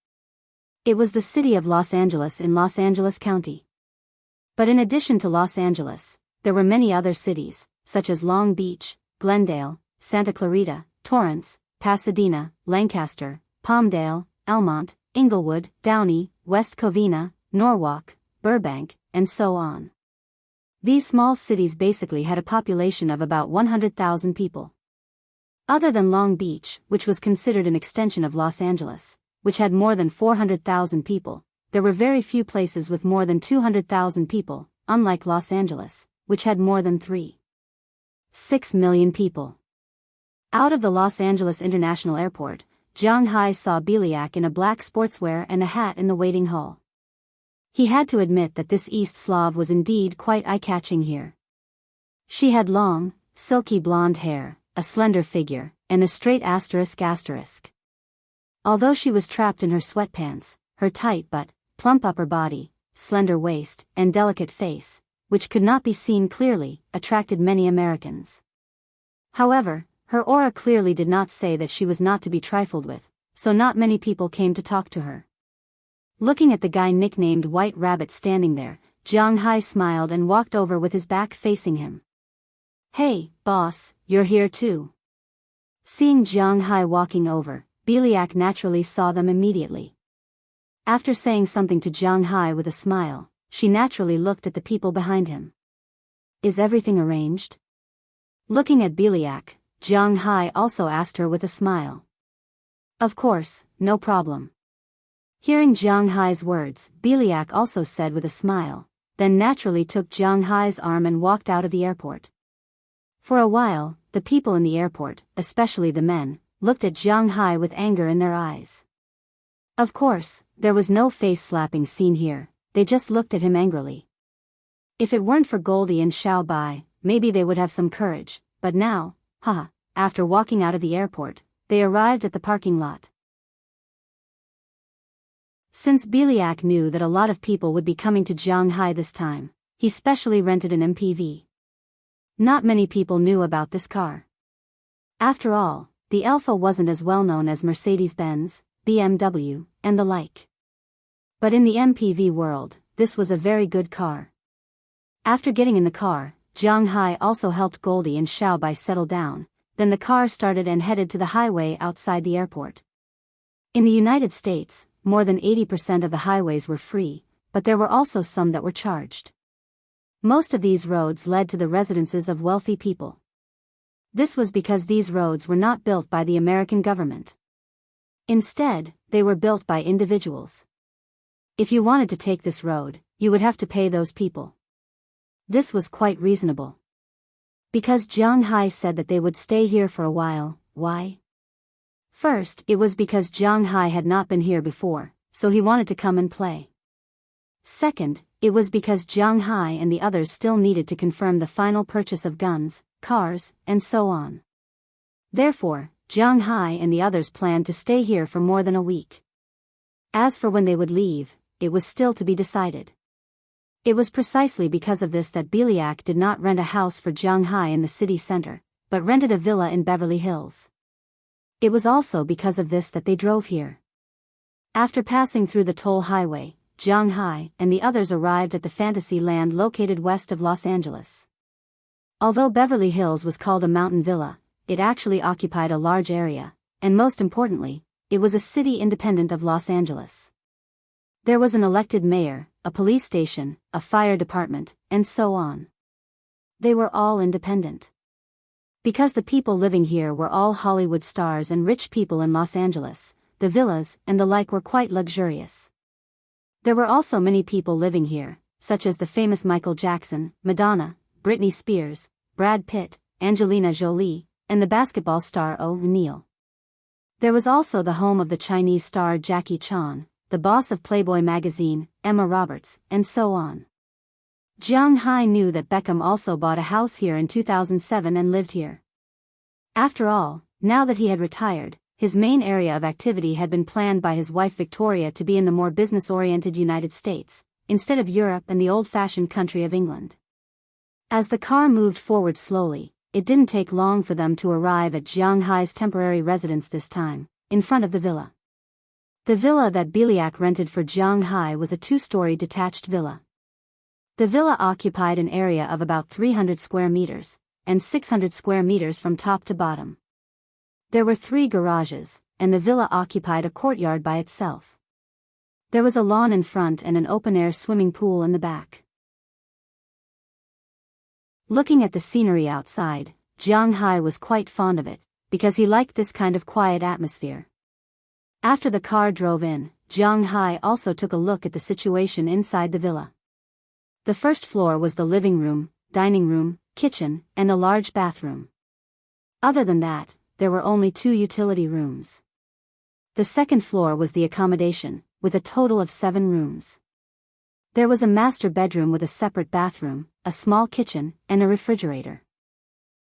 It was the city of Los Angeles in Los Angeles County. But in addition to Los Angeles, there were many other cities, such as Long Beach, Glendale, Santa Clarita, Torrance, Pasadena, Lancaster, Palmdale, Elmont, Inglewood, Downey, West Covina, Norwalk, Burbank, and so on. These small cities basically had a population of about 100,000 people. Other than Long Beach, which was considered an extension of Los Angeles, which had more than 400,000 people, there were very few places with more than 200,000 people, unlike Los Angeles, which had more than 3.6 million people. Out of the Los Angeles International Airport, Jiang Hai saw Beliak in a black sportswear and a hat in the waiting hall. He had to admit that this East Slav was indeed quite eye-catching here. She had long, silky blonde hair, a slender figure, and a straight asterisk. Although she was trapped in her sweatpants, her tight but plump upper body, slender waist, and delicate face, which could not be seen clearly, attracted many Americans. However, her aura clearly did not say that she was not to be trifled with, so not many people came to talk to her. Looking at the guy nicknamed White Rabbit standing there, Jiang Hai smiled and walked over with his back facing him. "Hey, boss, you're here too." Seeing Jiang Hai walking over, Beliak naturally saw them immediately. After saying something to Jiang Hai with a smile, she naturally looked at the people behind him. "Is everything arranged?" Looking at Beliak, Jiang Hai also asked her with a smile. "Of course, no problem." Hearing Jiang Hai's words, Beliak also said with a smile, then naturally took Jiang Hai's arm and walked out of the airport. For a while, the people in the airport, especially the men, looked at Jiang Hai with anger in their eyes. Of course, there was no face-slapping scene here, they just looked at him angrily. If it weren't for Goldie and Xiao Bai, maybe they would have some courage, but now, after walking out of the airport, they arrived at the parking lot. Since Beliak knew that a lot of people would be coming to Jiang Hai this time, he specially rented an MPV. Not many people knew about this car. After all, the Alpha wasn't as well known as Mercedes-Benz, BMW, and the like. But in the MPV world, this was a very good car. After getting in the car, Jiang Hai also helped Goldie and Xiaobai settle down, then the car started and headed to the highway outside the airport. In the United States, more than 80% of the highways were free, but there were also some that were charged. Most of these roads led to the residences of wealthy people. This was because these roads were not built by the American government. Instead, they were built by individuals. If you wanted to take this road, you would have to pay those people. This was quite reasonable. Because Jiang Hai said that they would stay here for a while. Why? First, it was because Jiang Hai had not been here before, so he wanted to come and play. Second, it was because Jiang Hai and the others still needed to confirm the final purchase of guns, cars, and so on. Therefore, Jiang Hai and the others planned to stay here for more than a week. As for when they would leave, it was still to be decided. It was precisely because of this that Biyao did not rent a house for Jiang Hai in the city center, but rented a villa in Beverly Hills. It was also because of this that they drove here. After passing through the toll highway, Jiang Hai and the others arrived at the fantasy land located west of Los Angeles. Although Beverly Hills was called a mountain villa, it actually occupied a large area, and most importantly, it was a city independent of Los Angeles. There was an elected mayor, a police station, a fire department, and so on. They were all independent. Because the people living here were all Hollywood stars and rich people in Los Angeles, the villas and the like were quite luxurious. There were also many people living here, such as the famous Michael Jackson, Madonna, Britney Spears, Brad Pitt, Angelina Jolie, and the basketball star O'Neal. There was also the home of the Chinese star Jackie Chan, the boss of Playboy magazine, Emma Roberts, and so on. Jiang Hai knew that Beckham also bought a house here in 2007 and lived here. After all, now that he had retired, his main area of activity had been planned by his wife Victoria to be in the more business-oriented United States, instead of Europe and the old-fashioned country of England. As the car moved forward slowly, it didn't take long for them to arrive at Jiang Hai's temporary residence this time, in front of the villa. The villa that Biyao rented for Jiang Hai was a two-story detached villa. The villa occupied an area of about 300 square meters, and 600 square meters from top to bottom. There were 3 garages, and the villa occupied a courtyard by itself. There was a lawn in front and an open-air swimming pool in the back. Looking at the scenery outside, Jiang Hai was quite fond of it, because he liked this kind of quiet atmosphere. After the car drove in, Jiang Hai also took a look at the situation inside the villa. The first floor was the living room, dining room, kitchen, and a large bathroom. Other than that, there were only 2 utility rooms. The second floor was the accommodation, with a total of 7 rooms. There was a master bedroom with a separate bathroom, a small kitchen, and a refrigerator.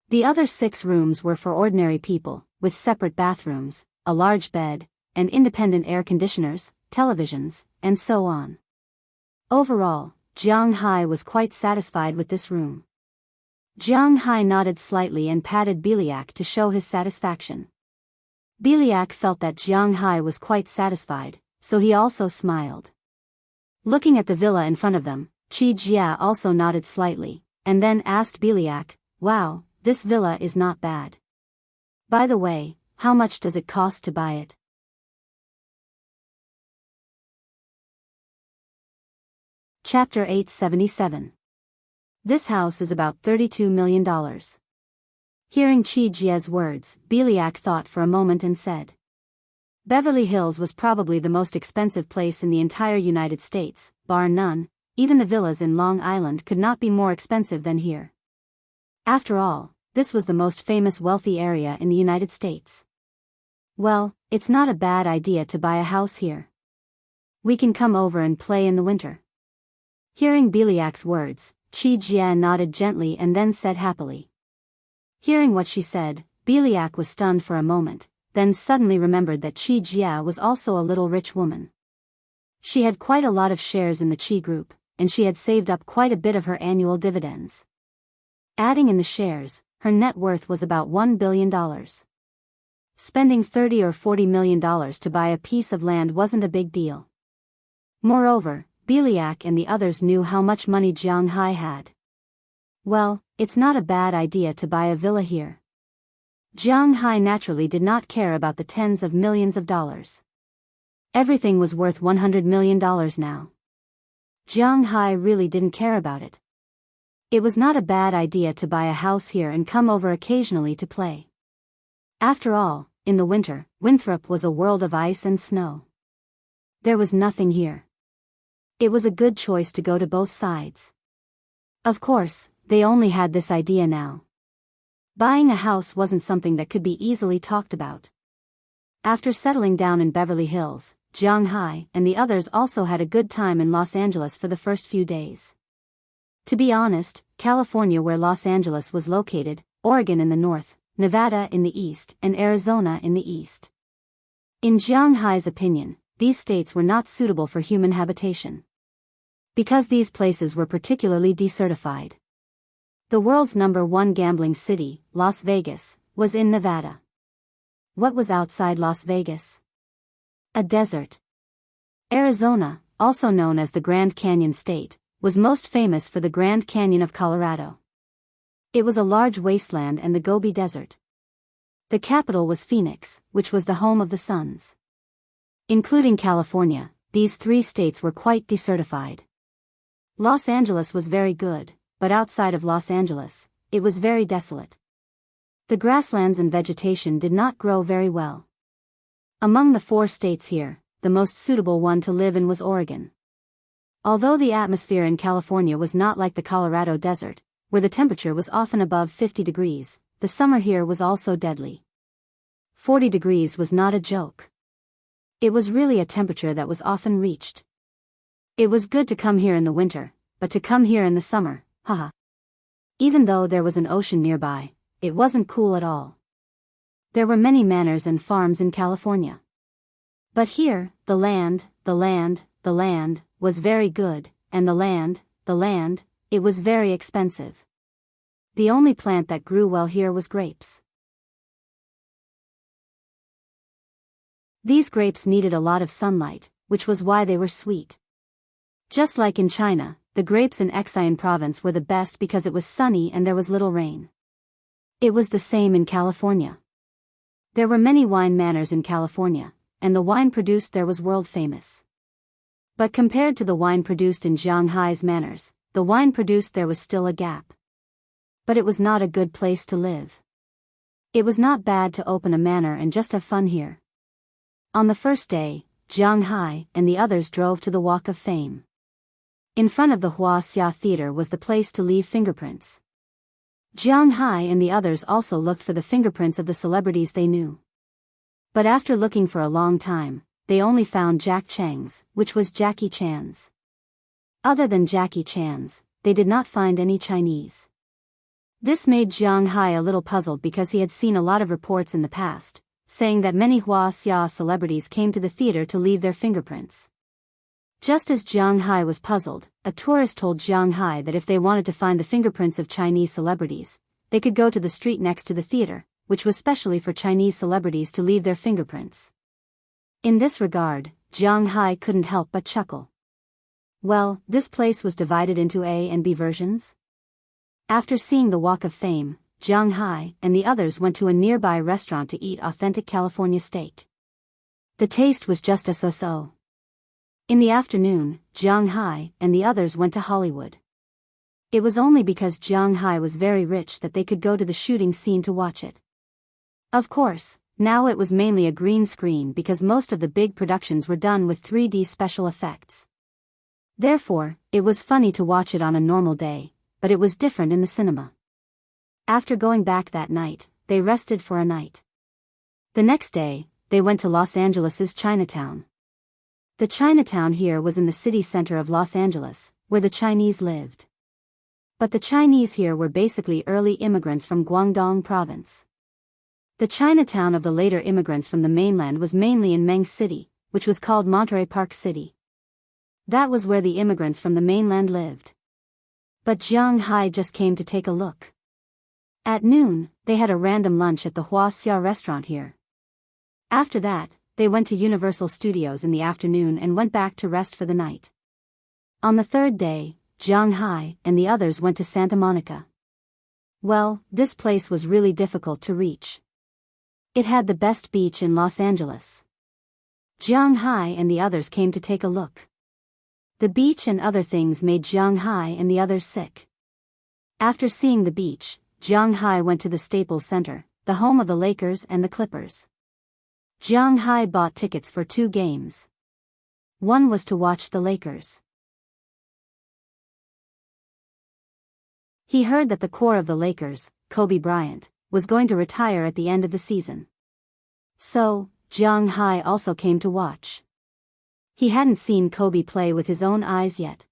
The other 6 rooms were for ordinary people, with separate bathrooms, a large bed, and independent air conditioners, televisions, and so on. Overall, Jiang Hai was quite satisfied with this room. Jiang Hai nodded slightly and patted Biyao to show his satisfaction. Biyao felt that Jiang Hai was quite satisfied, so he also smiled. Looking at the villa in front of them, Qi Jia also nodded slightly, and then asked Biyao, "Wow, this villa is not bad. By the way, how much does it cost to buy it?" Chapter 877. This house is about $32 million. Hearing Qi Jia's words, Biyao thought for a moment and said, Beverly Hills was probably the most expensive place in the entire United States, bar none. Even the villas in Long Island could not be more expensive than here. After all, this was the most famous wealthy area in the United States. Well, it's not a bad idea to buy a house here. We can come over and play in the winter. Hearing Biyao's words, Qi Jia nodded gently and then said happily. Hearing what she said, Biyao was stunned for a moment, then suddenly remembered that Qi Jia was also a little rich woman. She had quite a lot of shares in the Qi group, and she had saved up quite a bit of her annual dividends. Adding in the shares, her net worth was about $1 billion. Spending $30 or $40 million to buy a piece of land wasn't a big deal. Moreover, Biyao and the others knew how much money Jiang Hai had. Well, it's not a bad idea to buy a villa here. Jiang Hai naturally did not care about the tens of millions of dollars. Everything was worth $100 million now. Jiang Hai really didn't care about it. It was not a bad idea to buy a house here and come over occasionally to play. After all, in the winter, Winthrop was a world of ice and snow. There was nothing here. It was a good choice to go to both sides. Of course, they only had this idea now. Buying a house wasn't something that could be easily talked about. After settling down in Beverly Hills, Jiang Hai and the others also had a good time in Los Angeles for the first few days. To be honest, California, where Los Angeles was located, Oregon in the north, Nevada in the east, and Arizona in the east. In Jiang Hai's opinion, these states were not suitable for human habitation. Because these places were particularly desertified. The world's #1 gambling city, Las Vegas, was in Nevada. What was outside Las Vegas? A desert. Arizona, also known as the Grand Canyon State, was most famous for the Grand Canyon of Colorado. It was a large wasteland and the Gobi Desert. The capital was Phoenix, which was the home of the Suns. Including California, these 3 states were quite desertified. Los Angeles was very good, but outside of Los Angeles, it was very desolate. The grasslands and vegetation did not grow very well. Among the 4 states here, the most suitable one to live in was Oregon. Although the atmosphere in California was not like the Colorado Desert, where the temperature was often above 50 degrees, the summer here was also deadly. 40 degrees was not a joke. It was really a temperature that was often reached. It was good to come here in the winter, but to come here in the summer, haha. Even though there was an ocean nearby, it wasn't cool at all. There were many manors and farms in California. But here, the land, was very good, and the land, it was very expensive. The only plant that grew well here was grapes. These grapes needed a lot of sunlight, which was why they were sweet. Just like in China, the grapes in Hunan province were the best because it was sunny and there was little rain. It was the same in California. There were many wine manors in California, and the wine produced there was world famous. But compared to the wine produced in Jiang Hai's manors, the wine produced there was still a gap. But it was not a good place to live. It was not bad to open a manor and just have fun here. On the first day, Jiang Hai and the others drove to the Walk of Fame. In front of the Wuxia Theater was the place to leave fingerprints. Jiang Hai and the others also looked for the fingerprints of the celebrities they knew. But after looking for a long time, they only found Jack Chang's, which was Jackie Chan's. Other than Jackie Chan's, they did not find any Chinese. This made Jiang Hai a little puzzled because he had seen a lot of reports in the past, saying that many Wuxia celebrities came to the theater to leave their fingerprints. Just as Jiang Hai was puzzled, a tourist told Jiang Hai that if they wanted to find the fingerprints of Chinese celebrities, they could go to the street next to the theater, which was specially for Chinese celebrities to leave their fingerprints. In this regard, Jiang Hai couldn't help but chuckle. Well, this place was divided into A and B versions. After seeing the Walk of Fame, Jiang Hai and the others went to a nearby restaurant to eat authentic California steak. The taste was just a so-so. In the afternoon, Jiang Hai and the others went to Hollywood. It was only because Jiang Hai was very rich that they could go to the shooting scene to watch it. Of course, now it was mainly a green screen because most of the big productions were done with 3D special effects. Therefore, it was funny to watch it on a normal day, but it was different in the cinema. After going back that night, they rested for a night. The next day, they went to Los Angeles's Chinatown. The Chinatown here was in the city center of Los Angeles, where the Chinese lived. But the Chinese here were basically early immigrants from Guangdong province. The Chinatown of the later immigrants from the mainland was mainly in Meng City, which was called Monterey Park City. That was where the immigrants from the mainland lived. But Jiang Hai just came to take a look. At noon, they had a random lunch at the Wuxia restaurant here. After that, they went to Universal Studios in the afternoon and went back to rest for the night. On the third day, Jiang Hai and the others went to Santa Monica. Well, this place was really difficult to reach. It had the best beach in Los Angeles. Jiang Hai and the others came to take a look. The beach and other things made Jiang Hai and the others sick. After seeing the beach, Jiang Hai went to the Staples Center, the home of the Lakers and the Clippers. Jiang Hai bought tickets for 2 games. One was to watch the Lakers. He heard that the core of the Lakers, Kobe Bryant, was going to retire at the end of the season. So, Jiang Hai also came to watch. He hadn't seen Kobe play with his own eyes yet.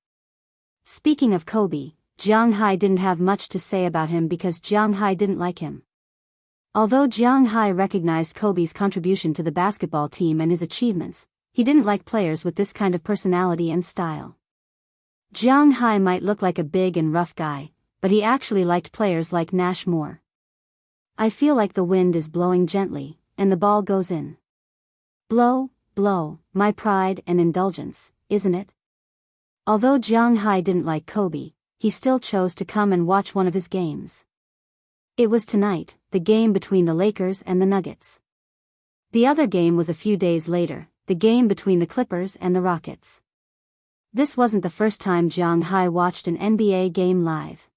Speaking of Kobe, Jiang Hai didn't have much to say about him because Jiang Hai didn't like him. Although Jiang Hai recognized Kobe's contribution to the basketball team and his achievements, he didn't like players with this kind of personality and style. Jiang Hai might look like a big and rough guy, but he actually liked players like Nash more. I feel like the wind is blowing gently, and the ball goes in. Blow, blow, my pride and indulgence, isn't it? Although Jiang Hai didn't like Kobe, he still chose to come and watch one of his games. It was tonight, the game between the Lakers and the Nuggets. The other game was a few days later, the game between the Clippers and the Rockets. This wasn't the first time Jiang Hai watched an NBA game live.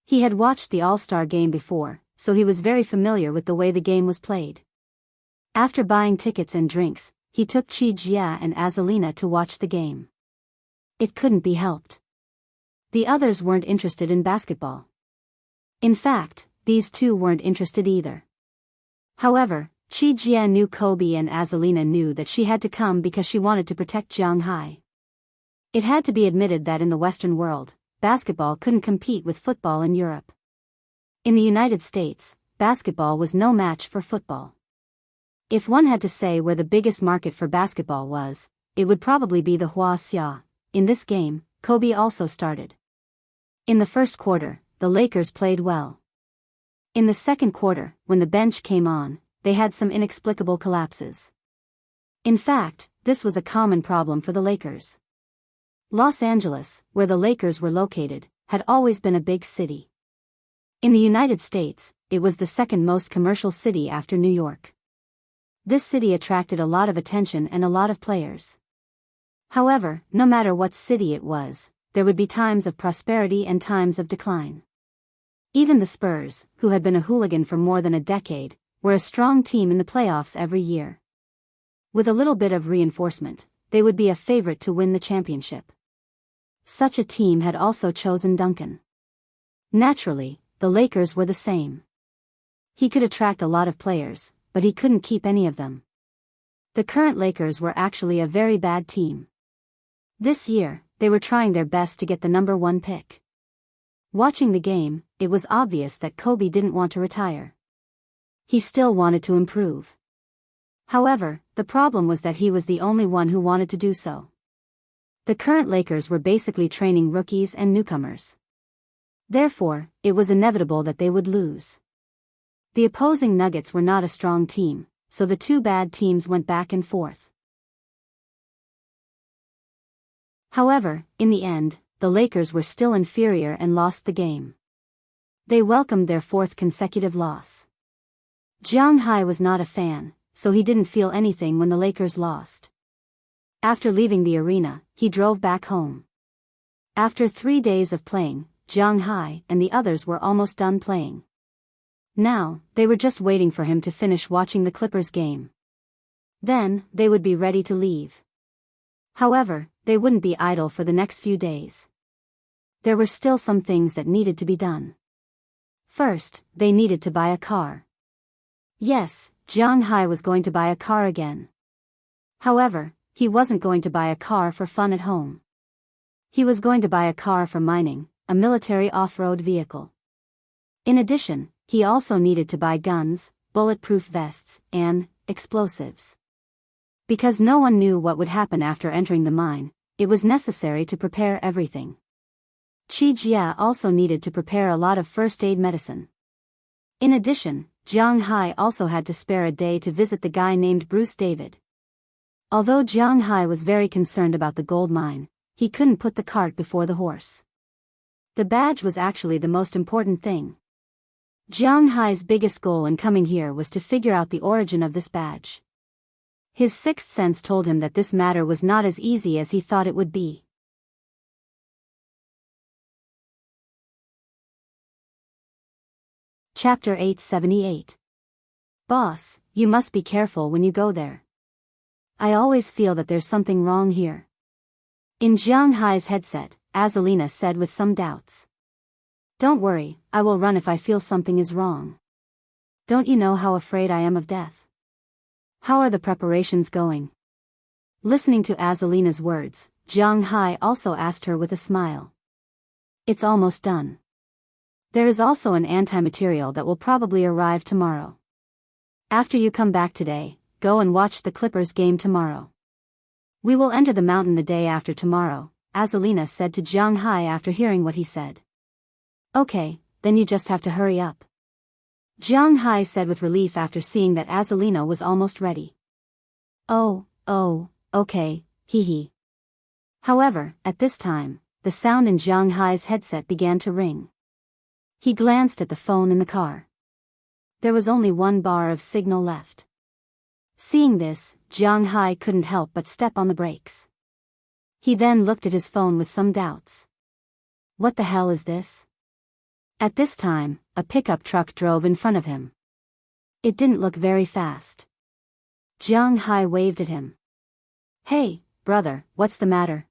He had watched the All-Star game before, so he was very familiar with the way the game was played. After buying tickets and drinks, he took Chi Jia and Azalina to watch the game. It couldn't be helped. The others weren't interested in basketball. In fact, these two weren't interested either. However, Chi Jia knew Kobe and Azalina knew that she had to come because she wanted to protect Jiang Hai. It had to be admitted that in the Western world, basketball couldn't compete with football in Europe. In the United States, basketball was no match for football. If one had to say where the biggest market for basketball was, it would probably be the Wuxia. In this game, Kobe also started. In the first quarter, the Lakers played well. In the second quarter, when the bench came on, they had some inexplicable collapses. In fact, this was a common problem for the Lakers. Los Angeles, where the Lakers were located, had always been a big city. In the United States, it was the second most commercial city after New York. This city attracted a lot of attention and a lot of players. However, no matter what city it was, there would be times of prosperity and times of decline. Even the Spurs, who had been a hooligan for more than a decade, were a strong team in the playoffs every year. With a little bit of reinforcement, they would be a favorite to win the championship. Such a team had also chosen Duncan. Naturally, the Lakers were the same. He could attract a lot of players, but he couldn't keep any of them. The current Lakers were actually a very bad team. This year, they were trying their best to get the number 1 pick. Watching the game, it was obvious that Kobe didn't want to retire. He still wanted to improve. However, the problem was that he was the only one who wanted to do so. The current Lakers were basically training rookies and newcomers. Therefore, it was inevitable that they would lose. The opposing Nuggets were not a strong team, so the two bad teams went back and forth. However, in the end, the Lakers were still inferior and lost the game. They welcomed their 4th consecutive loss. Jiang Hai was not a fan, so he didn't feel anything when the Lakers lost. After leaving the arena, he drove back home. After 3 days of playing, Jiang Hai and the others were almost done playing. Now, they were just waiting for him to finish watching the Clippers game. Then, they would be ready to leave. However, they wouldn't be idle for the next few days. There were still some things that needed to be done. First, they needed to buy a car. Yes, Jiang Hai was going to buy a car again. However, he wasn't going to buy a car for fun at home. He was going to buy a car for mining, a military off-road vehicle. In addition, he also needed to buy guns, bulletproof vests, and explosives. Because no one knew what would happen after entering the mine, it was necessary to prepare everything. Chi Jia also needed to prepare a lot of first aid medicine. In addition, Jiang Hai also had to spare a day to visit the guy named Bruce David. Although Jiang Hai was very concerned about the gold mine, he couldn't put the cart before the horse. The badge was actually the most important thing. Jiang Hai's biggest goal in coming here was to figure out the origin of this badge. His sixth sense told him that this matter was not as easy as he thought it would be. Chapter 878. Boss, you must be careful when you go there. I always feel that there's something wrong here. In Jiang Hai's headset, Azalina said with some doubts. Don't worry, I will run if I feel something is wrong. Don't you know how afraid I am of death? How are the preparations going? Listening to Azalina's words, Jiang Hai also asked her with a smile. It's almost done. There is also an anti-material that will probably arrive tomorrow. After you come back today, go and watch the Clippers game tomorrow. We will enter the mountain the day after tomorrow, Azalina said to Jiang Hai after hearing what he said. Okay, then you just have to hurry up. Jiang Hai said with relief after seeing that Azalina was almost ready. Oh, okay, hee. However, at this time, the sound in Jiang Hai's headset began to ring. He glanced at the phone in the car. There was only one bar of signal left. Seeing this, Jiang Hai couldn't help but step on the brakes. He then looked at his phone with some doubts. What the hell is this? At this time, a pickup truck drove in front of him. It didn't look very fast. Jiang Hai waved at him. Hey, brother, what's the matter?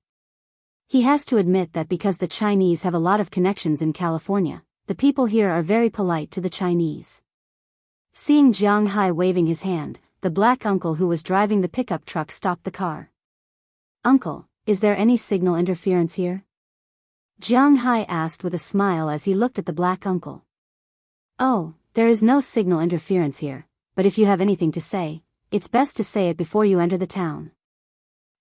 He has to admit that because the Chinese have a lot of connections in California, the people here are very polite to the Chinese. Seeing Jiang Hai waving his hand, the black uncle who was driving the pickup truck stopped the car. Uncle, is there any signal interference here? Jiang Hai asked with a smile as he looked at the black uncle. Oh, there is no signal interference here, but if you have anything to say, it's best to say it before you enter the town.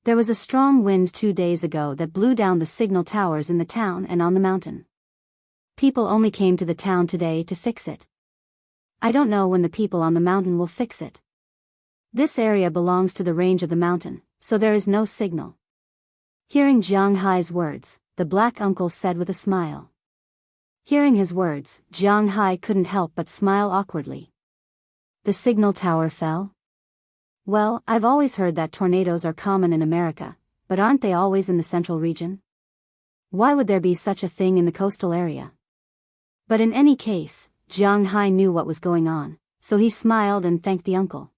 There was a strong wind 2 days ago that blew down the signal towers in the town and on the mountain. People only came to the town today to fix it. I don't know when the people on the mountain will fix it. This area belongs to the range of the mountain, so there is no signal. Hearing Jiang Hai's words, the black uncle said with a smile. Hearing his words, Jiang Hai couldn't help but smile awkwardly. The signal tower fell? Well, I've always heard that tornadoes are common in America, but aren't they always in the central region? Why would there be such a thing in the coastal area? But in any case, Jiang Hai knew what was going on, so he smiled and thanked the uncle.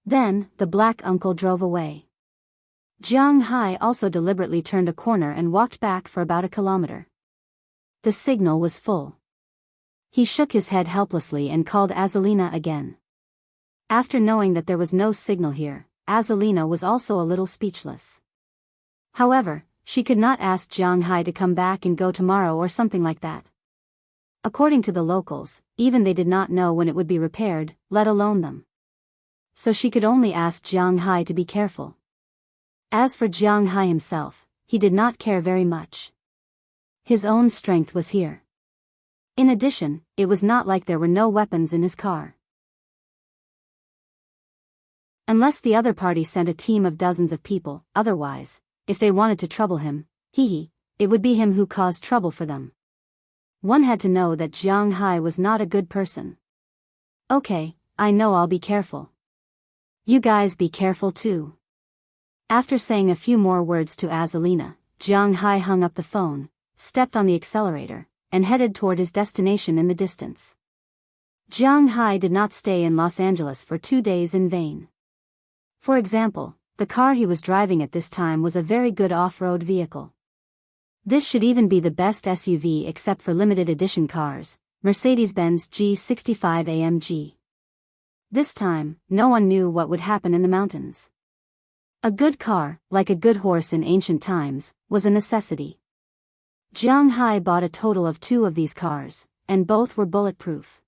Then, the black uncle drove away. Jiang Hai also deliberately turned a corner and walked back for about a kilometer. The signal was full. He shook his head helplessly and called Azalina again. After knowing that there was no signal here, Azalina was also a little speechless. However, she could not ask Jiang Hai to come back and go tomorrow or something like that. According to the locals, even they did not know when it would be repaired, let alone them. So she could only ask Jiang Hai to be careful. As for Jiang Hai himself, he did not care very much. His own strength was here. In addition, it was not like there were no weapons in his car. Unless the other party sent a team of dozens of people, otherwise, if they wanted to trouble him, it would be him who caused trouble for them. One had to know that Jiang Hai was not a good person. Okay, I know, I'll be careful. You guys be careful too. After saying a few more words to Azalina, Jiang Hai hung up the phone, stepped on the accelerator, and headed toward his destination in the distance. Jiang Hai did not stay in Los Angeles for 2 days in vain. For example, the car he was driving at this time was a very good off-road vehicle. This should even be the best SUV except for limited edition cars, Mercedes-Benz G65 AMG. This time, no one knew what would happen in the mountains. A good car, like a good horse in ancient times, was a necessity. Jiang Hai bought a total of 2 of these cars, and both were bulletproof.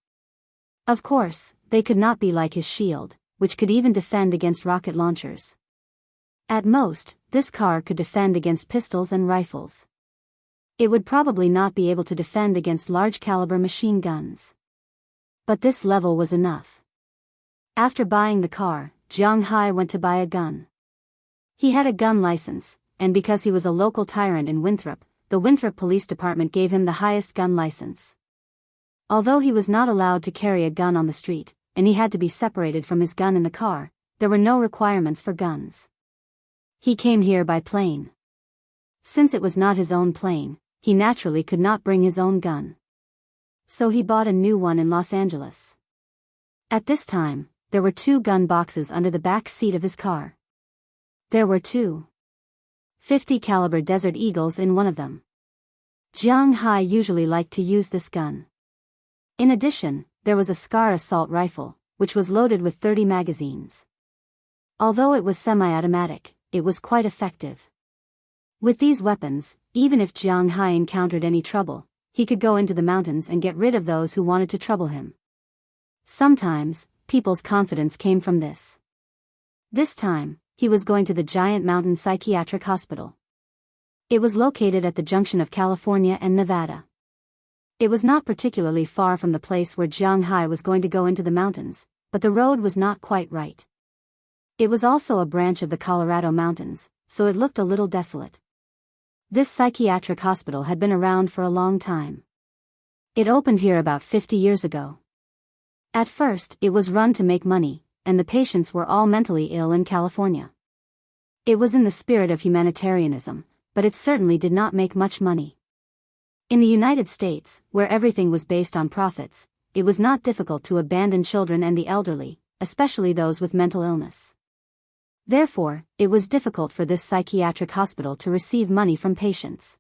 Of course, they could not be like his shield, which could even defend against rocket launchers. At most, this car could defend against pistols and rifles. It would probably not be able to defend against large-caliber machine guns. But this level was enough. After buying the car, Jiang Hai went to buy a gun. He had a gun license, and because he was a local tyrant in Winthrop, the Winthrop Police Department gave him the highest gun license. Although he was not allowed to carry a gun on the street, and he had to be separated from his gun in the car, there were no requirements for guns. He came here by plane. Since it was not his own plane, he naturally could not bring his own gun. So he bought a new one in Los Angeles. At this time, there were 2 gun boxes under the back seat of his car. There were 2 .50 caliber Desert Eagles in one of them. Jiang Hai usually liked to use this gun. In addition, there was a Scar assault rifle, which was loaded with 30 magazines. Although it was semi-automatic, it was quite effective. With these weapons, even if Jiang Hai encountered any trouble, he could go into the mountains and get rid of those who wanted to trouble him. Sometimes, people's confidence came from this. This time, he was going to the Giant Mountain Psychiatric Hospital. It was located at the junction of California and Nevada. It was not particularly far from the place where Jiang Hai was going to go into the mountains, but the road was not quite right. It was also a branch of the Colorado mountains, so it looked a little desolate. This psychiatric hospital had been around for a long time. It opened here about 50 years ago. At first, it was run to make money, and the patients were all mentally ill in California. It was in the spirit of humanitarianism, but it certainly did not make much money. In the United States, where everything was based on profits, it was not difficult to abandon children and the elderly, especially those with mental illness. Therefore, it was difficult for this psychiatric hospital to receive money from patients.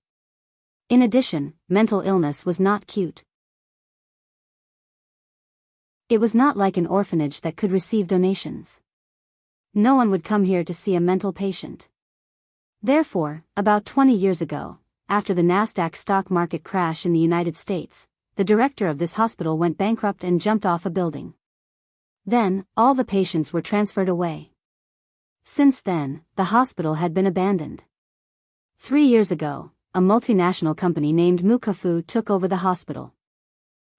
In addition, mental illness was not cute. It was not like an orphanage that could receive donations. No one would come here to see a mental patient. Therefore, about 20 years ago, after the Nasdaq stock market crash in the United States, the director of this hospital went bankrupt and jumped off a building. Then, all the patients were transferred away. Since then, the hospital had been abandoned. 3 years ago, a multinational company named Mukafu took over the hospital.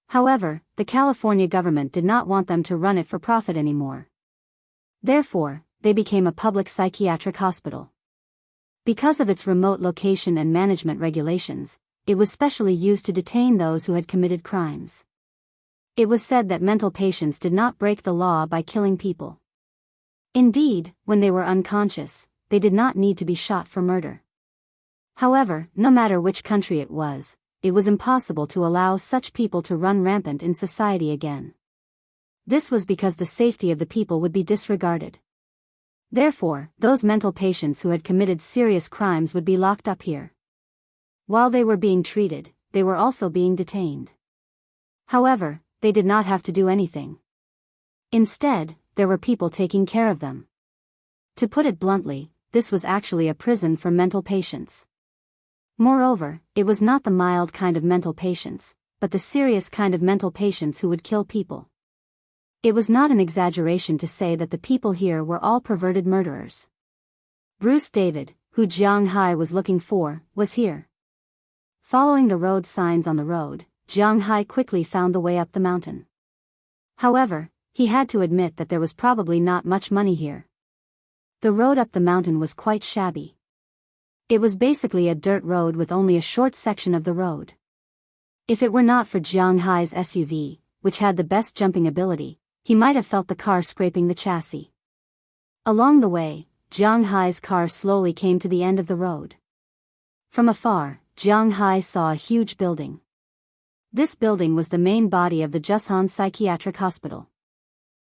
However, the California government did not want them to run it for profit anymore. Therefore, they became a public psychiatric hospital. Because of its remote location and management regulations, it was specially used to detain those who had committed crimes. It was said that mental patients did not break the law by killing people. Indeed, when they were unconscious, they did not need to be shot for murder. However, no matter which country it was impossible to allow such people to run rampant in society again. This was because the safety of the people would be disregarded. Therefore, those mental patients who had committed serious crimes would be locked up here. While they were being treated, they were also being detained. However, they did not have to do anything. Instead, there were people taking care of them. To put it bluntly, this was actually a prison for mental patients. Moreover, it was not the mild kind of mental patients, but the serious kind of mental patients who would kill people. It was not an exaggeration to say that the people here were all perverted murderers. Bruce David, who Jiang Hai was looking for, was here. Following the road signs on the road, Jiang Hai quickly found the way up the mountain. However, he had to admit that there was probably not much money here. The road up the mountain was quite shabby. It was basically a dirt road with only a short section of the road. If it were not for Jiang Hai's SUV, which had the best jumping ability, he might have felt the car scraping the chassis. Along the way, Jiang Hai's car slowly came to the end of the road. From afar, Jiang Hai saw a huge building. This building was the main body of the Jushan Psychiatric Hospital.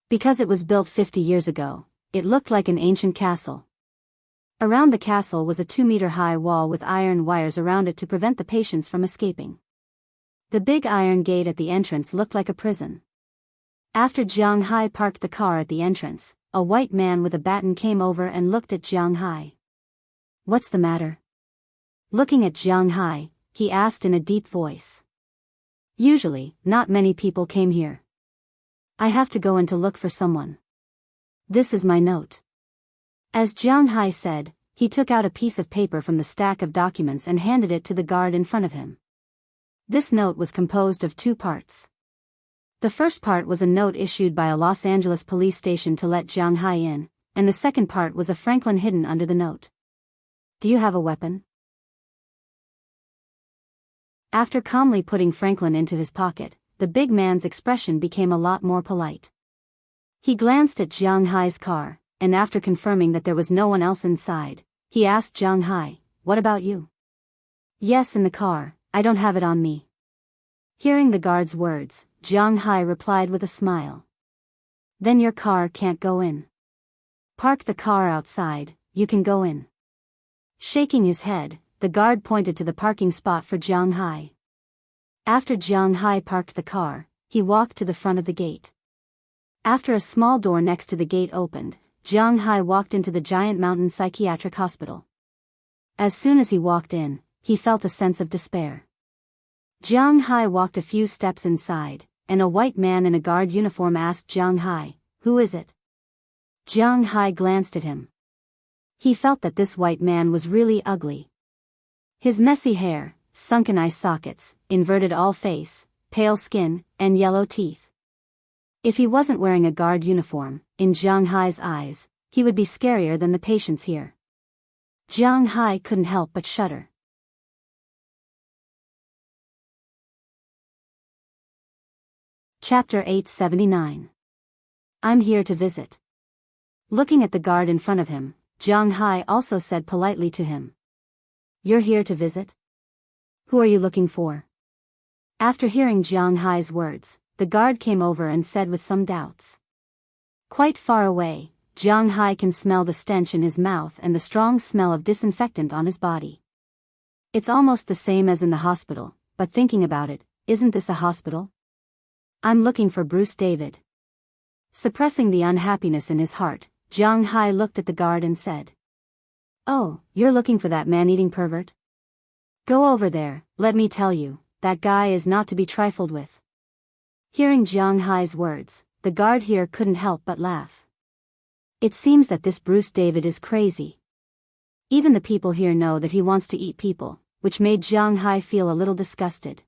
Because it was built 50 years ago, it looked like an ancient castle. Around the castle was a 2-meter-high wall with iron wires around it to prevent the patients from escaping. The big iron gate at the entrance looked like a prison. After Jiang Hai parked the car at the entrance, a white man with a baton came over and looked at Jiang Hai. "What's the matter?" Looking at Jiang Hai, he asked in a deep voice. "Usually, not many people came here. I have to go in to look for someone. This is my note." As Jiang Hai said, he took out a piece of paper from the stack of documents and handed it to the guard in front of him. This note was composed of 2 parts. The first part was a note issued by a Los Angeles police station to let Jiang Hai in, and the second part was a Franklin hidden under the note. Do you have a weapon? After calmly putting Franklin into his pocket, the big man's expression became a lot more polite. He glanced at Jiang Hai's car, and after confirming that there was no one else inside, he asked Jiang Hai, "What about you?" "Yes, in the car, I don't have it on me." Hearing the guard's words, Jiang Hai replied with a smile. "Then your car can't go in. Park the car outside, you can go in." Shaking his head, the guard pointed to the parking spot for Jiang Hai. After Jiang Hai parked the car, he walked to the front of the gate. After a small door next to the gate opened, Jiang Hai walked into the Giant Mountain Psychiatric Hospital. As soon as he walked in, he felt a sense of despair. Jiang Hai walked a few steps inside, and a white man in a guard uniform asked Jiang Hai, "Who is it?" Jiang Hai glanced at him. He felt that this white man was really ugly. His messy hair, sunken eye sockets, inverted all face, pale skin, and yellow teeth. If he wasn't wearing a guard uniform, in Jiang Hai's eyes, he would be scarier than the patients here. Jiang Hai couldn't help but shudder. Chapter 879. I'm here to visit. Looking at the guard in front of him, Jiang Hai also said politely to him, "You're here to visit? Who are you looking for?" After hearing Jiang Hai's words, the guard came over and said with some doubts. Quite far away, Jiang Hai can smell the stench in his mouth and the strong smell of disinfectant on his body. It's almost the same as in the hospital, but thinking about it, isn't this a hospital? I'm looking for Bruce David. Suppressing the unhappiness in his heart, Jiang Hai looked at the guard and said, "Oh, you're looking for that man-eating pervert? Go over there, let me tell you, that guy is not to be trifled with." Hearing Jiang Hai's words, the guard here couldn't help but laugh. It seems that this Bruce David is crazy. Even the people here know that he wants to eat people, which made Jiang Hai feel a little disgusted.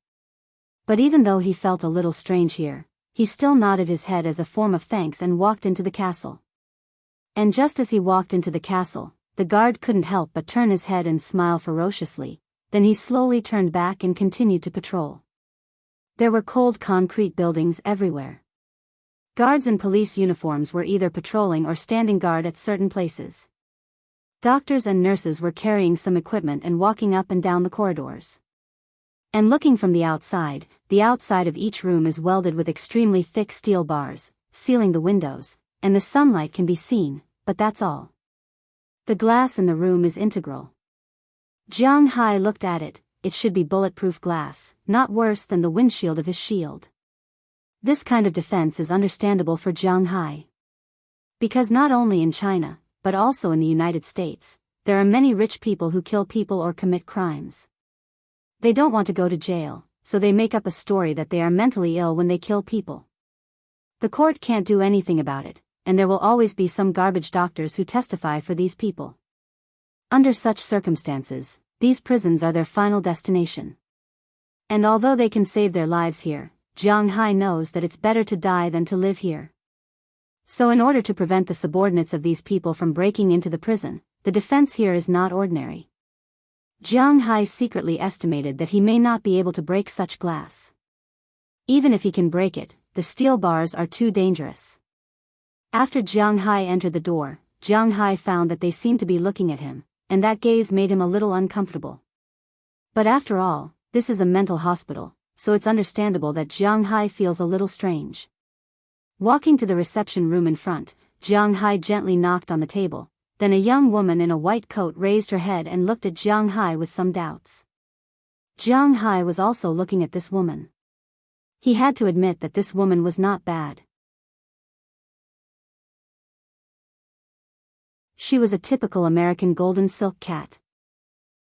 But even though he felt a little strange here, he still nodded his head as a form of thanks and walked into the castle. And just as he walked into the castle, the guard couldn't help but turn his head and smile ferociously, then he slowly turned back and continued to patrol. There were cold concrete buildings everywhere. Guards in police uniforms were either patrolling or standing guard at certain places. Doctors and nurses were carrying some equipment and walking up and down the corridors. And looking from the outside of each room is welded with extremely thick steel bars, sealing the windows, and the sunlight can be seen, but that's all. The glass in the room is integral. Jiang Hai looked at it. It should be bulletproof glass, not worse than the windshield of his shield. This kind of defense is understandable for Jiang Hai. Because not only in China, but also in the United States, there are many rich people who kill people or commit crimes. They don't want to go to jail, so they make up a story that they are mentally ill when they kill people. The court can't do anything about it, and there will always be some garbage doctors who testify for these people. Under such circumstances, these prisons are their final destination. And although they can save their lives here, Jiang Hai knows that it's better to die than to live here. So in order to prevent the subordinates of these people from breaking into the prison, the defense here is not ordinary. Jiang Hai secretly estimated that he may not be able to break such glass. Even if he can break it, the steel bars are too dangerous. After Jiang Hai entered the door, Jiang Hai found that they seemed to be looking at him, and that gaze made him a little uncomfortable. But after all, this is a mental hospital, so it's understandable that Jiang Hai feels a little strange. Walking to the reception room in front, Jiang Hai gently knocked on the table, then a young woman in a white coat raised her head and looked at Jiang Hai with some doubts. Jiang Hai was also looking at this woman. He had to admit that this woman was not bad. She was a typical American golden silk cat.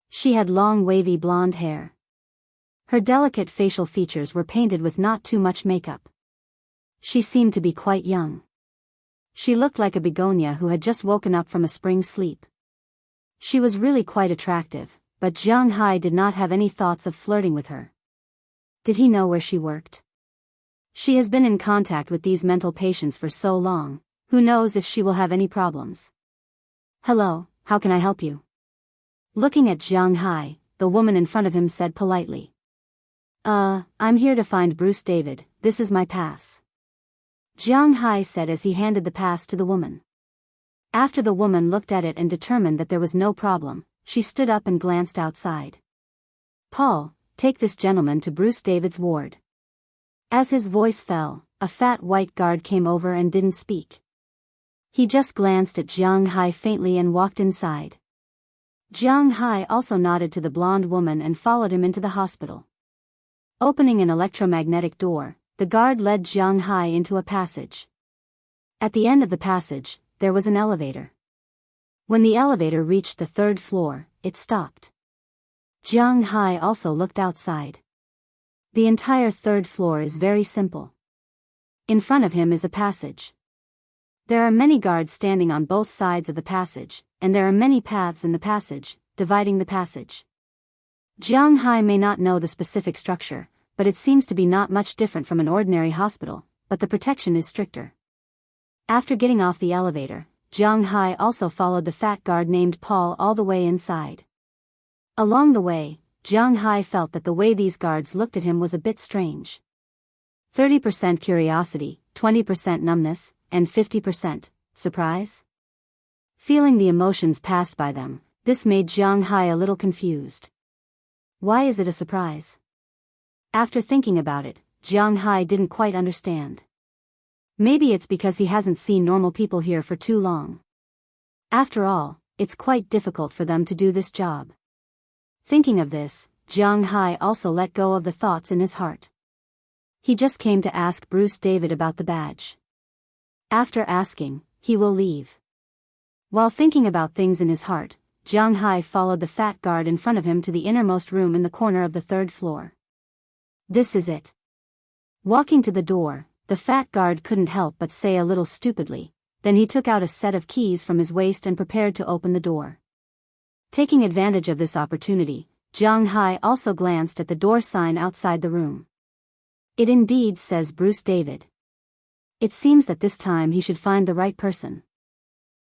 She had long wavy blonde hair. Her delicate facial features were painted with not too much makeup. She seemed to be quite young. She looked like a begonia who had just woken up from a spring sleep. She was really quite attractive, but Jiang Hai did not have any thoughts of flirting with her. Did he know where she worked? She has been in contact with these mental patients for so long, who knows if she will have any problems. Hello, how can I help you? Looking at Jiang Hai, the woman in front of him said politely. I'm here to find Bruce David, this is my pass. Jiang Hai said as he handed the pass to the woman. After the woman looked at it and determined that there was no problem, she stood up and glanced outside. Paul, take this gentleman to Bruce David's ward. As his voice fell, a fat white guard came over and didn't speak. He just glanced at Jiang Hai faintly and walked inside. Jiang Hai also nodded to the blonde woman and followed him into the hospital. Opening an electromagnetic door, the guard led Jiang Hai into a passage. At the end of the passage, there was an elevator. When the elevator reached the 3rd floor, it stopped. Jiang Hai also looked outside. The entire 3rd floor is very simple. In front of him is a passage. There are many guards standing on both sides of the passage, and there are many paths in the passage, dividing the passage. Jiang Hai may not know the specific structure, but it seems to be not much different from an ordinary hospital, but the protection is stricter. After getting off the elevator, Jiang Hai also followed the fat guard named Paul all the way inside. Along the way, Jiang Hai felt that the way these guards looked at him was a bit strange. 30% curiosity, 20% numbness, and 50% surprise? Feeling the emotions passed by them, this made Jiang Hai a little confused. Why is it a surprise? After thinking about it, Jiang Hai didn't quite understand. Maybe it's because he hasn't seen normal people here for too long. After all, it's quite difficult for them to do this job. Thinking of this, Jiang Hai also let go of the thoughts in his heart. He just came to ask Bruce David about the badge. After asking, he will leave. While thinking about things in his heart, Jiang Hai followed the fat guard in front of him to the innermost room in the corner of the 3rd floor. This is it. Walking to the door, the fat guard couldn't help but say a little stupidly, then he took out a set of keys from his waist and prepared to open the door. Taking advantage of this opportunity, Jiang Hai also glanced at the door sign outside the room. It indeed says Bruce David. It seems that this time he should find the right person.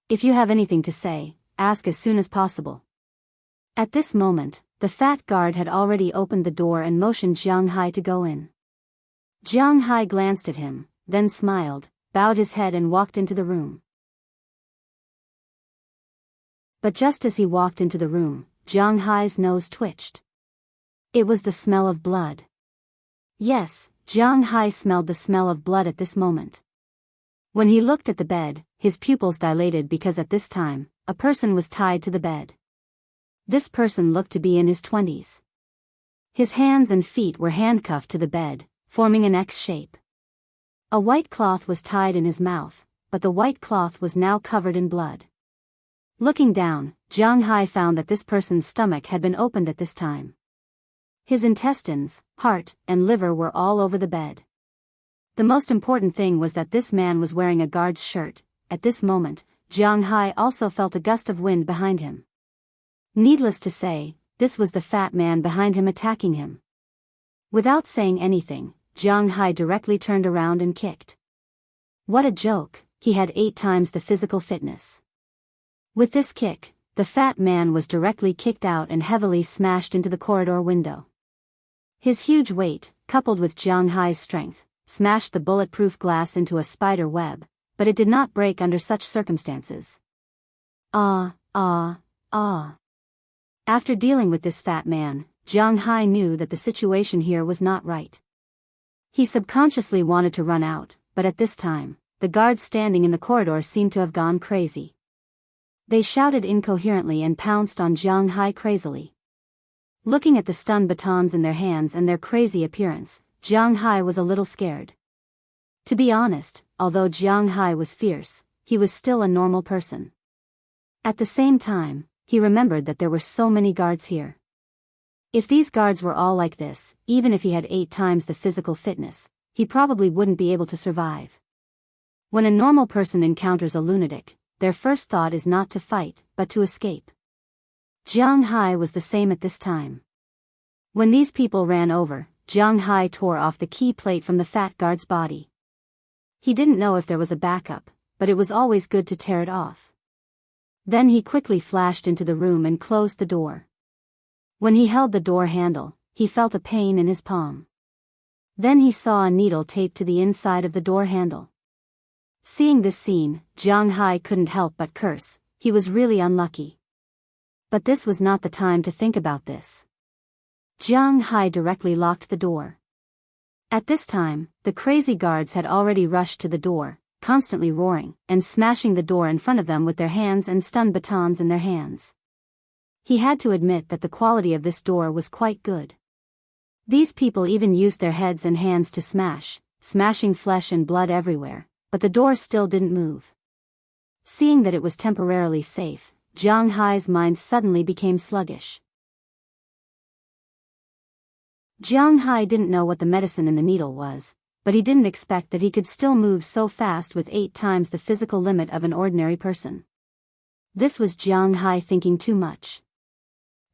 If you have anything to say, ask as soon as possible. At this moment, the fat guard had already opened the door and motioned Jiang Hai to go in. Jiang Hai glanced at him, then smiled, bowed his head and walked into the room. But just as he walked into the room, Jiang Hai's nose twitched. It was the smell of blood. Yes, Jiang Hai smelled the smell of blood at this moment. When he looked at the bed, his pupils dilated because at this time, a person was tied to the bed. This person looked to be in his 20s. His hands and feet were handcuffed to the bed, forming an X shape. A white cloth was tied in his mouth, but the white cloth was now covered in blood. Looking down, Jiang Hai found that this person's stomach had been opened at this time. His intestines, heart, and liver were all over the bed. The most important thing was that this man was wearing a guard's shirt. At this moment, Jiang Hai also felt a gust of wind behind him. Needless to say, this was the fat man behind him attacking him. Without saying anything, Jiang Hai directly turned around and kicked. What a joke, he had 8 times the physical fitness. With this kick, the fat man was directly kicked out and heavily smashed into the corridor window. His huge weight, coupled with Jiang Hai's strength, smashed the bulletproof glass into a spider web, but it did not break under such circumstances. Ah. After dealing with this fat man, Jiang Hai knew that the situation here was not right. He subconsciously wanted to run out, but at this time, the guards standing in the corridor seemed to have gone crazy. They shouted incoherently and pounced on Jiang Hai crazily. Looking at the stun batons in their hands and their crazy appearance, Jiang Hai was a little scared. To be honest, although Jiang Hai was fierce, he was still a normal person. At the same time, he remembered that there were so many guards here. If these guards were all like this, even if he had 8 times the physical fitness, he probably wouldn't be able to survive. When a normal person encounters a lunatic, their first thought is not to fight, but to escape. Jiang Hai was the same at this time. When these people ran over, Jiang Hai tore off the key plate from the fat guard's body. He didn't know if there was a backup, but it was always good to tear it off. Then he quickly flashed into the room and closed the door. When he held the door handle, he felt a pain in his palm. Then he saw a needle taped to the inside of the door handle. Seeing this scene, Jiang Hai couldn't help but curse. He was really unlucky. But this was not the time to think about this. Jiang Hai directly locked the door. At this time, the crazy guards had already rushed to the door, constantly roaring, and smashing the door in front of them with their hands and stun batons in their hands. He had to admit that the quality of this door was quite good. These people even used their heads and hands to smashing flesh and blood everywhere, but the door still didn't move. Seeing that it was temporarily safe, Jiang Hai's mind suddenly became sluggish. Jiang Hai didn't know what the medicine in the needle was, but he didn't expect that he could still move so fast with 8 times the physical limit of an ordinary person. This was Jiang Hai thinking too much.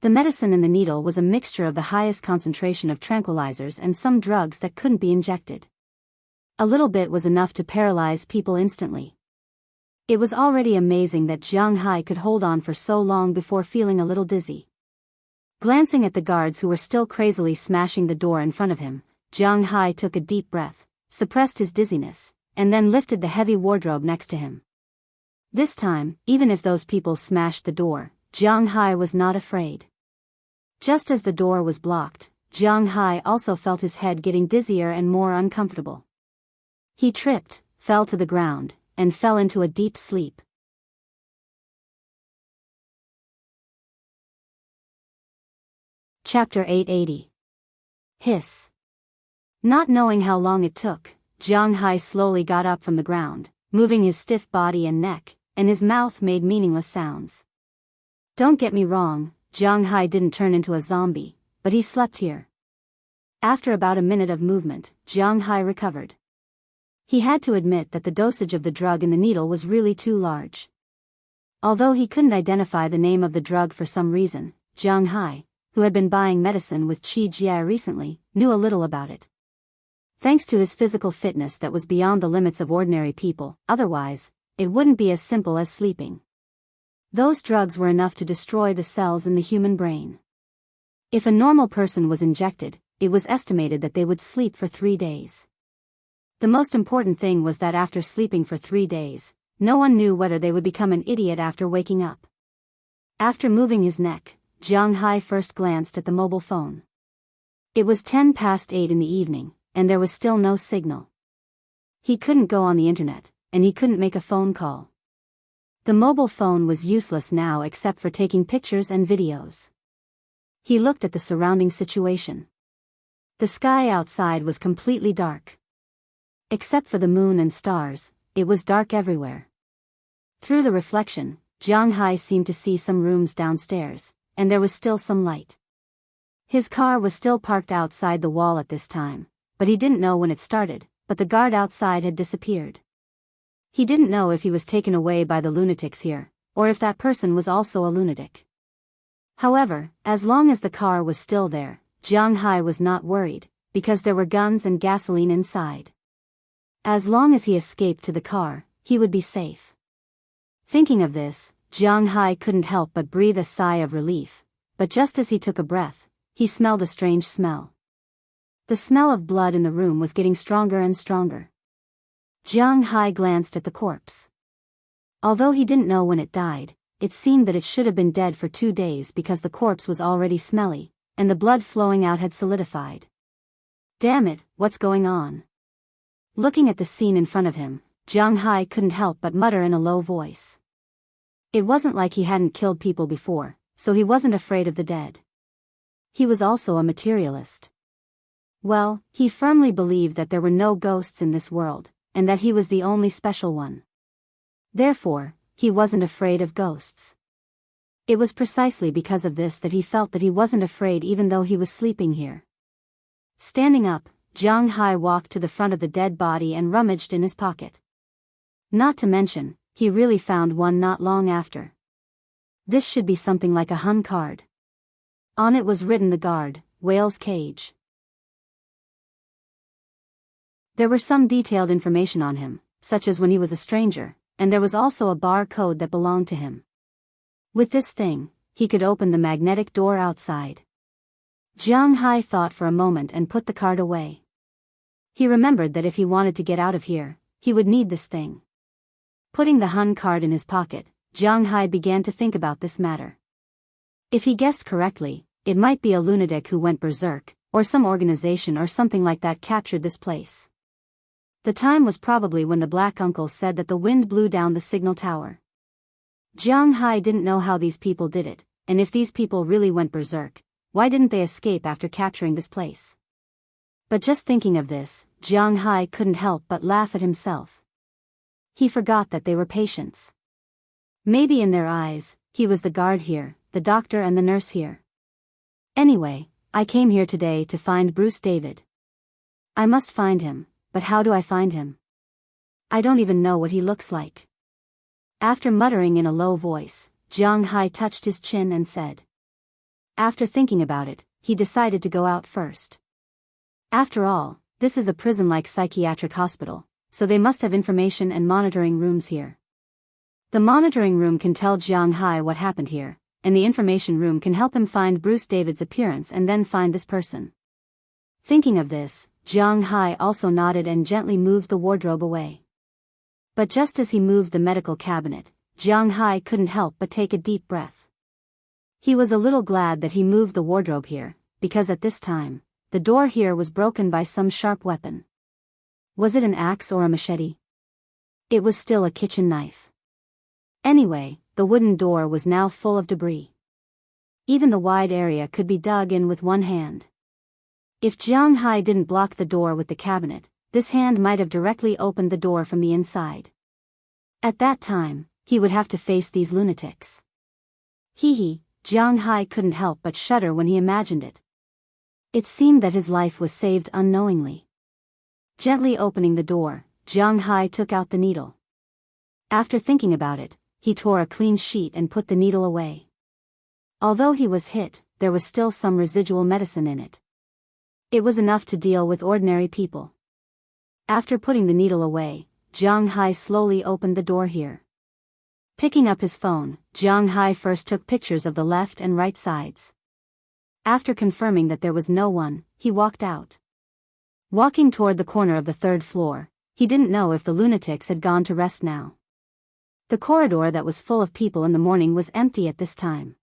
The medicine in the needle was a mixture of the highest concentration of tranquilizers and some drugs that couldn't be injected. A little bit was enough to paralyze people instantly. It was already amazing that Jiang Hai could hold on for so long before feeling a little dizzy. Glancing at the guards who were still crazily smashing the door in front of him, Jiang Hai took a deep breath, suppressed his dizziness, and then lifted the heavy wardrobe next to him. This time, even if those people smashed the door, Jiang Hai was not afraid. Just as the door was blocked, Jiang Hai also felt his head getting dizzier and more uncomfortable. He tripped, fell to the ground, and fell into a deep sleep. Chapter 880. Hiss. Not knowing how long it took, Jiang Hai slowly got up from the ground, moving his stiff body and neck, and his mouth made meaningless sounds. Don't get me wrong, Jiang Hai didn't turn into a zombie, but he slept here. After about a minute of movement, Jiang Hai recovered. He had to admit that the dosage of the drug in the needle was really too large. Although he couldn't identify the name of the drug for some reason, Jiang Hai, who had been buying medicine with Qi Jia recently, knew a little about it. Thanks to his physical fitness that was beyond the limits of ordinary people, otherwise, it wouldn't be as simple as sleeping. Those drugs were enough to destroy the cells in the human brain. If a normal person was injected, it was estimated that they would sleep for 3 days. The most important thing was that after sleeping for 3 days, no one knew whether they would become an idiot after waking up. After moving his neck, Jiang Hai first glanced at the mobile phone. It was 8:10 in the evening, and there was still no signal. He couldn't go on the internet, and he couldn't make a phone call. The mobile phone was useless now except for taking pictures and videos. He looked at the surrounding situation. The sky outside was completely dark. Except for the moon and stars, it was dark everywhere. Through the reflection, Jiang Hai seemed to see some rooms downstairs, and there was still some light. His car was still parked outside the wall at this time, but he didn't know when it started, but the guard outside had disappeared. He didn't know if he was taken away by the lunatics here, or if that person was also a lunatic. However, as long as the car was still there, Jiang Hai was not worried, because there were guns and gasoline inside. As long as he escaped to the car, he would be safe. Thinking of this, Jiang Hai couldn't help but breathe a sigh of relief, but just as he took a breath, he smelled a strange smell. The smell of blood in the room was getting stronger and stronger. Jiang Hai glanced at the corpse. Although he didn't know when it died, it seemed that it should have been dead for 2 days because the corpse was already smelly, and the blood flowing out had solidified. Damn it, what's going on? Looking at the scene in front of him, Jiang Hai couldn't help but mutter in a low voice. It wasn't like he hadn't killed people before, so he wasn't afraid of the dead. He was also a materialist. Well, he firmly believed that there were no ghosts in this world, and that he was the only special one. Therefore, he wasn't afraid of ghosts. It was precisely because of this that he felt that he wasn't afraid even though he was sleeping here. Standing up, Jiang Hai walked to the front of the dead body and rummaged in his pocket. Not to mention, he really found one not long after. This should be something like a Hun card. On it was written the guard, Whale's Cage. There were some detailed information on him, such as when he was a stranger, and there was also a bar code that belonged to him. With this thing, he could open the magnetic door outside. Jiang Hai thought for a moment and put the card away. He remembered that if he wanted to get out of here, he would need this thing. Putting the Hun card in his pocket, Jiang Hai began to think about this matter. If he guessed correctly, it might be a lunatic who went berserk, or some organization or something like that captured this place. The time was probably when the black uncle said that the wind blew down the signal tower. Jiang Hai didn't know how these people did it, and if these people really went berserk, why didn't they escape after capturing this place? But just thinking of this, Jiang Hai couldn't help but laugh at himself. He forgot that they were patients. Maybe in their eyes, he was the guard here, the doctor and the nurse here. Anyway, I came here today to find Bruce David. I must find him, but how do I find him? I don't even know what he looks like. After muttering in a low voice, Jiang Hai touched his chin and said. After thinking about it, he decided to go out first. After all, this is a prison-like psychiatric hospital, so they must have information and monitoring rooms here. The monitoring room can tell Jiang Hai what happened here, and the information room can help him find Bruce David's appearance and then find this person. Thinking of this, Jiang Hai also nodded and gently moved the wardrobe away. But just as he moved the medical cabinet, Jiang Hai couldn't help but take a deep breath. He was a little glad that he moved the wardrobe here, because at this time, the door here was broken by some sharp weapon. Was it an axe or a machete? It was still a kitchen knife. Anyway, the wooden door was now full of debris. Even the wide area could be dug in with one hand. If Jiang Hai didn't block the door with the cabinet, this hand might have directly opened the door from the inside. At that time, he would have to face these lunatics. Jiang Hai couldn't help but shudder when he imagined it. It seemed that his life was saved unknowingly. Gently opening the door, Jiang Hai took out the needle. After thinking about it, he tore a clean sheet and put the needle away. Although he was hit, there was still some residual medicine in it. It was enough to deal with ordinary people. After putting the needle away, Jiang Hai slowly opened the door here. Picking up his phone, Jiang Hai first took pictures of the left and right sides. After confirming that there was no one, he walked out. Walking toward the corner of the third floor, he didn't know if the lunatics had gone to rest now. The corridor that was full of people in the morning was empty at this time.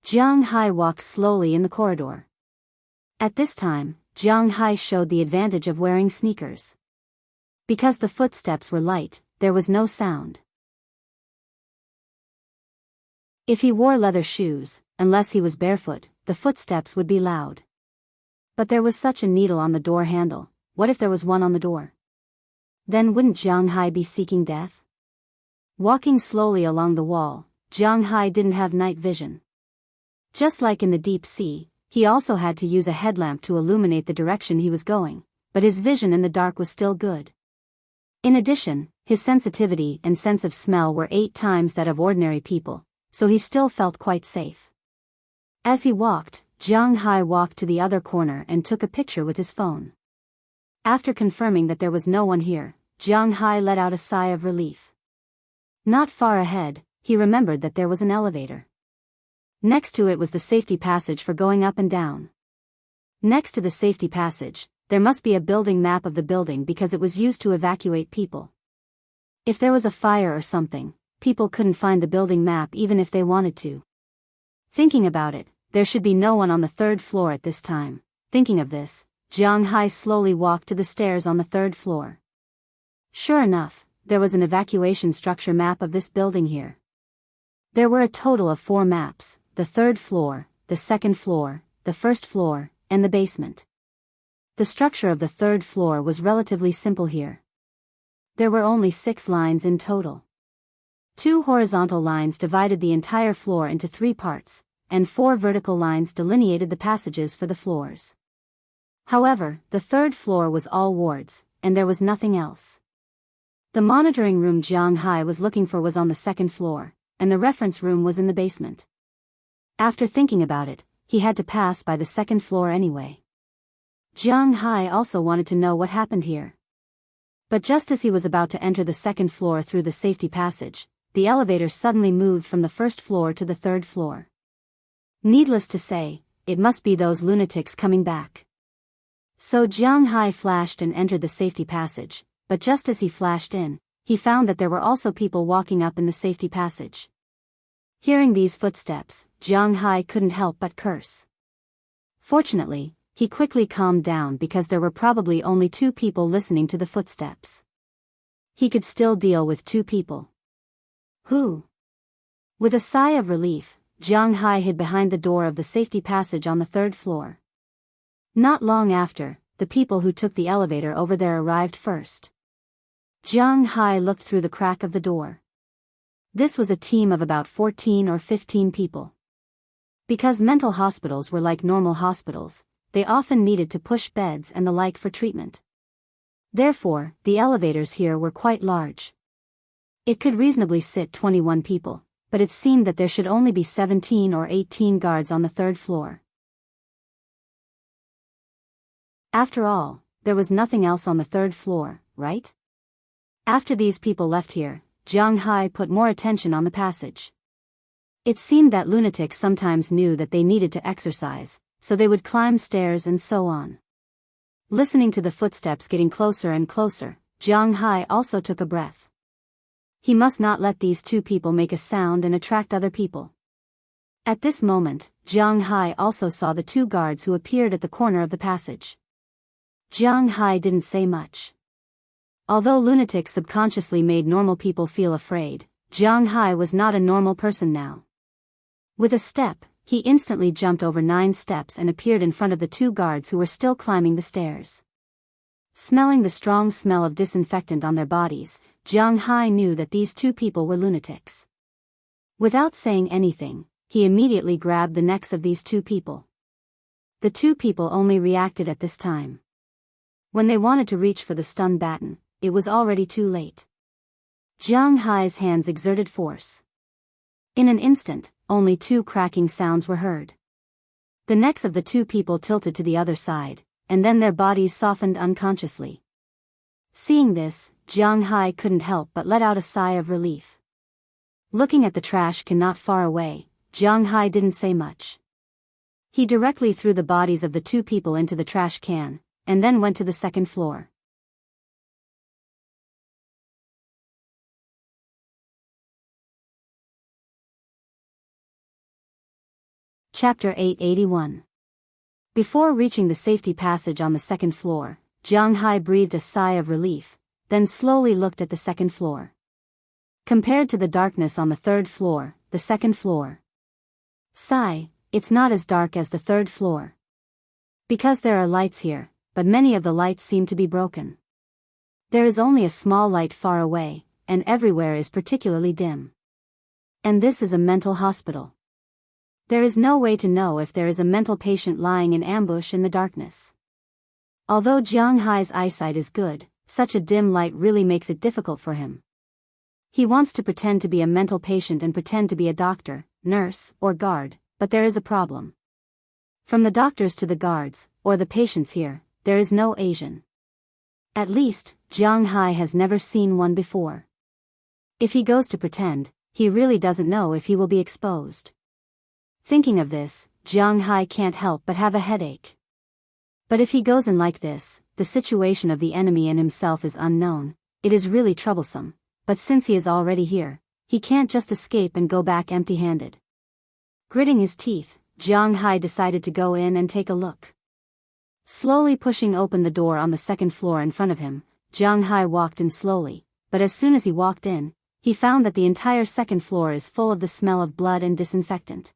Jiang Hai walked slowly in the corridor. At this time, Jiang Hai showed the advantage of wearing sneakers. Because the footsteps were light, there was no sound. If he wore leather shoes, unless he was barefoot, the footsteps would be loud. But there was such a needle on the door handle, what if there was one on the door? Then wouldn't Jiang Hai be seeking death? Walking slowly along the wall, Jiang Hai didn't have night vision. Just like in the deep sea, he also had to use a headlamp to illuminate the direction he was going, but his vision in the dark was still good. In addition, his sensitivity and sense of smell were 8 times that of ordinary people, so he still felt quite safe. As he walked, Jiang Hai walked to the other corner and took a picture with his phone. After confirming that there was no one here, Jiang Hai let out a sigh of relief. Not far ahead, he remembered that there was an elevator. Next to it was the safety passage for going up and down. Next to the safety passage, there must be a building map of the building because it was used to evacuate people. If there was a fire or something, people couldn't find the building map even if they wanted to. Thinking about it, there should be no one on the 3rd floor at this time. Thinking of this, Jiang Hai slowly walked to the stairs on the 3rd floor. Sure enough, there was an evacuation structure map of this building here. There were a total of 4 maps, the 3rd floor, the 2nd floor, the 1st floor, and the basement. The structure of the 3rd floor was relatively simple here. There were only 6 lines in total. 2 horizontal lines divided the entire floor into 3 parts, and 4 vertical lines delineated the passages for the floors. However, the 3rd floor was all wards, and there was nothing else. The monitoring room Jiang Hai was looking for was on the 2nd floor, and the reference room was in the basement. After thinking about it, he had to pass by the 2nd floor anyway. Jiang Hai also wanted to know what happened here, But just as he was about to enter the second floor through the safety passage, the elevator suddenly moved from the first floor to the third floor. Needless to say, it must be those lunatics coming back. So Jiang Hai flashed and entered the safety passage, but just as he flashed in, he found that there were also people walking up in the safety passage. Hearing these footsteps, Jiang Hai couldn't help but curse. Fortunately, he quickly calmed down because there were probably only 2 people listening to the footsteps. He could still deal with 2 people. Who? With a sigh of relief, Jiang Hai hid behind the door of the safety passage on the 3rd floor. Not long after, the people who took the elevator over there arrived first. Jiang Hai looked through the crack of the door. This was a team of about 14 or 15 people. Because mental hospitals were like normal hospitals, they often needed to push beds and the like for treatment. Therefore, the elevators here were quite large. It could reasonably sit 21 people, but it seemed that there should only be 17 or 18 guards on the 3rd floor. After all, there was nothing else on the 3rd floor, right? After these people left here, Jiang Hai put more attention on the passage. It seemed that lunatics sometimes knew that they needed to exercise, so they would climb stairs and so on. Listening to the footsteps getting closer and closer, Jiang Hai also took a breath. He must not let these 2 people make a sound and attract other people. At this moment, Jiang Hai also saw the 2 guards who appeared at the corner of the passage. Jiang Hai didn't say much. Although lunatics subconsciously made normal people feel afraid, Jiang Hai was not a normal person now. With a step, he instantly jumped over 9 steps and appeared in front of the 2 guards who were still climbing the stairs. Smelling the strong smell of disinfectant on their bodies, Jiang Hai knew that these 2 people were lunatics. Without saying anything, he immediately grabbed the necks of these 2 people. The 2 people only reacted at this time. When they wanted to reach for the stun baton, it was already too late. Jiang Hai's hands exerted force. In an instant, only 2 cracking sounds were heard. The necks of the 2 people tilted to the other side, and then their bodies softened unconsciously. Seeing this, Jiang Hai couldn't help but let out a sigh of relief. Looking at the trash can not far away, Jiang Hai didn't say much. He directly threw the bodies of the 2 people into the trash can, and then went to the 2nd floor. Chapter 881. Before reaching the safety passage on the 2nd floor, Jiang Hai breathed a sigh of relief, then slowly looked at the 2nd floor. Compared to the darkness on the 3rd floor, the 2nd floor. Sigh, it's not as dark as the 3rd floor. Because there are lights here, but many of the lights seem to be broken. There is only a small light far away, and everywhere is particularly dim. And this is a mental hospital. There is no way to know if there is a mental patient lying in ambush in the darkness. Although Jiang Hai's eyesight is good, such a dim light really makes it difficult for him. He wants to pretend to be a mental patient and pretend to be a doctor, nurse, or guard, but there is a problem. From the doctors to the guards, or the patients here, there is no Asian. At least, Jiang Hai has never seen one before. If he goes to pretend, he really doesn't know if he will be exposed. Thinking of this, Jiang Hai can't help but have a headache. But if he goes in like this, the situation of the enemy and himself is unknown, it is really troublesome, but since he is already here, he can't just escape and go back empty-handed. Gritting his teeth, Jiang Hai decided to go in and take a look. Slowly pushing open the door on the 2nd floor in front of him, Jiang Hai walked in slowly, but as soon as he walked in, he found that the entire 2nd floor is full of the smell of blood and disinfectant.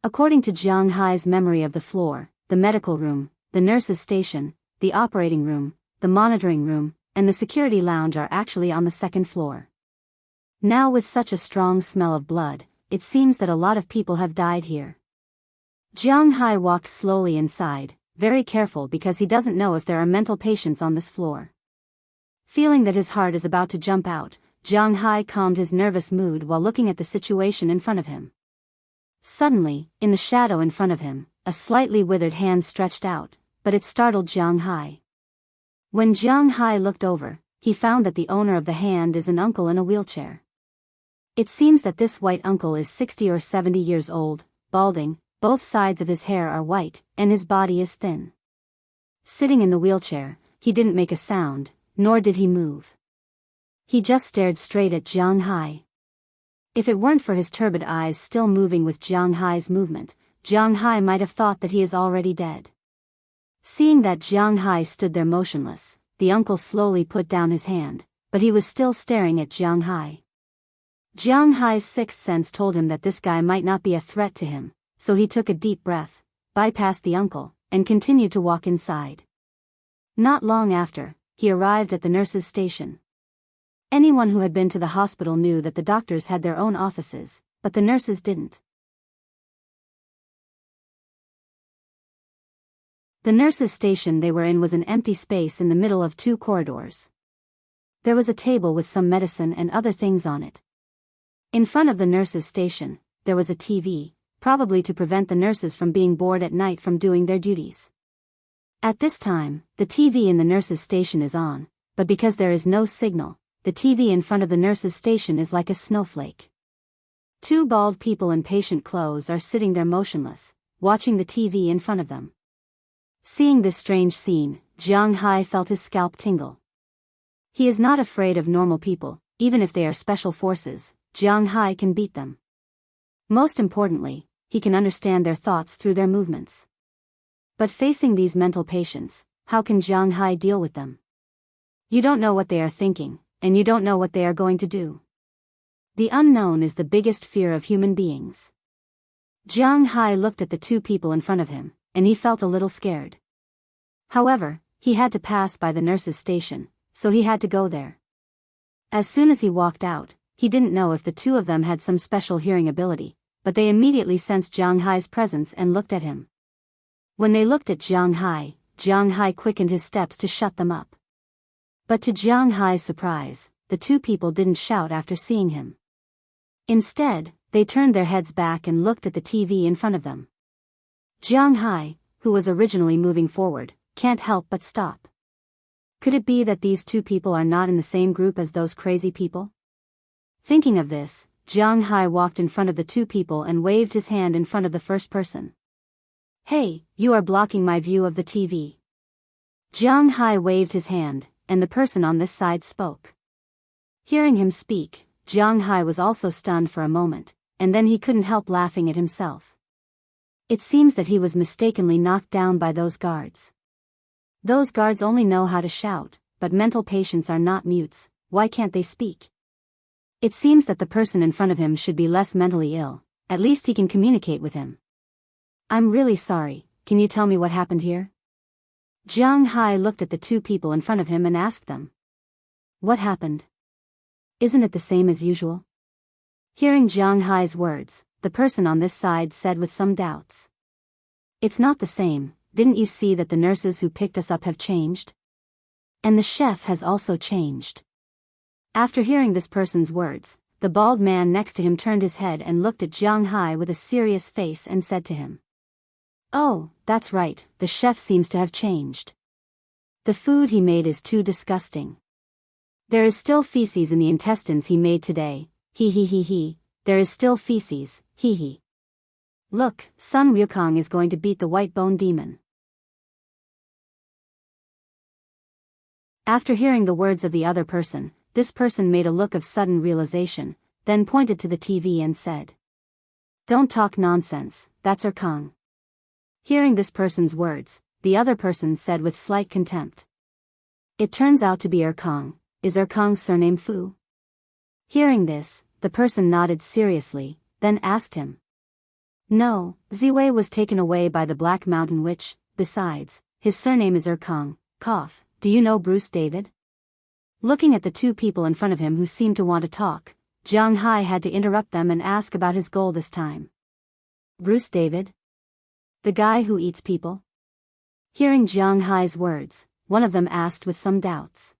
According to Jiang Hai's memory of the floor, the medical room, the nurse's station, the operating room, the monitoring room, and the security lounge are actually on the 2nd floor. Now with such a strong smell of blood, it seems that a lot of people have died here. Jiang Hai walked slowly inside, very careful because he doesn't know if there are mental patients on this floor. Feeling that his heart is about to jump out, Jiang Hai calmed his nervous mood while looking at the situation in front of him. Suddenly, in the shadow in front of him, a slightly withered hand stretched out, but it startled Jiang Hai. When Jiang Hai looked over, he found that the owner of the hand is an uncle in a wheelchair. It seems that this white uncle is 60 or 70 years old, balding, both sides of his hair are white, and his body is thin. Sitting in the wheelchair, he didn't make a sound, nor did he move. He just stared straight at Jiang Hai. If it weren't for his turbid eyes still moving with Jiang Hai's movement, Jiang Hai might have thought that he is already dead. Seeing that Jiang Hai stood there motionless, the uncle slowly put down his hand, but he was still staring at Jiang Hai. Jiang Hai's sixth sense told him that this guy might not be a threat to him, so he took a deep breath, bypassed the uncle, and continued to walk inside. Not long after, he arrived at the nurse's station. Anyone who had been to the hospital knew that the doctors had their own offices, but the nurses didn't. The nurses' station they were in was an empty space in the middle of two corridors. There was a table with some medicine and other things on it. In front of the nurses' station, there was a TV, probably to prevent the nurses from being bored at night from doing their duties. At this time, the TV in the nurses' station is on, but because there is no signal, the TV in front of the nurses' station is like a snowflake. Two bald people in patient clothes are sitting there motionless, watching the TV in front of them. Seeing this strange scene, Jiang Hai felt his scalp tingle. He is not afraid of normal people, even if they are special forces, Jiang Hai can beat them. Most importantly, he can understand their thoughts through their movements. But facing these mental patients, how can Jiang Hai deal with them? You don't know what they are thinking, and you don't know what they are going to do. The unknown is the biggest fear of human beings. Jiang Hai looked at the two people in front of him, and he felt a little scared. However, he had to pass by the nurse's station, so he had to go there. As soon as he walked out, he didn't know if the two of them had some special hearing ability, but they immediately sensed Jiang Hai's presence and looked at him. When they looked at Jiang Hai quickened his steps to shut them up. But to Jiang Hai's surprise, the two people didn't shout after seeing him. Instead, they turned their heads back and looked at the TV in front of them. Jiang Hai, who was originally moving forward, can't help but stop. Could it be that these two people are not in the same group as those crazy people? Thinking of this, Jiang Hai walked in front of the two people and waved his hand in front of the first person. "Hey, you are blocking my view of the TV." Jiang Hai waved his hand, and the person on this side spoke. Hearing him speak, Jiang Hai was also stunned for a moment, and then he couldn't help laughing at himself. It seems that he was mistakenly knocked down by those guards. Those guards only know how to shout, but mental patients are not mutes, why can't they speak? It seems that the person in front of him should be less mentally ill, at least he can communicate with him. "I'm really sorry, can you tell me what happened here?" Jiang Hai looked at the two people in front of him and asked them. "What happened? Isn't it the same as usual?" Hearing Jiang Hai's words, the person on this side said with some doubts. "It's not the same, didn't you see that the nurses who picked us up have changed? And the chef has also changed." After hearing this person's words, the bald man next to him turned his head and looked at Jiang Hai with a serious face and said to him, "Oh, that's right, the chef seems to have changed. The food he made is too disgusting. There is still feces in the intestines he made today, he, there is still feces, he. Look, Sun Wukong is going to beat the white bone demon." After hearing the words of the other person, this person made a look of sudden realization, then pointed to the TV and said, "Don't talk nonsense, that's Kong." Hearing this person's words, the other person said with slight contempt, "It turns out to be Kong. Is Kong's surname Fu?" Hearing this, the person nodded seriously, then asked him, "No, Ziwei was taken away by the Black Mountain Witch, besides, his surname is Kong, cough, do you know Bruce David?" Looking at the two people in front of him who seemed to want to talk, Jiang Hai had to interrupt them and ask about his goal this time. "Bruce David? The guy who eats people?" Hearing Jiang Hai's words, one of them asked with some doubts.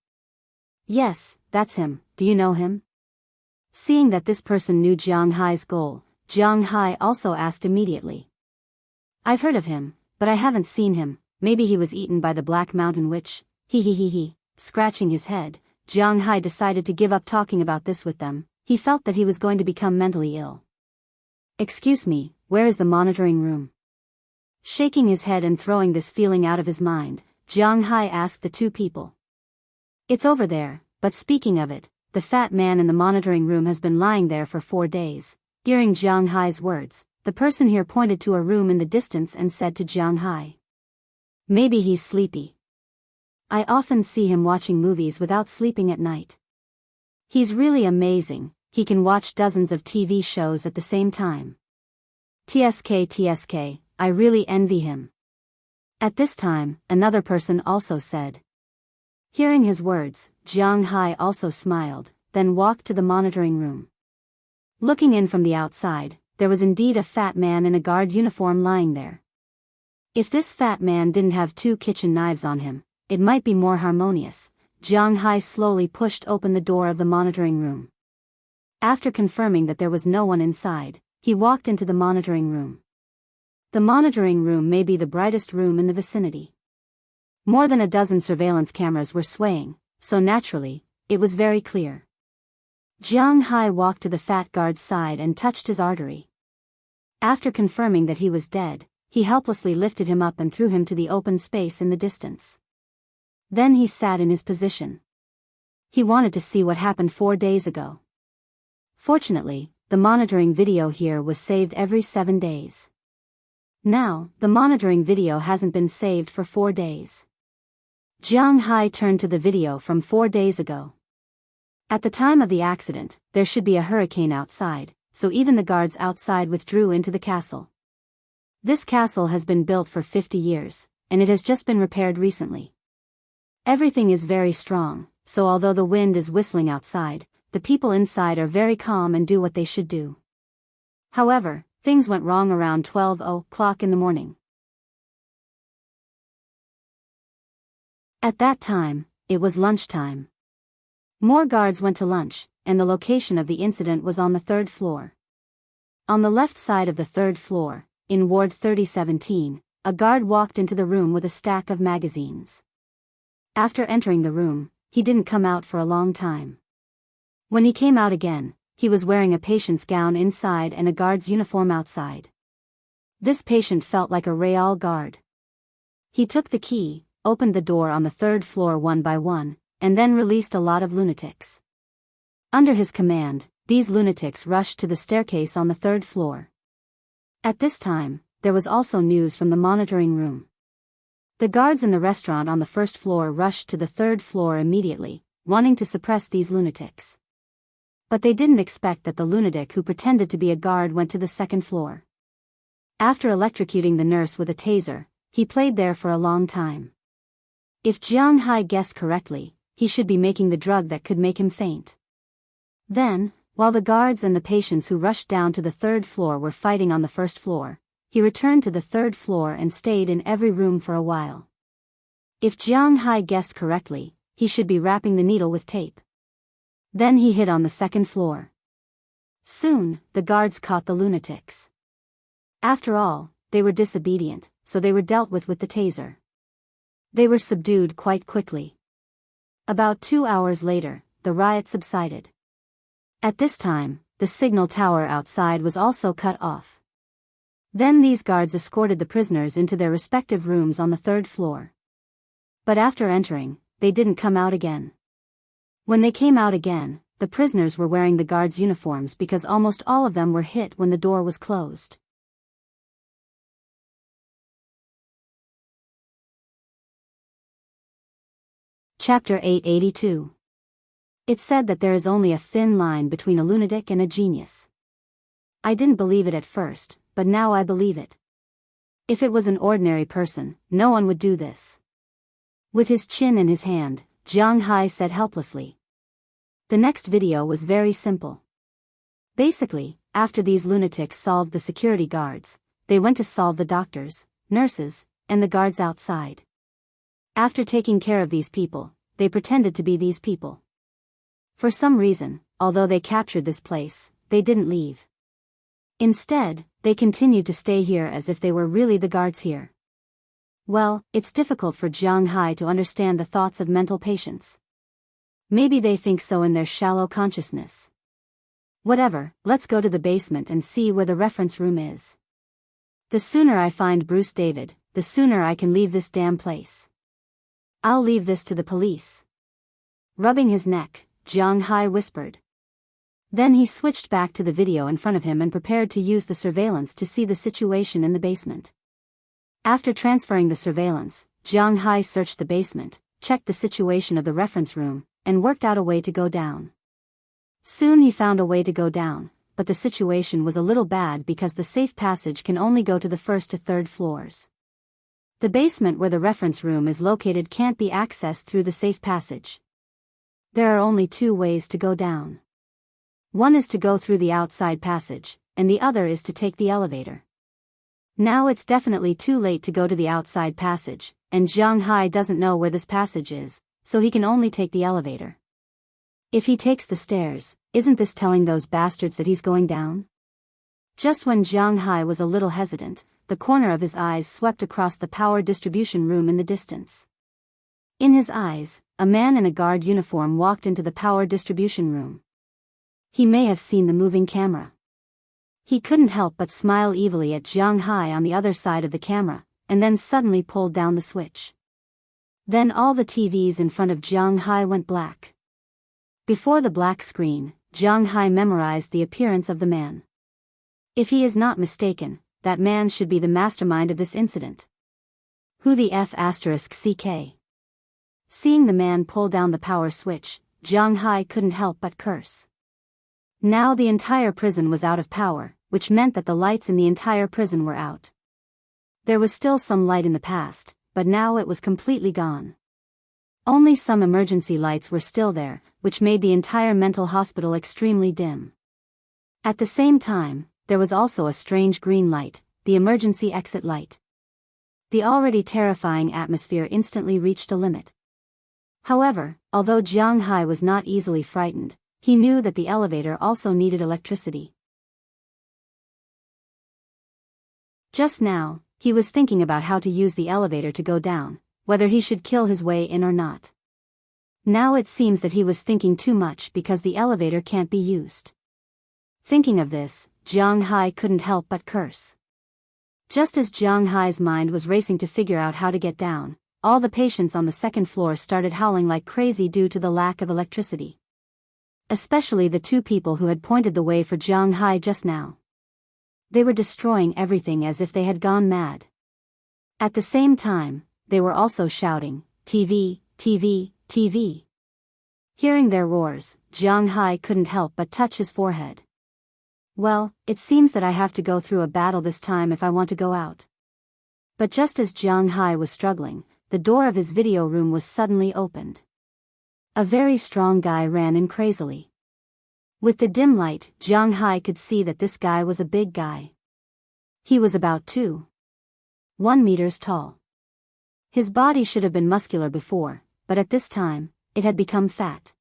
"Yes, that's him, do you know him?" Seeing that this person knew Jiang Hai's goal, Jiang Hai also asked immediately. "I've heard of him, but I haven't seen him, maybe he was eaten by the Black Mountain Witch, he. Scratching his head, Jiang Hai decided to give up talking about this with them. He felt that he was going to become mentally ill. "Excuse me, where is the monitoring room?" Shaking his head and throwing this feeling out of his mind, Jiang Hai asked the two people. "It's over there, but speaking of it, the fat man in the monitoring room has been lying there for 4 days. Hearing Jiang Hai's words, the person here pointed to a room in the distance and said to Jiang Hai, "Maybe he's sleepy. I often see him watching movies without sleeping at night. He's really amazing, he can watch dozens of TV shows at the same time. TSK, I really envy him." At this time, another person also said. Hearing his words, Jiang Hai also smiled, then walked to the monitoring room. Looking in from the outside, there was indeed a fat man in a guard uniform lying there. If this fat man didn't have 2 kitchen knives on him, it might be more harmonious. Jiang Hai slowly pushed open the door of the monitoring room. After confirming that there was no one inside, he walked into the monitoring room. The monitoring room may be the brightest room in the vicinity. More than a dozen surveillance cameras were swaying, so naturally, it was very clear. Jiang Hai walked to the fat guard's side and touched his artery. After confirming that he was dead, he helplessly lifted him up and threw him to the open space in the distance. Then he sat in his position. He wanted to see what happened 4 days ago. Fortunately, the monitoring video here was saved every 7 days. Now, the monitoring video hasn't been saved for 4 days. Jiang Hai turned to the video from 4 days ago. At the time of the accident, there should be a hurricane outside, so even the guards outside withdrew into the castle. This castle has been built for 50 years, and it has just been repaired recently. Everything is very strong, so although the wind is whistling outside, the people inside are very calm and do what they should do. However, things went wrong around 12 o'clock in the morning. At that time, it was lunchtime. More guards went to lunch, and the location of the incident was on the 3rd floor. On the left side of the 3rd floor, in Ward 3017, a guard walked into the room with a stack of magazines. After entering the room, he didn't come out for a long time. When he came out again, he was wearing a patient's gown inside and a guard's uniform outside. This patient felt like a real guard. He took the key, opened the door on the 3rd floor one by one, and then released a lot of lunatics. Under his command, these lunatics rushed to the staircase on the 3rd floor. At this time, there was also news from the monitoring room. The guards in the restaurant on the 1st floor rushed to the 3rd floor immediately, wanting to suppress these lunatics. But they didn't expect that the lunatic who pretended to be a guard went to the 2nd floor. After electrocuting the nurse with a taser, he played there for a long time. If Jiang Hai guessed correctly, he should be making the drug that could make him faint. Then, while the guards and the patients who rushed down to the 3rd floor were fighting on the 1st floor, he returned to the 3rd floor and stayed in every room for a while. If Jiang Hai guessed correctly, he should be wrapping the needle with tape. Then he hid on the 2nd floor. Soon, the guards caught the lunatics. After all, they were disobedient, so they were dealt with the taser. They were subdued quite quickly. About 2 hours later, the riot subsided. At this time, the signal tower outside was also cut off. Then these guards escorted the prisoners into their respective rooms on the 3rd floor. But after entering, they didn't come out again. When they came out again, the prisoners were wearing the guards' uniforms because almost all of them were hit when the door was closed. Chapter 882. It said that there is only a thin line between a lunatic and a genius. I didn't believe it at first, but now I believe it. If it was an ordinary person, no one would do this. With his chin in his hand, Jiang Hai said helplessly. The next video was very simple. Basically, after these lunatics solved the security guards, they went to solve the doctors, nurses, and the guards outside. After taking care of these people, they pretended to be these people. For some reason, although they captured this place, they didn't leave. Instead, they continued to stay here as if they were really the guards here. Well, it's difficult for Jiang Hai to understand the thoughts of mental patients. Maybe they think so in their shallow consciousness. Whatever, let's go to the basement and see where the reference room is. The sooner I find Bruce David, the sooner I can leave this damn place. I'll leave this to the police. Rubbing his neck, Jiang Hai whispered. Then he switched back to the video in front of him and prepared to use the surveillance to see the situation in the basement. After transferring the surveillance, Jiang Hai searched the basement, checked the situation of the reference room, and worked out a way to go down. Soon he found a way to go down, but the situation was a little bad because the safe passage can only go to the first to third floors. The basement where the reference room is located can't be accessed through the safe passage. There are only two ways to go down. One is to go through the outside passage, and the other is to take the elevator. Now it's definitely too late to go to the outside passage, and Jiang Hai doesn't know where this passage is, so he can only take the elevator. If he takes the stairs, isn't this telling those bastards that he's going down? Just when Jiang Hai was a little hesitant, the corner of his eyes swept across the power distribution room in the distance. In his eyes, a man in a guard uniform walked into the power distribution room. He may have seen the moving camera. He couldn't help but smile evilly at Jiang Hai on the other side of the camera, and then suddenly pulled down the switch. Then all the TVs in front of Jiang Hai went black. Before the black screen, Jiang Hai memorized the appearance of the man. If he is not mistaken, that man should be the mastermind of this incident. Who the F***ck? Seeing the man pull down the power switch, Jiang Hai couldn't help but curse. Now the entire prison was out of power, which meant that the lights in the entire prison were out. There was still some light in the past, but now it was completely gone. Only some emergency lights were still there, which made the entire mental hospital extremely dim. At the same time, there was also a strange green light, the emergency exit light. The already terrifying atmosphere instantly reached a limit. However, although Jiang Hai was not easily frightened, he knew that the elevator also needed electricity. Just now, he was thinking about how to use the elevator to go down, whether he should kill his way in or not. Now it seems that he was thinking too much because the elevator can't be used. Thinking of this, Jiang Hai couldn't help but curse. Just as Jiang Hai's mind was racing to figure out how to get down, all the patients on the second floor started howling like crazy due to the lack of electricity. Especially the two people who had pointed the way for Jiang Hai just now. They were destroying everything as if they had gone mad. At the same time, they were also shouting, "TV, TV, TV." Hearing their roars, Jiang Hai couldn't help but touch his forehead. Well, it seems that I have to go through a battle this time if I want to go out. But just as Jiang Hai was struggling, the door of his video room was suddenly opened. A very strong guy ran in crazily. With the dim light, Jiang Hai could see that this guy was a big guy. He was about 2.1 meters tall. His body should have been muscular before, but at this time, it had become fat.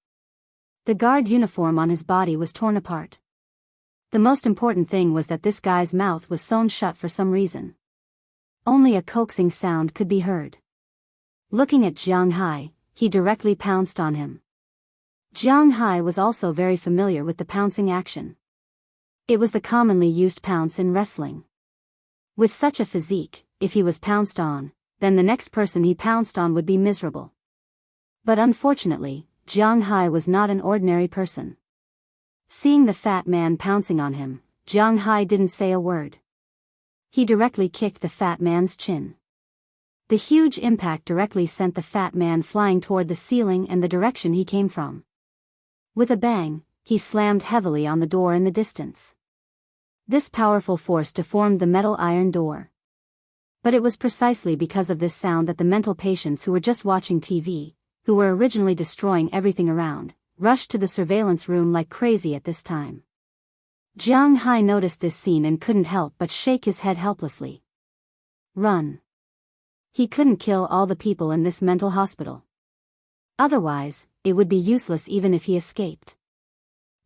The guard uniform on his body was torn apart. The most important thing was that this guy's mouth was sewn shut for some reason. Only a coaxing sound could be heard. Looking at Jiang Hai, he directly pounced on him. Jiang Hai was also very familiar with the pouncing action. It was the commonly used pounce in wrestling. With such a physique, if he was pounced on, then the next person he pounced on would be miserable. But unfortunately, Jiang Hai was not an ordinary person. Seeing the fat man pouncing on him, Jiang Hai didn't say a word. He directly kicked the fat man's chin. The huge impact directly sent the fat man flying toward the ceiling and the direction he came from. With a bang, he slammed heavily on the door in the distance. This powerful force deformed the metal iron door. But it was precisely because of this sound that the mental patients who were just watching TV, who were originally destroying everything around, rushed to the surveillance room like crazy at this time. Jiang Hai noticed this scene and couldn't help but shake his head helplessly. Run. He couldn't kill all the people in this mental hospital. Otherwise, it would be useless even if he escaped.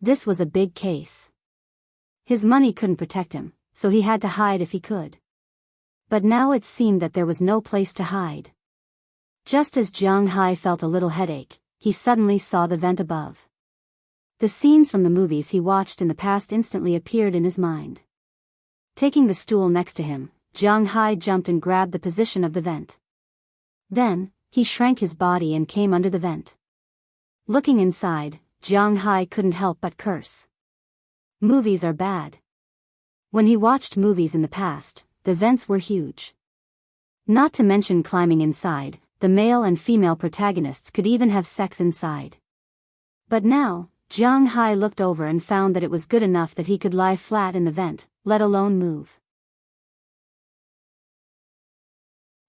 This was a big case. His money couldn't protect him, so he had to hide if he could. But now it seemed that there was no place to hide. Just as Jiang Hai felt a little headache, he suddenly saw the vent above. The scenes from the movies he watched in the past instantly appeared in his mind. Taking the stool next to him, Jiang Hai jumped and grabbed the position of the vent. Then, he shrank his body and came under the vent. Looking inside, Jiang Hai couldn't help but curse. Movies are bad. When he watched movies in the past, the vents were huge. Not to mention climbing inside, the male and female protagonists could even have sex inside. But now, Jiang Hai looked over and found that it was good enough that he could lie flat in the vent, let alone move.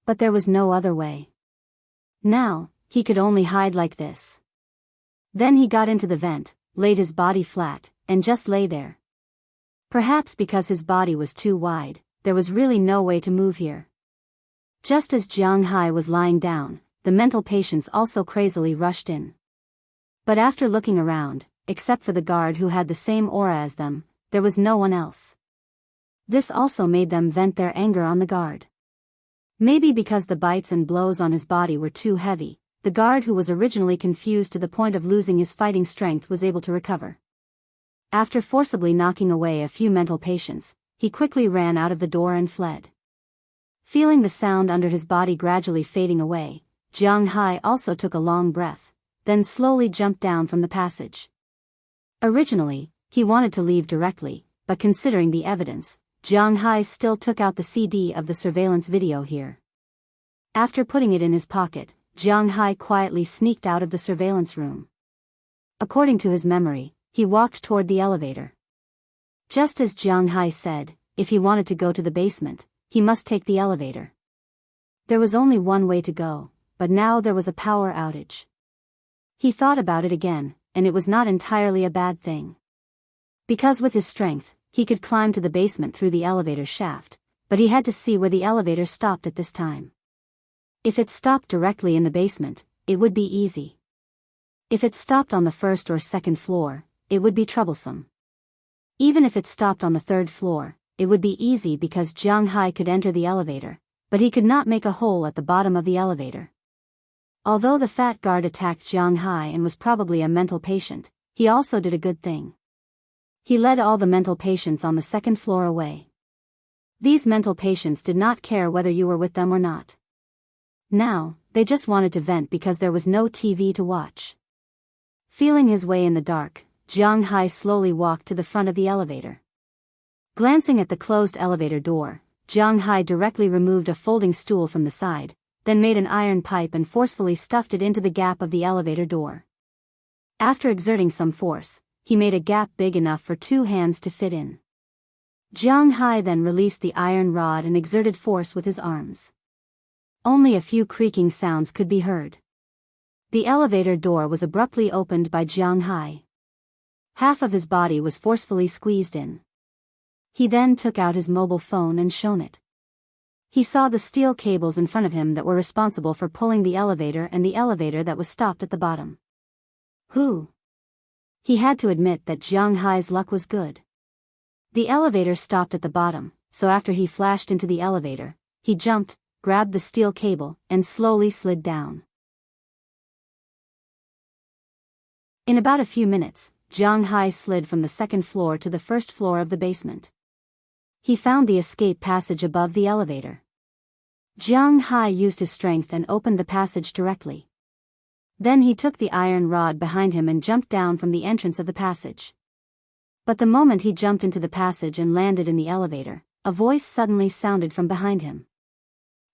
But there was no other way. Now, he could only hide like this. Then he got into the vent, laid his body flat, and just lay there. Perhaps because his body was too wide, there was really no way to move here. Just as Jiang Hai was lying down, the mental patients also crazily rushed in. But after looking around, except for the guard who had the same aura as them, there was no one else. This also made them vent their anger on the guard. Maybe because the bites and blows on his body were too heavy, the guard who was originally confused to the point of losing his fighting strength was able to recover. After forcibly knocking away a few mental patients, he quickly ran out of the door and fled. Feeling the sound under his body gradually fading away, Jiang Hai also took a long breath, then slowly jumped down from the passage. Originally, he wanted to leave directly, but considering the evidence, Jiang Hai still took out the CD of the surveillance video here. After putting it in his pocket, Jiang Hai quietly sneaked out of the surveillance room. According to his memory, he walked toward the elevator. Just as Jiang Hai said, if he wanted to go to the basement, he must take the elevator. There was only one way to go, but now there was a power outage. He thought about it again, and it was not entirely a bad thing. Because with his strength, he could climb to the basement through the elevator shaft, but he had to see where the elevator stopped at this time. If it stopped directly in the basement, it would be easy. If it stopped on the first or second floor, it would be troublesome. Even if it stopped on the third floor, it would be easy because Jiang Hai could enter the elevator, but he could not make a hole at the bottom of the elevator. Although the fat guard attacked Jiang Hai and was probably a mental patient, he also did a good thing. He led all the mental patients on the second floor away. These mental patients did not care whether you were with them or not. Now, they just wanted to vent because there was no TV to watch. Feeling his way in the dark, Jiang Hai slowly walked to the front of the elevator. Glancing at the closed elevator door, Jiang Hai directly removed a folding stool from the side, then made an iron pipe and forcefully stuffed it into the gap of the elevator door. After exerting some force, he made a gap big enough for 2 hands to fit in. Jiang Hai then released the iron rod and exerted force with his arms. Only a few creaking sounds could be heard. The elevator door was abruptly opened by Jiang Hai. Half of his body was forcefully squeezed in. He then took out his mobile phone and shone it. He saw the steel cables in front of him that were responsible for pulling the elevator and the elevator that was stopped at the bottom. Who? He had to admit that Jiang Hai's luck was good. The elevator stopped at the bottom, so after he flashed into the elevator, he jumped, grabbed the steel cable, and slowly slid down. In about a few minutes, Jiang Hai slid from the second floor to the first floor of the basement. He found the escape passage above the elevator. Jiang Hai used his strength and opened the passage directly. Then he took the iron rod behind him and jumped down from the entrance of the passage. But the moment he jumped into the passage and landed in the elevator, a voice suddenly sounded from behind him.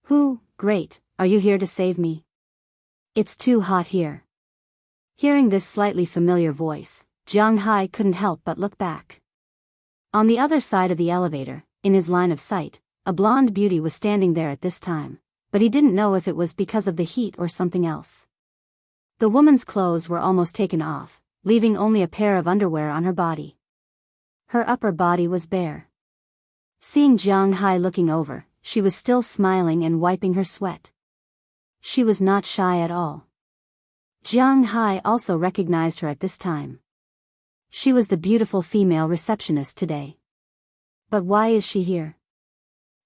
Who, great, are you here to save me? It's too hot here. Hearing this slightly familiar voice, Jiang Hai couldn't help but look back. On the other side of the elevator, in his line of sight, a blonde beauty was standing there at this time, but he didn't know if it was because of the heat or something else. The woman's clothes were almost taken off, leaving only a pair of underwear on her body. Her upper body was bare. Seeing Jiang Hai looking over, she was still smiling and wiping her sweat. She was not shy at all. Jiang Hai also recognized her at this time. She was the beautiful female receptionist today. But why is she here?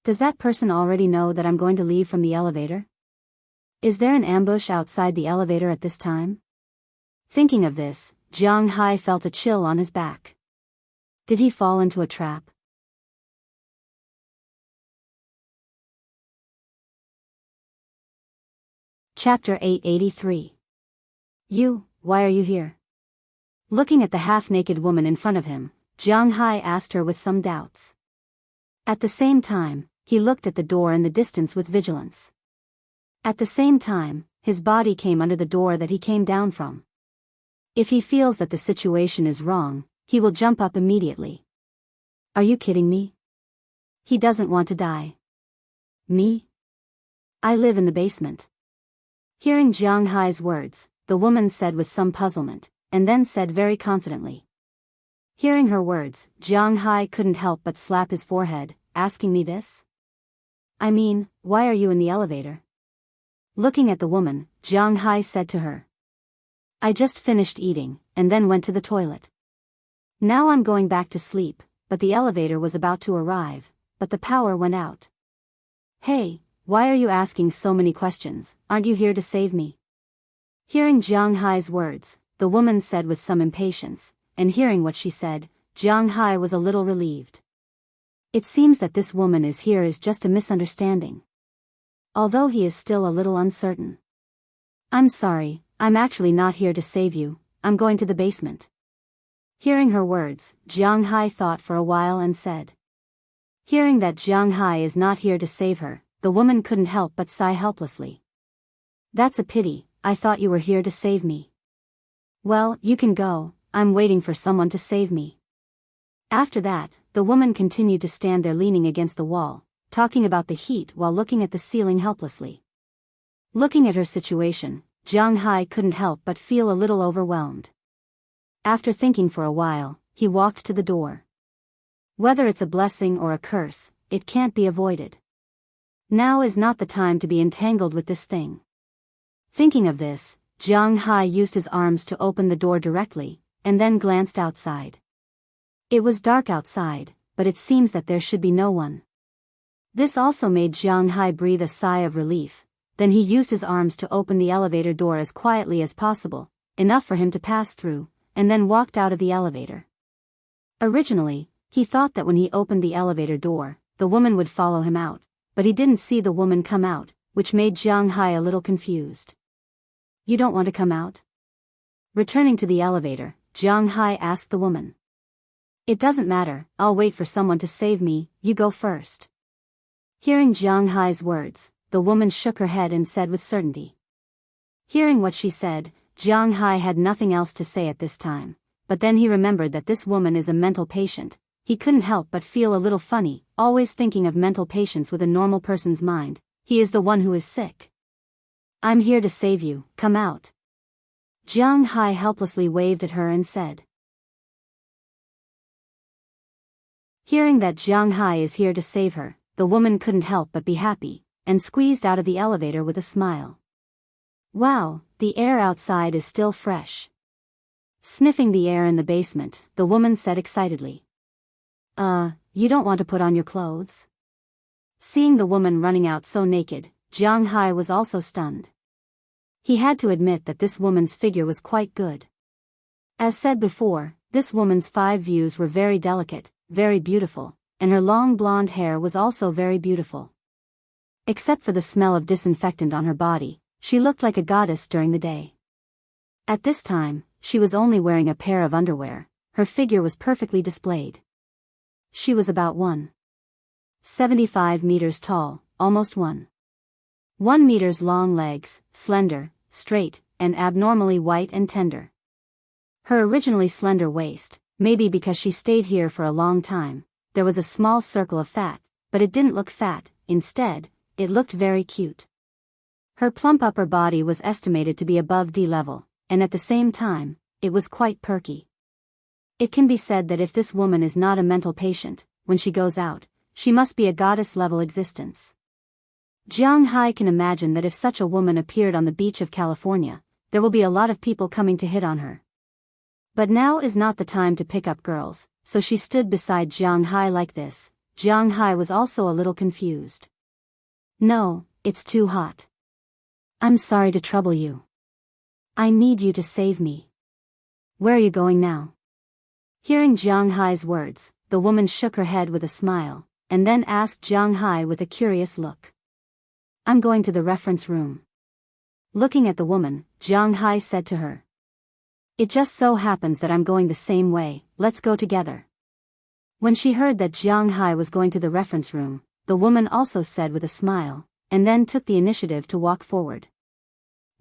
Does that person already know that I'm going to leave from the elevator? Is there an ambush outside the elevator at this time? Thinking of this, Jiang Hai felt a chill on his back. Did he fall into a trap? Chapter 883. Why are you here? Looking at the half-naked woman in front of him, Jiang Hai asked her with some doubts. At the same time, he looked at the door in the distance with vigilance. At the same time, his body came under the door that he came down from. If he feels that the situation is wrong, he will jump up immediately. Are you kidding me? He doesn't want to die. Me? I live in the basement. Hearing Jiang Hai's words, the woman said with some puzzlement, and then said very confidently. Hearing her words, Jiang Hai couldn't help but slap his forehead, asking me this? I mean, why are you in the elevator? Looking at the woman, Jiang Hai said to her. I just finished eating, and then went to the toilet. Now I'm going back to sleep, but the elevator was about to arrive, but the power went out. Hey, why are you asking so many questions? Aren't you here to save me? Hearing Jiang Hai's words, the woman said with some impatience, and hearing what she said, Jiang Hai was a little relieved. It seems that this woman is here is just a misunderstanding. Although he is still a little uncertain. I'm sorry, I'm actually not here to save you, I'm going to the basement. Hearing her words, Jiang Hai thought for a while and said. Hearing that Jiang Hai is not here to save her, the woman couldn't help but sigh helplessly. That's a pity, I thought you were here to save me. Well, you can go, I'm waiting for someone to save me. After that, the woman continued to stand there leaning against the wall, talking about the heat while looking at the ceiling helplessly. Looking at her situation, Jiang Hai couldn't help but feel a little overwhelmed. After thinking for a while, he walked to the door. Whether it's a blessing or a curse, it can't be avoided. Now is not the time to be entangled with this thing. Thinking of this, Jiang Hai used his arms to open the door directly, and then glanced outside. It was dark outside, but it seems that there should be no one. This also made Jiang Hai breathe a sigh of relief. Then he used his arms to open the elevator door as quietly as possible, enough for him to pass through, and then walked out of the elevator. Originally, he thought that when he opened the elevator door, the woman would follow him out, but he didn't see the woman come out, which made Jiang Hai a little confused. You don't want to come out? Returning to the elevator, Jiang Hai asked the woman. It doesn't matter, I'll wait for someone to save me, you go first. Hearing Jiang Hai's words, the woman shook her head and said with certainty. Hearing what she said, Jiang Hai had nothing else to say at this time, but then he remembered that this woman is a mental patient. He couldn't help but feel a little funny, always thinking of mental patients with a normal person's mind. He is the one who is sick. I'm here to save you, come out. Jiang Hai helplessly waved at her and said. Hearing that Jiang Hai is here to save her, the woman couldn't help but be happy, and squeezed out of the elevator with a smile. Wow, the air outside is still fresh. Sniffing the air in the basement, the woman said excitedly. You don't want to put on your clothes? Seeing the woman running out so naked, Jiang Hai was also stunned. He had to admit that this woman's figure was quite good. As said before, this woman's 5 views were very delicate, very beautiful, and her long blonde hair was also very beautiful. Except for the smell of disinfectant on her body, she looked like a goddess during the day. At this time, she was only wearing a pair of underwear, her figure was perfectly displayed. She was about 1.75 meters tall, almost 1 meters long, legs, slender, straight, and abnormally white and tender. Her originally slender waist, maybe because she stayed here for a long time, there was a small circle of fat, but it didn't look fat, instead, it looked very cute. Her plump upper body was estimated to be above D level, and at the same time, it was quite perky. It can be said that if this woman is not a mental patient, when she goes out, she must be a goddess-level existence. Jiang Hai can imagine that if such a woman appeared on the beach of California, there will be a lot of people coming to hit on her. But now is not the time to pick up girls, so she stood beside Jiang Hai like this. Jiang Hai was also a little confused. No, it's too hot. I'm sorry to trouble you. I need you to save me. Where are you going now? Hearing Jiang Hai's words, the woman shook her head with a smile, and then asked Jiang Hai with a curious look. I'm going to the reference room. Looking at the woman, Jiang Hai said to her. It just so happens that I'm going the same way, let's go together. When she heard that Jiang Hai was going to the reference room, the woman also said with a smile, and then took the initiative to walk forward.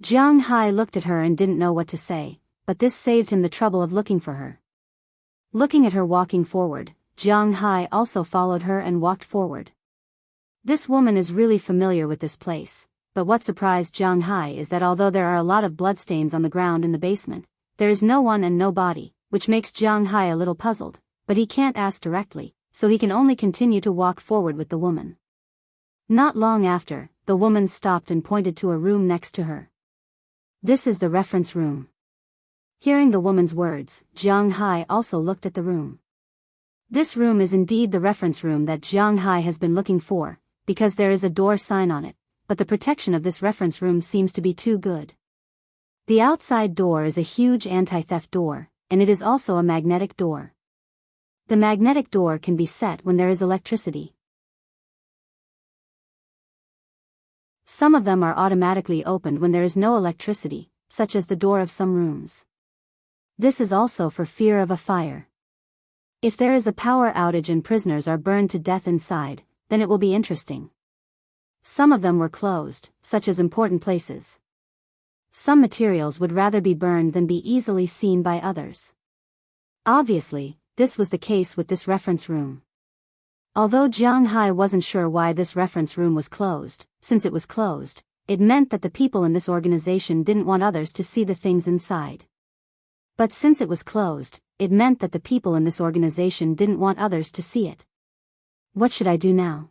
Jiang Hai looked at her and didn't know what to say, but this saved him the trouble of looking for her. Looking at her walking forward, Jiang Hai also followed her and walked forward. This woman is really familiar with this place, but what surprised Jiang Hai is that although there are a lot of bloodstains on the ground in the basement, there is no one and no body, which makes Jiang Hai a little puzzled, but he can't ask directly, so he can only continue to walk forward with the woman. Not long after, the woman stopped and pointed to a room next to her. This is the reference room. Hearing the woman's words, Jiang Hai also looked at the room. This room is indeed the reference room that Jiang Hai has been looking for, because there is a door sign on it, but the protection of this reference room seems to be too good. The outside door is a huge anti-theft door, and it is also a magnetic door. The magnetic door can be set when there is electricity. Some of them are automatically opened when there is no electricity, such as the door of some rooms. This is also for fear of a fire. If there is a power outage and prisoners are burned to death inside, then it will be interesting. Some of them were closed, such as important places. Some materials would rather be burned than be easily seen by others. Obviously, this was the case with this reference room. Although Jiang Hai wasn't sure why this reference room was closed, since it was closed, it meant that the people in this organization didn't want others to see the things inside. But since it was closed, it meant that the people in this organization didn't want others to see it. What should I do now?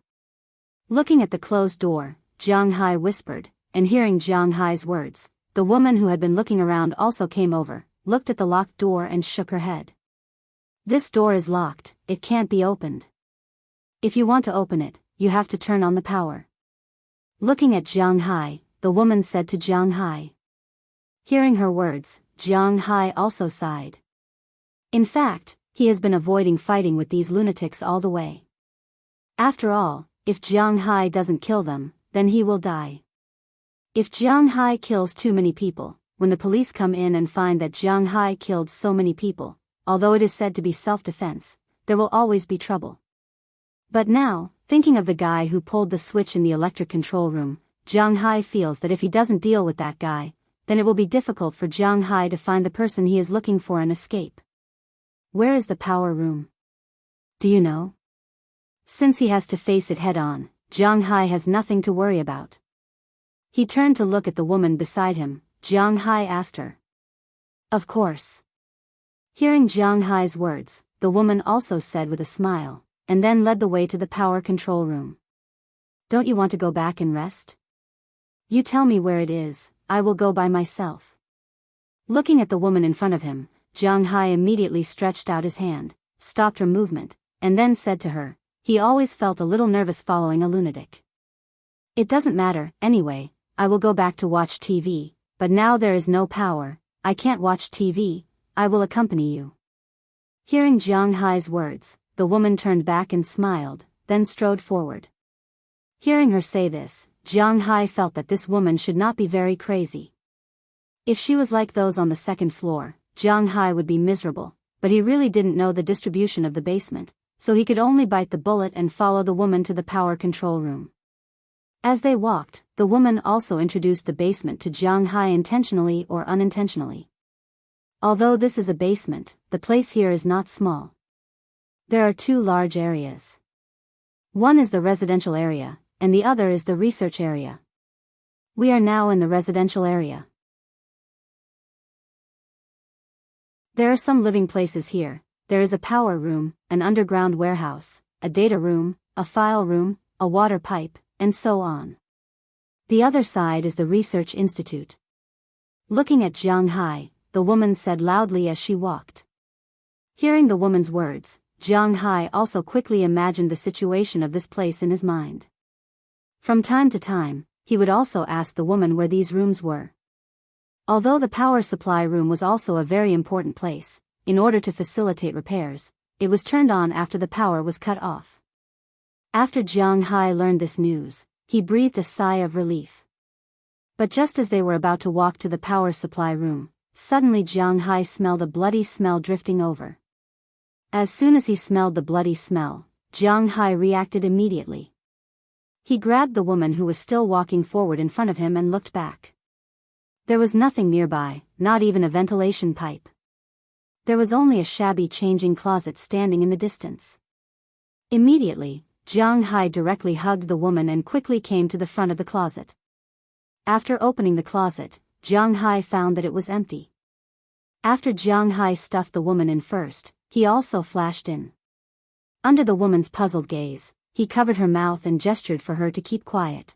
Looking at the closed door, Jiang Hai whispered, and hearing Jiang Hai's words, the woman who had been looking around also came over, looked at the locked door and shook her head. This door is locked, it can't be opened. If you want to open it, you have to turn on the power. Looking at Jiang Hai, the woman said to Jiang Hai. Hearing her words, Jiang Hai also sighed. In fact, he has been avoiding fighting with these lunatics all the way. After all, if Jiang Hai doesn't kill them, then he will die. If Jiang Hai kills too many people, when the police come in and find that Jiang Hai killed so many people, although it is said to be self-defense, there will always be trouble. But now, thinking of the guy who pulled the switch in the electric control room, Jiang Hai feels that if he doesn't deal with that guy, then it will be difficult for Jiang Hai to find the person he is looking for and escape. Where is the power room? Do you know? Since he has to face it head-on, Jiang Hai has nothing to worry about. He turned to look at the woman beside him. Jiang Hai asked her. Of course. Hearing Jiang Hai's words, the woman also said with a smile, and then led the way to the power control room. Don't you want to go back and rest? You tell me where it is, I will go by myself. Looking at the woman in front of him, Jiang Hai immediately stretched out his hand, stopped her movement, and then said to her, he always felt a little nervous following a lunatic. It doesn't matter, anyway, I will go back to watch TV, but now there is no power, I can't watch TV, I will accompany you. Hearing Jiang Hai's words, the woman turned back and smiled, then strode forward. Hearing her say this, Jiang Hai felt that this woman should not be very crazy. If she was like those on the second floor, Jiang Hai would be miserable, but he really didn't know the distribution of the basement, so he could only bite the bullet and follow the woman to the power control room. As they walked, the woman also introduced the basement to Jiang Hai intentionally or unintentionally. Although this is a basement, the place here is not small. There are two large areas. One is the residential area, and the other is the research area. We are now in the residential area. There are some living places here. There is a power room, an underground warehouse, a data room, a file room, a water pipe, and so on. The other side is the research institute. Looking at Jiang Hai, the woman said loudly as she walked. Hearing the woman's words, Jiang Hai also quickly imagined the situation of this place in his mind. From time to time, he would also ask the woman where these rooms were. Although the power supply room was also a very important place, in order to facilitate repairs, it was turned on after the power was cut off. After Jiang Hai learned this news, he breathed a sigh of relief. But just as they were about to walk to the power supply room, suddenly Jiang Hai smelled a bloody smell drifting over. As soon as he smelled the bloody smell, Jiang Hai reacted immediately. He grabbed the woman who was still walking forward in front of him and looked back. There was nothing nearby, not even a ventilation pipe. There was only a shabby changing closet standing in the distance. Immediately, Jiang Hai directly hugged the woman and quickly came to the front of the closet. After opening the closet, Jiang Hai found that it was empty. After Jiang Hai stuffed the woman in first, he also flashed in. Under the woman's puzzled gaze, he covered her mouth and gestured for her to keep quiet.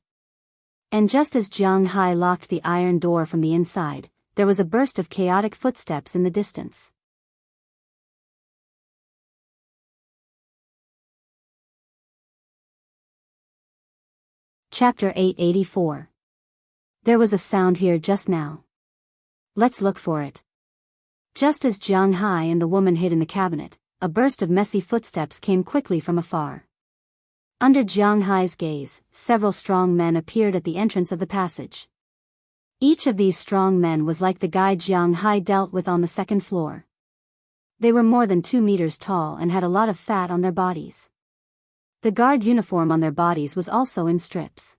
And just as Jiang Hai locked the iron door from the inside, there was a burst of chaotic footsteps in the distance. Chapter 884. There was a sound here just now. Let's look for it. Just as Jiang Hai and the woman hid in the cabinet, a burst of messy footsteps came quickly from afar. Under Jiang Hai's gaze, several strong men appeared at the entrance of the passage. Each of these strong men was like the guy Jiang Hai dealt with on the second floor. They were more than 2 meters tall and had a lot of fat on their bodies. The guard uniform on their bodies was also in strips.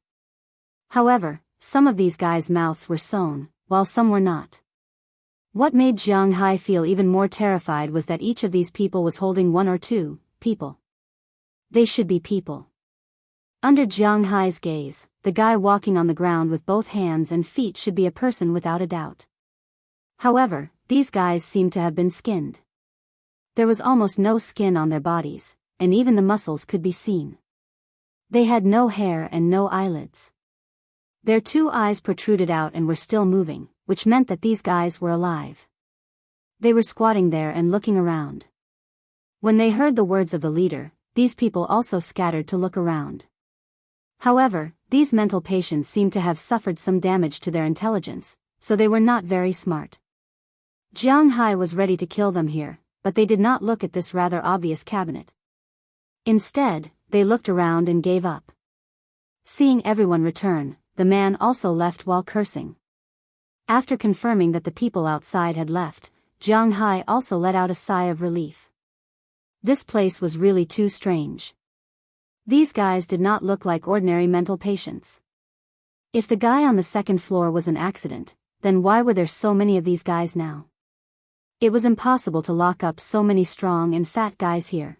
However, some of these guys' mouths were sewn, while some were not. What made Jiang Hai feel even more terrified was that each of these people was holding 1 or 2 people. They should be people. Under Jiang Hai's gaze, the guy walking on the ground with both hands and feet should be a person without a doubt. However, these guys seemed to have been skinned. There was almost no skin on their bodies, and even the muscles could be seen. They had no hair and no eyelids. Their 2 eyes protruded out and were still moving, which meant that these guys were alive. They were squatting there and looking around. When they heard the words of the leader, these people also scattered to look around. However, these mental patients seemed to have suffered some damage to their intelligence, so they were not very smart. Jiang Hai was ready to kill them here, but they did not look at this rather obvious cabinet. Instead, they looked around and gave up. Seeing everyone return, the man also left while cursing. After confirming that the people outside had left, Jiang Hai also let out a sigh of relief. This place was really too strange. These guys did not look like ordinary mental patients. If the guy on the second floor was an accident, then why were there so many of these guys now? It was impossible to lock up so many strong and fat guys here.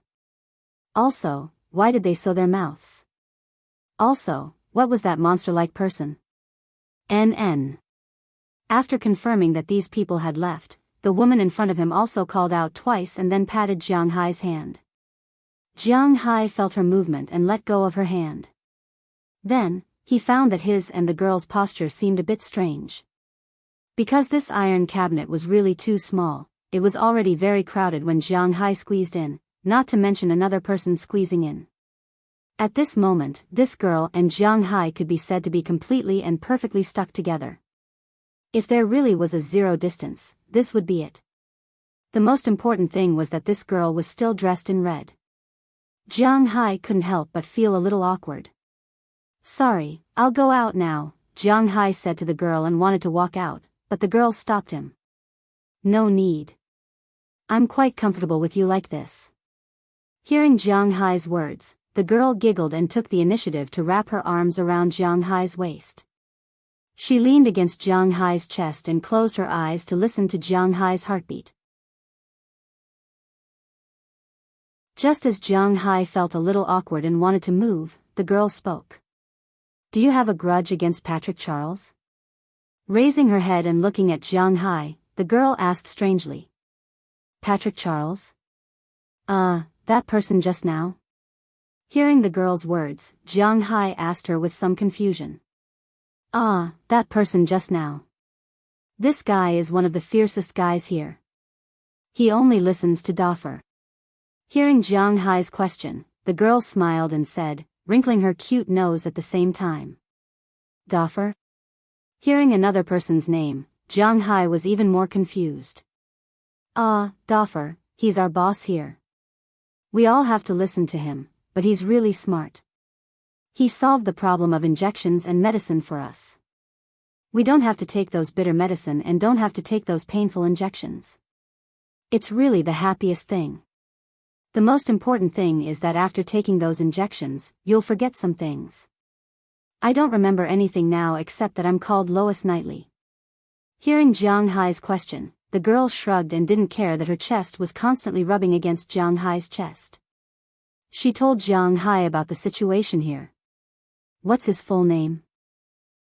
Also, why did they sew their mouths? Also, what was that monster-like person? NN. After confirming that these people had left, the woman in front of him also called out twice and then patted Jiang Hai's hand. Jiang Hai felt her movement and let go of her hand. Then, he found that his and the girl's posture seemed a bit strange. Because this iron cabinet was really too small, it was already very crowded when Jiang Hai squeezed in, not to mention another person squeezing in. At this moment, this girl and Jiang Hai could be said to be completely and perfectly stuck together. If there really was a zero distance, this would be it. The most important thing was that this girl was still dressed in red. Jiang Hai couldn't help but feel a little awkward. Sorry, I'll go out now, Jiang Hai said to the girl and wanted to walk out, but the girl stopped him. No need. I'm quite comfortable with you like this. Hearing Jiang Hai's words, the girl giggled and took the initiative to wrap her arms around Jiang Hai's waist. She leaned against Jiang Hai's chest and closed her eyes to listen to Jiang Hai's heartbeat. Just as Jiang Hai felt a little awkward and wanted to move, the girl spoke. Do you have a grudge against Patrick Charles? Raising her head and looking at Jiang Hai, the girl asked strangely. Patrick Charles? That person just now? Hearing the girl's words, Jiang Hai asked her with some confusion. That person just now. This guy is one of the fiercest guys here. He only listens to Doffer. Hearing Jiang Hai's question, the girl smiled and said, wrinkling her cute nose at the same time. Doffer? Hearing another person's name, Jiang Hai was even more confused. Doffer, he's our boss here. We all have to listen to him, but he's really smart. He solved the problem of injections and medicine for us. We don't have to take those bitter medicine and don't have to take those painful injections. It's really the happiest thing. The most important thing is that after taking those injections, you'll forget some things. I don't remember anything now except that I'm called Lois Knightley. Hearing Jiang Hai's question, the girl shrugged and didn't care that her chest was constantly rubbing against Jiang Hai's chest. She told Jiang Hai about the situation here. What's his full name?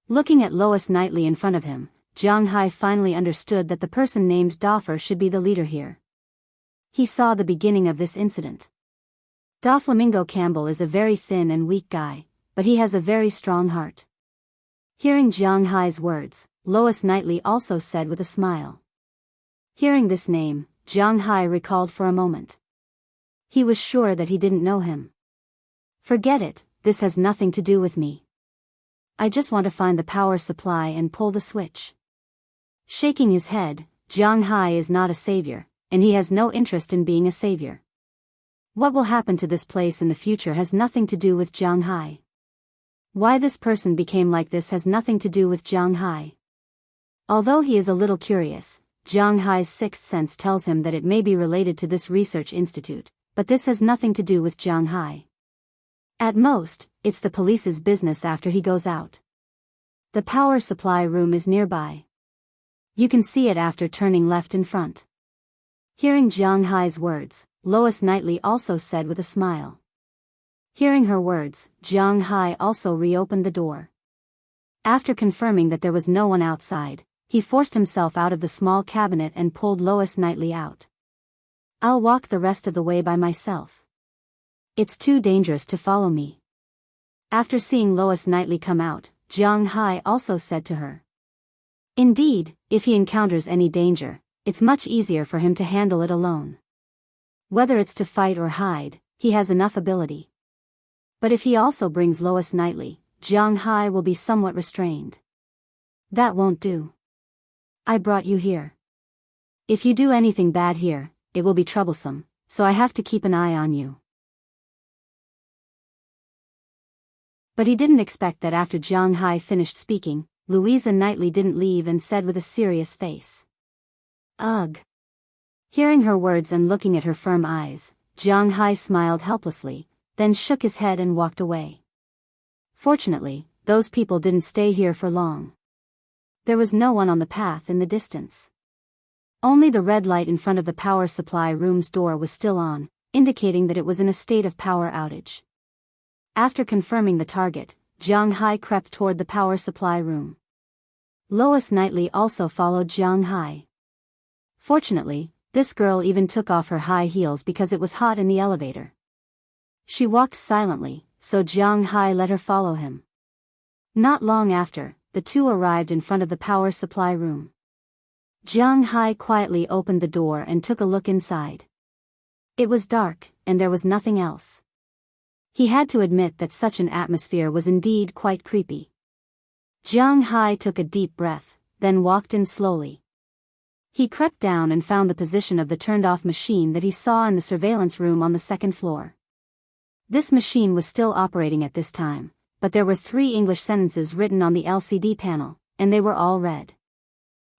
Looking at Lois Knightley in front of him, Jiang Hai finally understood that the person named Doffer should be the leader here. He saw the beginning of this incident. Doflamingo Campbell is a very thin and weak guy, but he has a very strong heart. Hearing Jiang Hai's words, Lois Knightley also said with a smile. Hearing this name, Jiang Hai recalled for a moment. He was sure that he didn't know him. Forget it, this has nothing to do with me. I just want to find the power supply and pull the switch. Shaking his head, Jiang Hai is not a savior, and he has no interest in being a savior. What will happen to this place in the future has nothing to do with Jiang Hai. Why this person became like this has nothing to do with Jiang Hai. Although he is a little curious, Jiang Hai's sixth sense tells him that it may be related to this research institute, but this has nothing to do with Jiang Hai. At most, it's the police's business after he goes out. The power supply room is nearby. You can see it after turning left in front. Hearing Jiang Hai's words, Lois Knightley also said with a smile. Hearing her words, Jiang Hai also reopened the door. After confirming that there was no one outside, he forced himself out of the small cabinet and pulled Lois Knightley out. I'll walk the rest of the way by myself. It's too dangerous to follow me. After seeing Lois Knightley come out, Jiang Hai also said to her. Indeed, if he encounters any danger, it's much easier for him to handle it alone. Whether it's to fight or hide, he has enough ability. But if he also brings Lois Knightley, Jiang Hai will be somewhat restrained. That won't do. I brought you here. If you do anything bad here, it will be troublesome, so I have to keep an eye on you. But he didn't expect that after Jiang Hai finished speaking, Louisa Knightley didn't leave and said with a serious face. Ugh. Hearing her words and looking at her firm eyes, Jiang Hai smiled helplessly, then shook his head and walked away. Fortunately, those people didn't stay here for long. There was no one on the path in the distance. Only the red light in front of the power supply room's door was still on, indicating that it was in a state of power outage. After confirming the target, Jiang Hai crept toward the power supply room. Lois Knightley also followed Jiang Hai. Fortunately, this girl even took off her high heels because it was hot in the elevator. She walked silently, so Jiang Hai let her follow him. Not long after, the two arrived in front of the power supply room. Jiang Hai quietly opened the door and took a look inside. It was dark, and there was nothing else. He had to admit that such an atmosphere was indeed quite creepy. Jiang Hai took a deep breath, then walked in slowly. He crept down and found the position of the turned-off machine that he saw in the surveillance room on the second floor. This machine was still operating at this time, but there were 3 English sentences written on the LCD panel, and they were all read.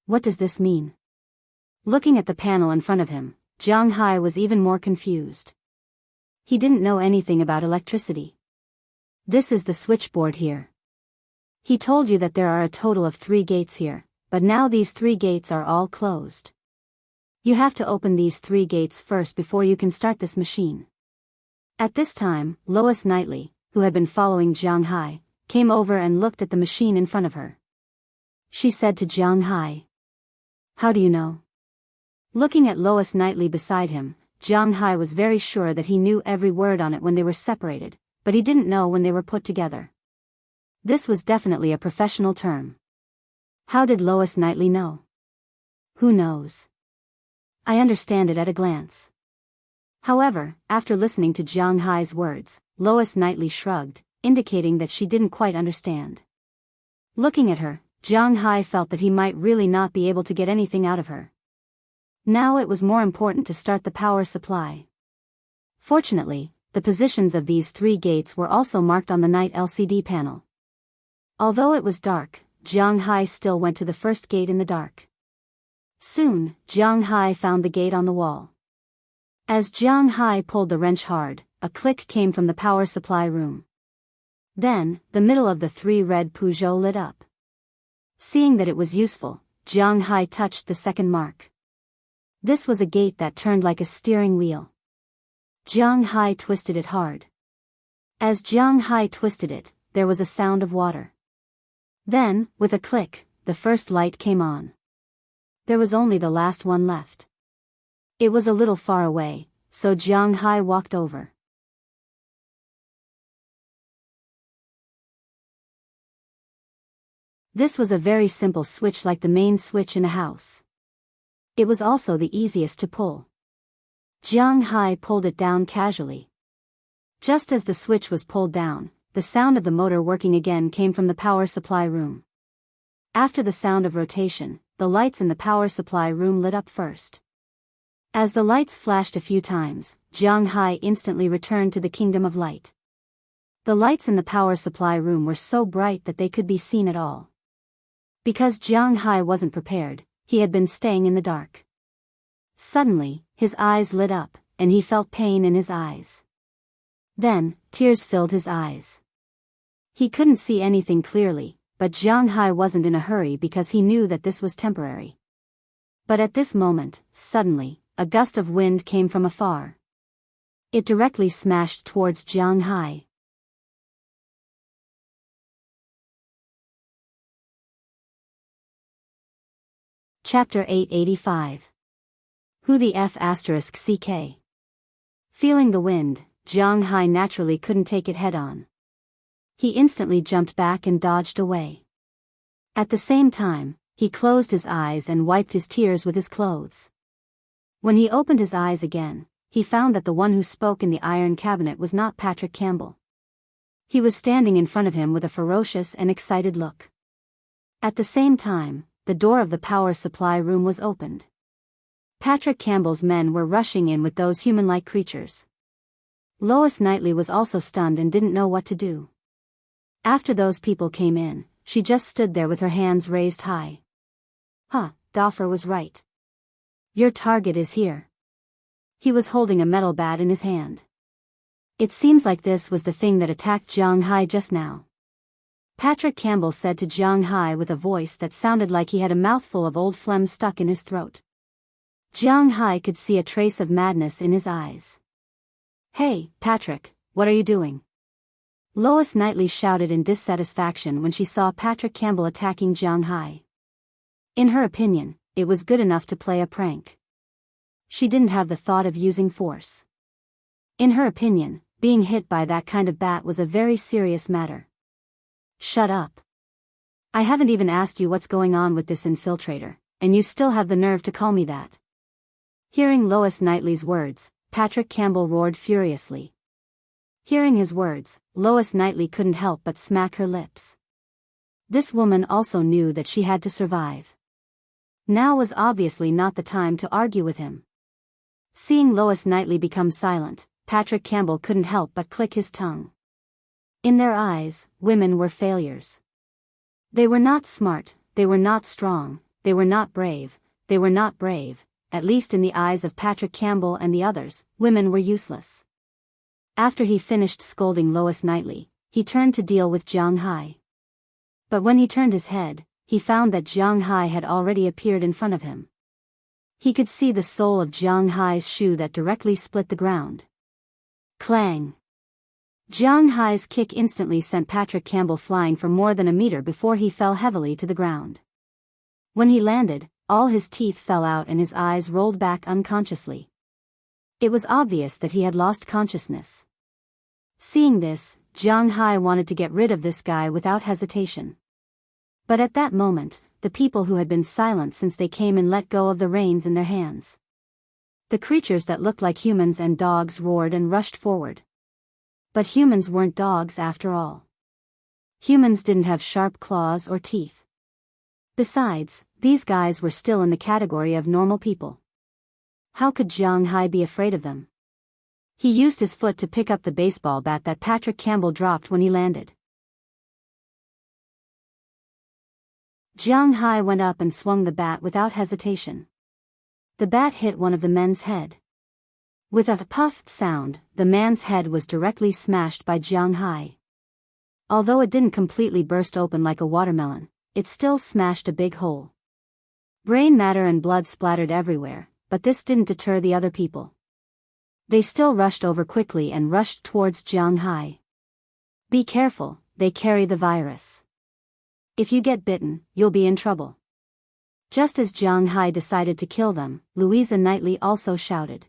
What does this mean? Looking at the panel in front of him, Jiang Hai was even more confused. He didn't know anything about electricity. This is the switchboard here. He told you that there are a total of 3 gates here, but now these 3 gates are all closed. You have to open these 3 gates first before you can start this machine. At this time, Lois Knightley, who had been following Jiang Hai, came over and looked at the machine in front of her. She said to Jiang Hai, "How do you know?" Looking at Lois Knightley beside him, Jiang Hai was very sure that he knew every word on it when they were separated, but he didn't know when they were put together. This was definitely a professional term. How did Lois Knightley know? Who knows? I understand it at a glance. However, after listening to Jiang Hai's words, Lois Knightley shrugged, indicating that she didn't quite understand. Looking at her, Jiang Hai felt that he might really not be able to get anything out of her. Now it was more important to start the power supply. Fortunately, the positions of these 3 gates were also marked on the night LCD panel. Although it was dark, Jiang Hai still went to the first gate in the dark. Soon, Jiang Hai found the gate on the wall. As Jiang Hai pulled the wrench hard, a click came from the power supply room. Then, the middle of the 3 red Peugeot lit up. Seeing that it was useful, Jiang Hai touched the second mark. This was a gate that turned like a steering wheel. Jiang Hai twisted it hard. As Jiang Hai twisted it, there was a sound of water. Then, with a click, the first light came on. There was only the last one left. It was a little far away, so Jiang Hai walked over. This was a very simple switch like the main switch in a house. It was also the easiest to pull. Jiang Hai pulled it down casually. Just as the switch was pulled down, the sound of the motor working again came from the power supply room. After the sound of rotation, the lights in the power supply room lit up first. As the lights flashed a few times, Jiang Hai instantly returned to the kingdom of light. The lights in the power supply room were so bright that they could be seen at all. Because Jiang Hai wasn't prepared, he had been staying in the dark. Suddenly, his eyes lit up, and he felt pain in his eyes. Then, tears filled his eyes. He couldn't see anything clearly, but Jiang Hai wasn't in a hurry because he knew that this was temporary. But at this moment, suddenly, a gust of wind came from afar. It directly smashed towards Jiang Hai. Chapter 885. Who the F*** CK? Feeling the wind, Jiang Hai naturally couldn't take it head-on. He instantly jumped back and dodged away. At the same time, he closed his eyes and wiped his tears with his clothes. When he opened his eyes again, he found that the one who spoke in the iron cabinet was not Patrick Campbell. He was standing in front of him with a ferocious and excited look. At the same time, the door of the power supply room was opened. Patrick Campbell's men were rushing in with those human-like creatures. Lois Knightley was also stunned and didn't know what to do. After those people came in, she just stood there with her hands raised high. Doffer was right. Your target is here. He was holding a metal bat in his hand. It seems like this was the thing that attacked Jiang Hai just now. Patrick Campbell said to Jiang Hai with a voice that sounded like he had a mouthful of old phlegm stuck in his throat. Jiang Hai could see a trace of madness in his eyes. Hey, Patrick, what are you doing? Lois Knightley shouted in dissatisfaction when she saw Patrick Campbell attacking Jiang Hai. In her opinion, it was good enough to play a prank. She didn't have the thought of using force. In her opinion, being hit by that kind of bat was a very serious matter. Shut up. I haven't even asked you what's going on with this infiltrator, and you still have the nerve to call me that. Hearing Lois Knightley's words, Patrick Campbell roared furiously. Hearing his words, Lois Knightley couldn't help but smack her lips. This woman also knew that she had to survive. Now was obviously not the time to argue with him. Seeing Lois Knightley become silent, Patrick Campbell couldn't help but click his tongue. In their eyes, women were failures. They were not smart, they were not strong, they were not brave, at least in the eyes of Patrick Campbell and the others, women were useless. After he finished scolding Lois Knightley, he turned to deal with Jiang Hai. But when he turned his head, he found that Jiang Hai had already appeared in front of him. He could see the sole of Jiang Hai's shoe that directly split the ground. Clang! Jiang Hai's kick instantly sent Patrick Campbell flying for more than a meter before he fell heavily to the ground. When he landed, all his teeth fell out and his eyes rolled back unconsciously. It was obvious that he had lost consciousness. Seeing this, Jiang Hai wanted to get rid of this guy without hesitation. But at that moment, the people who had been silent since they came in let go of the reins in their hands. The creatures that looked like humans and dogs roared and rushed forward. But humans weren't dogs after all. Humans didn't have sharp claws or teeth. Besides, these guys were still in the category of normal people. How could Jiang Hai be afraid of them? He used his foot to pick up the baseball bat that Patrick Campbell dropped when he landed. Jiang Hai went up and swung the bat without hesitation. The bat hit one of the men's head. With a puffed sound, the man's head was directly smashed by Jiang Hai. Although it didn't completely burst open like a watermelon, it still smashed a big hole. Brain matter and blood splattered everywhere, but this didn't deter the other people. They still rushed over quickly and rushed towards Jiang Hai. Be careful, they carry the virus. If you get bitten, you'll be in trouble. Just as Jiang Hai decided to kill them, Louisa Knightley also shouted.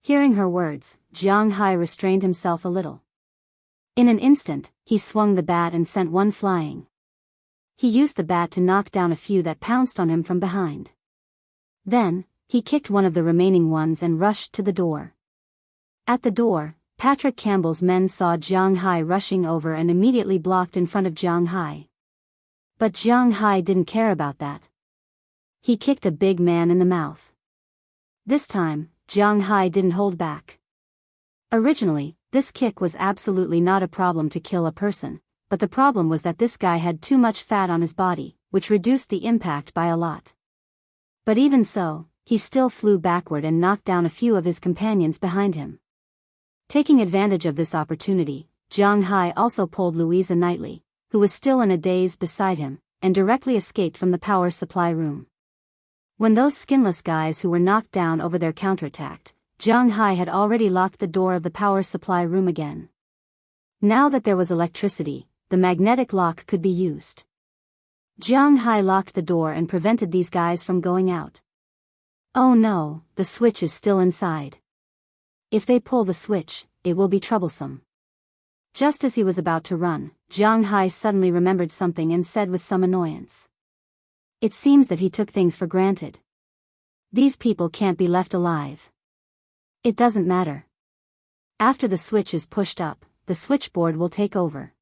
Hearing her words, Jiang Hai restrained himself a little. In an instant, he swung the bat and sent one flying. He used the bat to knock down a few that pounced on him from behind. Then, he kicked one of the remaining ones and rushed to the door. At the door, Patrick Campbell's men saw Jiang Hai rushing over and immediately blocked in front of Jiang Hai. But Jiang Hai didn't care about that. He kicked a big man in the mouth. This time, Jiang Hai didn't hold back. Originally, this kick was absolutely not a problem to kill a person, but the problem was that this guy had too much fat on his body, which reduced the impact by a lot. But even so, he still flew backward and knocked down a few of his companions behind him. Taking advantage of this opportunity, Jiang Hai also pulled Louisa Knightley, who was still in a daze beside him, and directly escaped from the power supply room. When those skinless guys who were knocked down over there counterattacked, Jiang Hai had already locked the door of the power supply room again. Now that there was electricity, the magnetic lock could be used. Jiang Hai locked the door and prevented these guys from going out. Oh no, the switch is still inside. If they pull the switch, it will be troublesome. Just as he was about to run, Jiang Hai suddenly remembered something and said with some annoyance. It seems that he took things for granted. These people can't be left alive. It doesn't matter. After the switch is pushed up, the switchboard will take over.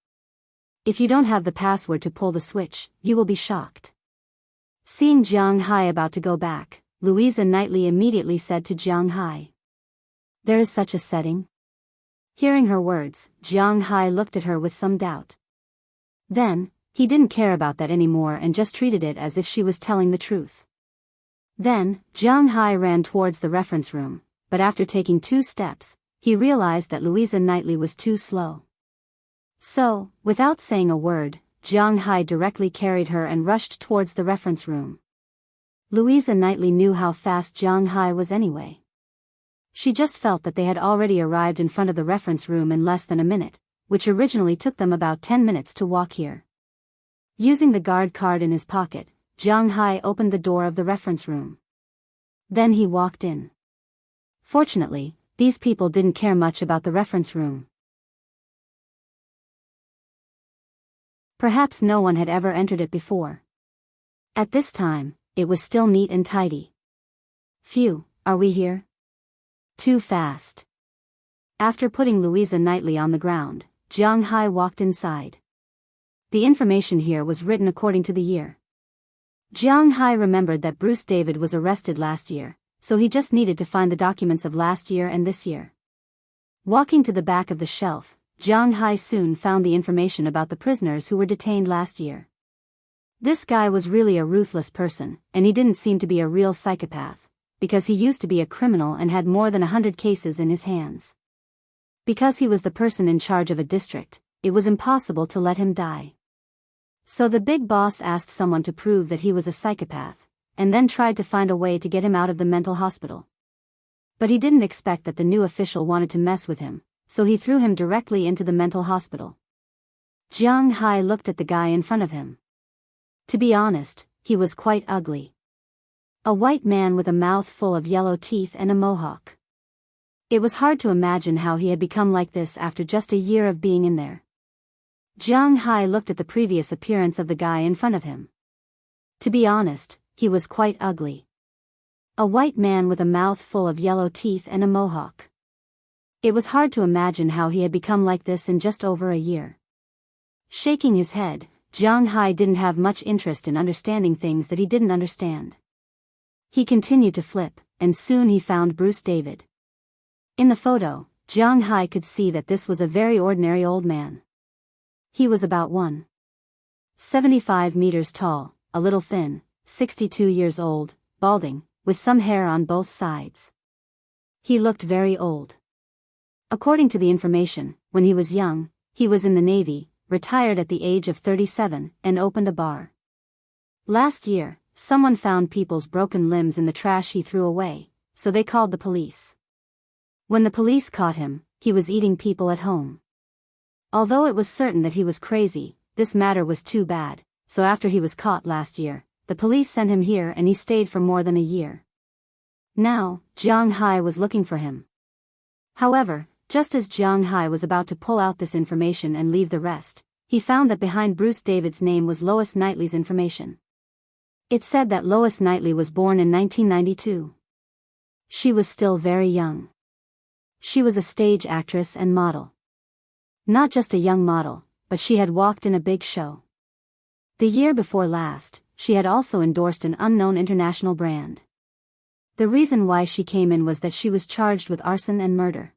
If you don't have the password to pull the switch, you will be shocked. Seeing Jiang Hai about to go back, Louisa Knightley immediately said to Jiang Hai. There is such a setting? Hearing her words, Jiang Hai looked at her with some doubt. Then, he didn't care about that anymore and just treated it as if she was telling the truth. Then, Jiang Hai ran towards the reference room, but after taking 2 steps, he realized that Louisa Knightley was too slow. So, without saying a word, Jiang Hai directly carried her and rushed towards the reference room. Louisa Knightley knew how fast Jiang Hai was anyway. She just felt that they had already arrived in front of the reference room in less than a minute, which originally took them about 10 minutes to walk here. Using the guard card in his pocket, Jiang Hai opened the door of the reference room. Then he walked in. Fortunately, these people didn't care much about the reference room. Perhaps no one had ever entered it before. At this time, it was still neat and tidy. Phew, are we here? Too fast. After putting Louisa Knightley on the ground, Jiang Hai walked inside. The information here was written according to the year. Jiang Hai remembered that Bruce David was arrested last year, so he just needed to find the documents of last year and this year. Walking to the back of the shelf, Jiang Hai soon found the information about the prisoners who were detained last year. This guy was really a ruthless person, and he didn't seem to be a real psychopath, because he used to be a criminal and had more than 100 cases in his hands. Because he was the person in charge of a district, it was impossible to let him die. So the big boss asked someone to prove that he was a psychopath, and then tried to find a way to get him out of the mental hospital. But he didn't expect that the new official wanted to mess with him, so he threw him directly into the mental hospital. Jiang Hai looked at the guy in front of him. To be honest, he was quite ugly. A white man with a mouth full of yellow teeth and a mohawk. It was hard to imagine how he had become like this after just a year of being in there. Jiang Hai looked at the previous appearance of the guy in front of him. To be honest, he was quite ugly. A white man with a mouth full of yellow teeth and a mohawk. It was hard to imagine how he had become like this in just over a year. Shaking his head, Jiang Hai didn't have much interest in understanding things that he didn't understand. He continued to flip, and soon he found Bruce David. In the photo, Jiang Hai could see that this was a very ordinary old man. He was about 1.75 meters tall, a little thin, 62 years old, balding, with some hair on both sides. He looked very old. According to the information, when he was young, he was in the Navy, retired at the age of 37, and opened a bar. Last year, someone found people's broken limbs in the trash he threw away, so they called the police. When the police caught him, he was eating people at home. Although it was certain that he was crazy, this matter was too bad, so after he was caught last year, the police sent him here and he stayed for more than a year. Now, Jiang Hai was looking for him. However, just as Jiang Hai was about to pull out this information and leave the rest, he found that behind Bruce David's name was Lois Knightley's information. It said that Lois Knightley was born in 1992. She was still very young. She was a stage actress and model. Not just a young model, but she had walked in a big show. The year before last, she had also endorsed an unknown international brand. The reason why she came in was that she was charged with arson and murder.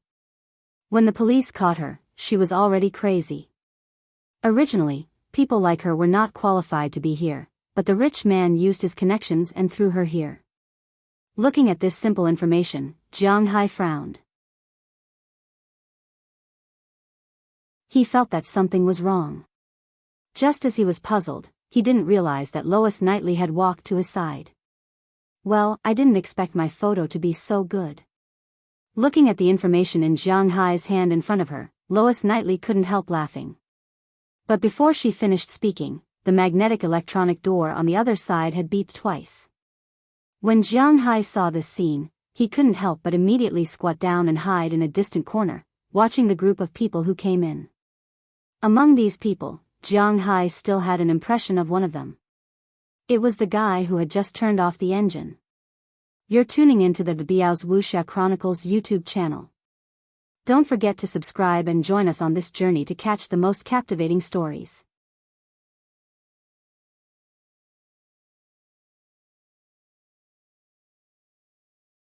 When the police caught her, she was already crazy. Originally, people like her were not qualified to be here, but the rich man used his connections and threw her here. Looking at this simple information, Jiang Hai frowned. He felt that something was wrong. Just as he was puzzled, he didn't realize that Lois Knightley had walked to his side. Well, I didn't expect my photo to be so good. Looking at the information in Jiang Hai's hand in front of her, Lois Knightley couldn't help laughing. But before she finished speaking, the magnetic electronic door on the other side had beeped twice. When Jiang Hai saw this scene, he couldn't help but immediately squat down and hide in a distant corner, watching the group of people who came in. Among these people, Jiang Hai still had an impression of one of them. It was the guy who had just turned off the engine. You're tuning into the Biyao's Wuxia Chronicles YouTube channel. Don't forget to subscribe and join us on this journey to catch the most captivating stories.